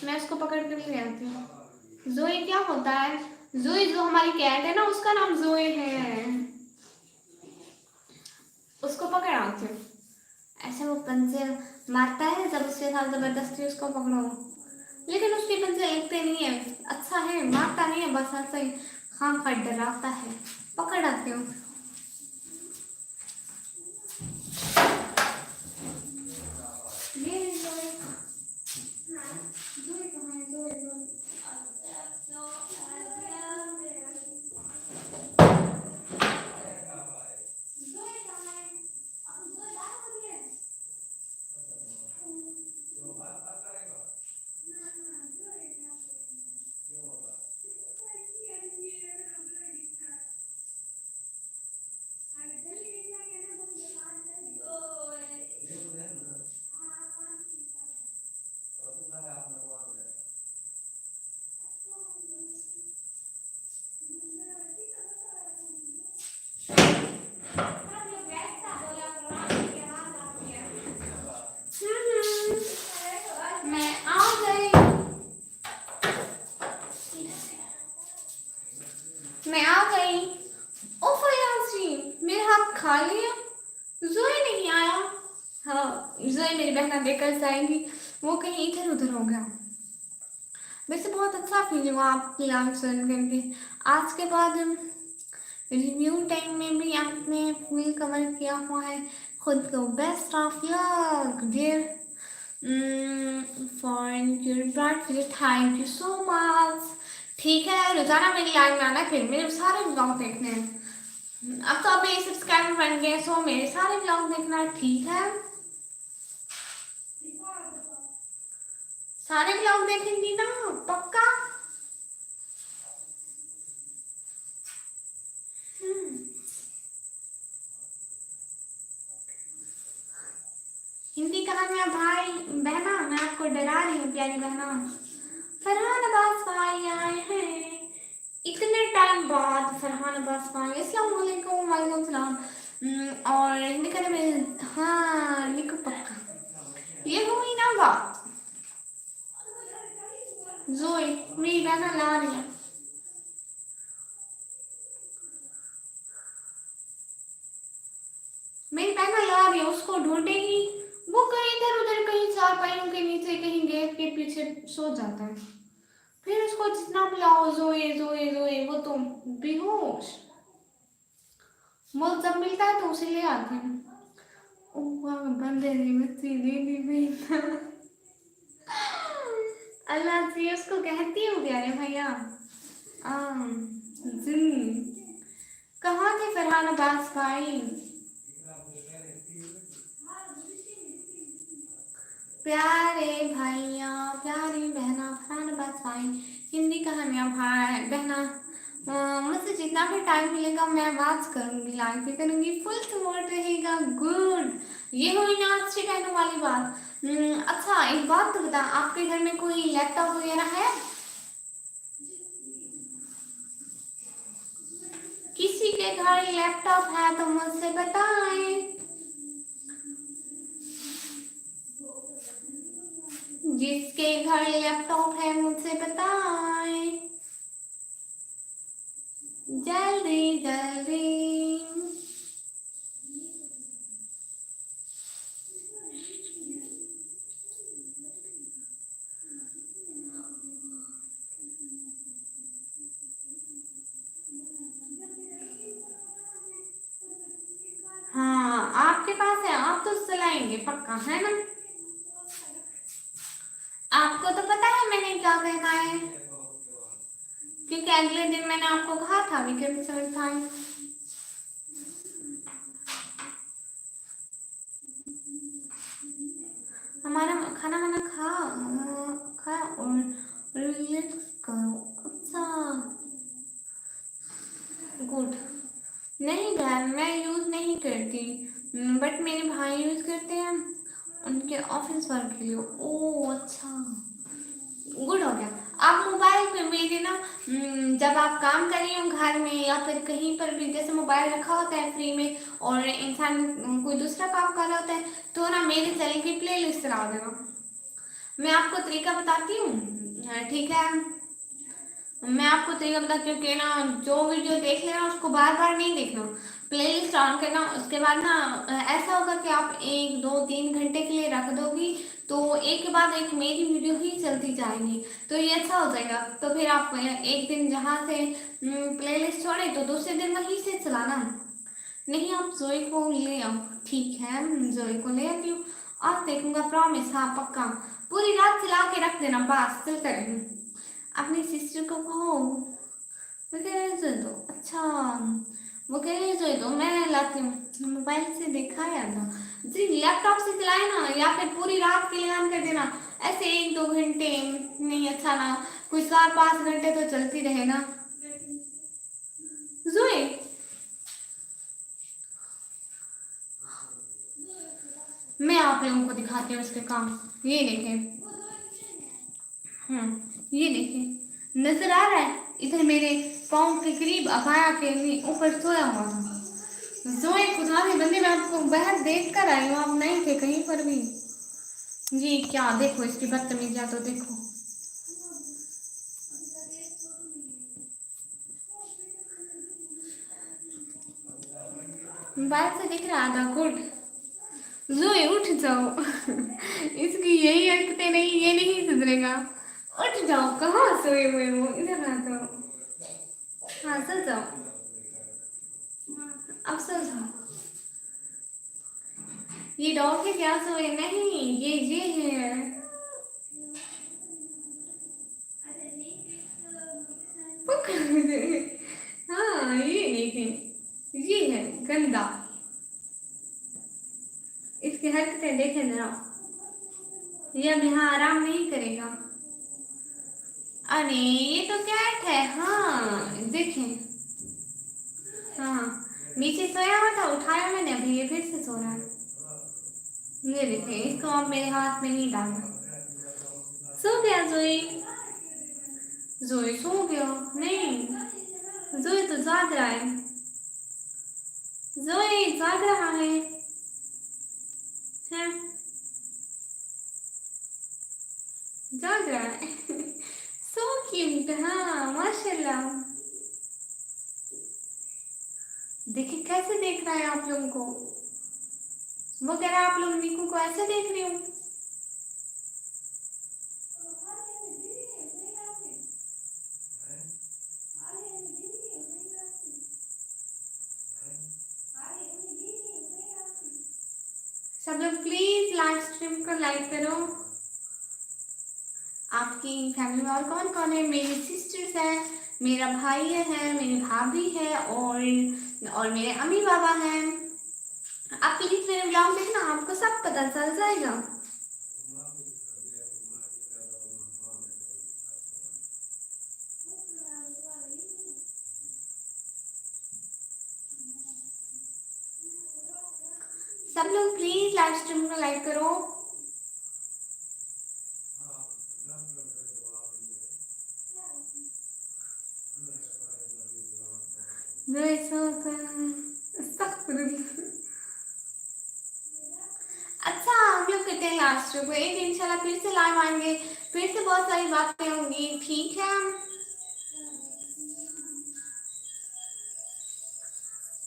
मैं उसको पकड़ कर ले आती हूँ। जोए क्या होता है? जोए जो हमारी कैट है ना, उसका नाम जोए है। उसको पकड़ आती हूँ। ऐसे वो पंजे मारता है जब उसके साथ जबरदस्ती उसको पकड़ो, लेकिन उसके पंजे लगते नहीं है। अच्छा है, मारता नहीं है, बस ऐसे ही खाम खा डराता है। पकड़ आती हूँ। ये जोए, जोए कहाँ है? जोए जोए मैं आ गई, मैं आ गई। ओ फयाजी, मेरे हाथ खा लिया। जोए नहीं आया। हाँ, जोए मेरी बहना लेकर जाएंगी, वो कहीं इधर उधर हो गया। वैसे बहुत अच्छा फील हुआ आपकी लाइव सुन करके। आज के बाद रिव्यू टाइम में भी आपने फुल कवर किया हुआ है। खुद को best of luck dear for your birthday, thank you so much. ठीक है, रोजाना मेरी लाइव में आना, फिर मेरे सारे ब्लॉग देखने हैं। अब तो आप मेरे सब्सक्राइबर बन गए, सो मेरे सारे ब्लॉग देखना, ठीक है? सारे ब्लॉग देखेंगी ना, पक्का? हिंदी कहानियां भाई बहना, मैं आपको डरा रही हूँ प्यारी बहना। फरहान अब्बास भाई आए हैं इतने टाइम बाद। फरहान अब्बास भाई, अस्सलाम वालेकुम। वालेकुम सलाम। और हिंदी कहानी में हाँ लिखो पक्का। ये हुई ना बात। जोई मेरी बहना ला रही है। मेरी बहना ला रही है, उसको ढूंढेगी। वो कहीं इधर उधर, कहीं चारपाइयों के नीचे, कहीं गेट के पीछे सो जाता है। फिर उसको जितना बुलाओ जोए जोए जोए, वो तो बेहोश। वो जब मिलता है तो उसे ले आती हूँ। ओह बंदे ने मस्ती दे दी भाई। अल्लाह जी उसको कहती हूँ प्यारे भैया। जी कहाँ थे फरहान अब्बास भाई? प्यारे भैया प्यारी बहना फरहान अब्बास भाई, हिंदी कहानियाँ भाई बहना। मुझसे जितना भी टाइम मिलेगा मैं आवाज करूंगी, लाइव भी करूंगी, फुल सपोर्ट रहेगा। गुड, ये हुई ना अच्छी कहने वाली बात। अच्छा एक बात तो बता, आपके घर में कोई लैपटॉप वगैरह है? किसी के घर लैपटॉप है तो मुझसे बताएं। जिसके घर लैपटॉप है मुझसे बताएं, जल्दी जल्दी। हाँ आपके पास है, आप तो चलाएंगे पक्का, है ना? आपको तो पता है मैंने क्या कहना है, क्योंकि अगले दिन मैंने आपको कहा था विक्रम सर भाई। हमारा खाना वाना खा और रिलैक्स करो। अच्छा गुड। नहीं बहन मैं यूज़ नहीं करती, बट मेरे भाई यूज़ करते हैं उनके ऑफिस वर्क के लिए। ओह अच्छा गुड हो गया। आप मोबाइल पे मेरे ना जब आप काम कर रही हो घर में या फिर कहीं पर भी, जैसे मोबाइल रखा होता है फ्री में और इंसान कोई दूसरा काम कर रहा होता है, तो ना मेरे चैनल की प्ले लिस्ट चला देगा। मैं आपको तरीका बताती हूँ, ठीक है। मैं आपको तरीका बताती हूँ कि ना जो वीडियो देख लेना उसको बार बार नहीं देखना, प्लेलिस्ट ऑन करना। उसके बाद ना ऐसा होगा कि आप 1 2 3 घंटे के लिए रख दोगी तो एक के बाद एक मेरी वीडियो ही चलती जाएगी, तो ये अच्छा हो जाएगा। तो फिर आप एक दिन जहाँ से प्लेलिस्ट छोड़े तो दूसरे दिन वहीं से चलाना। नहीं, आप जोई को ले आओ, ठीक है, जोई को ले आती हूँ। आज देखूंगा, प्रॉमिस, हाँ पक्का। पूरी रात चला के रख देना, बस चल करेंगे। अपनी सिस्टर को कहो वो कह रहे जोई दो, अच्छा वो कह रहे जोई दो, मैं लाती हूँ। मोबाइल से देखा है था जी, लैपटॉप से चलाए ना, या फिर पूरी रात के लिए ऑन कर देना। ऐसे 1 2 घंटे नहीं, अच्छा ना कोई 4 5 घंटे तो चलती रहे ना जोई। मैं आप लोगों को दिखाती हूँ इसके काम। ये देखें, ये देखें, नजर आ रहा है, इधर मेरे पाँव के करीब अबाया के ऊपर सोया हुआ था। जोए खुदा के बंदे, मैं आपको बाहर देख कर आई हूँ, आप नहीं थे कहीं पर भी। जी क्या देखो इसकी बदतमीजियां, तो देखो। बाहर से दिख रहा था, गुड। जोए उठ जाओ इसकी यही हरकतें नहीं, ये नहीं सुधरेगा। उठ जाओ, कहाँ सोए हुए हो, इधर आ जाओ। हाँ सो जाओ, अब सो जाओ। ये डॉग है क्या, सोए नहीं, ये है। हाँ ये देखें, ये है गंदा, इसकी हरकतें देखें जरा। ये अब यहाँ आराम नहीं करेगा। अरे ये तो कैट है, हाँ देखें। हाँ नीचे सोया हुआ था, उठाया मैंने, अभी ये फिर से सो रहा है। ये देखें, इसको आप मेरे हाथ में नहीं डालना। सो गया जोई, जोई सो गया। नहीं, जोई तो जाग रहा है, जोई जाग रहा है, हैं? जाग रहा है सो क्यूट, हाँ माशाल्लाह। देखिए कैसे देख रहा है आप लोगों को, वो कह रहा है आप लोग मीकू को ऐसे देख रही हूँ। सब लोग प्लीज लाइव स्ट्रीम को लाइक करो। आपकी फैमिली में और कौन कौन है? मेरी सिस्टर्स हैं, मेरा भाई है, मेरी भाभी है, और मेरे अम्मी बाबा हैं। आप प्लीज मेरे ब्लॉग देखना, आपको सब पता चल जाएगा। सब लोग प्लीज लाइव स्ट्रीम को लाइक करो। अच्छा हम लोग करते हैं लास्ट को, एक दिन इंशाल्लाह फिर से लाइव आएंगे, फिर से बहुत सारी बातें होंगी, ठीक है।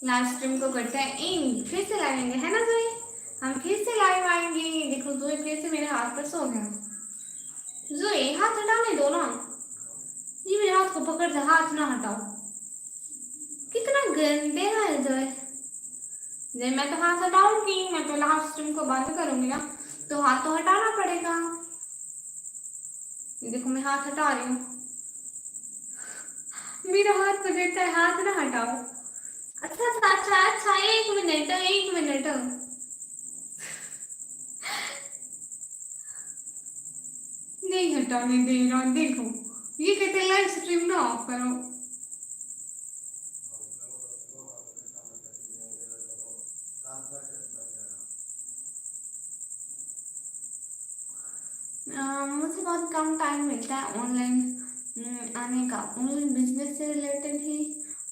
लाइव स्ट्रीम को करते हैं इन, फिर से लाइव आएंगे, है ना जोई? हम फिर से लाइव आएंगे। देखो जोई फिर से मेरे हाथ पर सो गया। जोई हाथ हटाने दो ना, ये मेरे हाथ को पकड़ के हाथ ना हटाओ, कितना गंदे है जोई। जब मैं तो हाथ हटाऊंगी, मैं तो लाइव स्ट्रीम को बंद करूंगी ना, तो हाथ तो हटाना पड़ेगा। ये देखो मैं हाथ हटा रही हूँ, मेरा हाथ पकड़ता है, हाथ ना हटाओ। अच्छा अच्छा अच्छा अच्छा, 1 मिनट 1 मिनट, नहीं हटाने दे रहा, देखो ये कहते लाइव स्ट्रीम ना ऑफ करो। मुझे बहुत कम टाइम मिलता है ऑनलाइन, आने का ऑनलाइन बिजनेस से रिलेटेड ही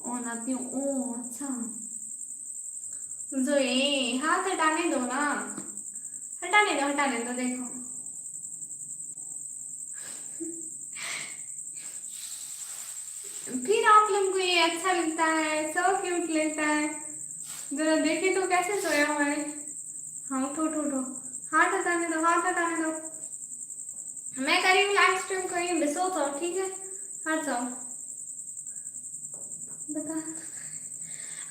ऑन आती हूँ। ओ अच्छा, जो ये हाथ हटाने दो ना, हटाने दो देखो। फिर आप लोग को ये अच्छा लगता है, सो क्यूट लगता है। जरा देखे तो कैसे सोया हुआ है। हाँ उठो उठो उठो, हाथ हटाने दो, हाथ हटाने दो। मैं कर रही हूँ लाइव स्ट्रीम, कहीं भी सो जाओ, ठीक है, हट जाओ। बता,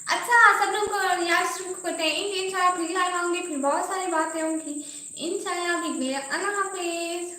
अच्छा सब लोग को लाइव स्ट्रीम को करते हैं। इंशाल्लाह फिर लाइव आऊंगी, फिर बहुत सारी बातें होंगी इंशाल्लाह। अल्लाह हाफिज।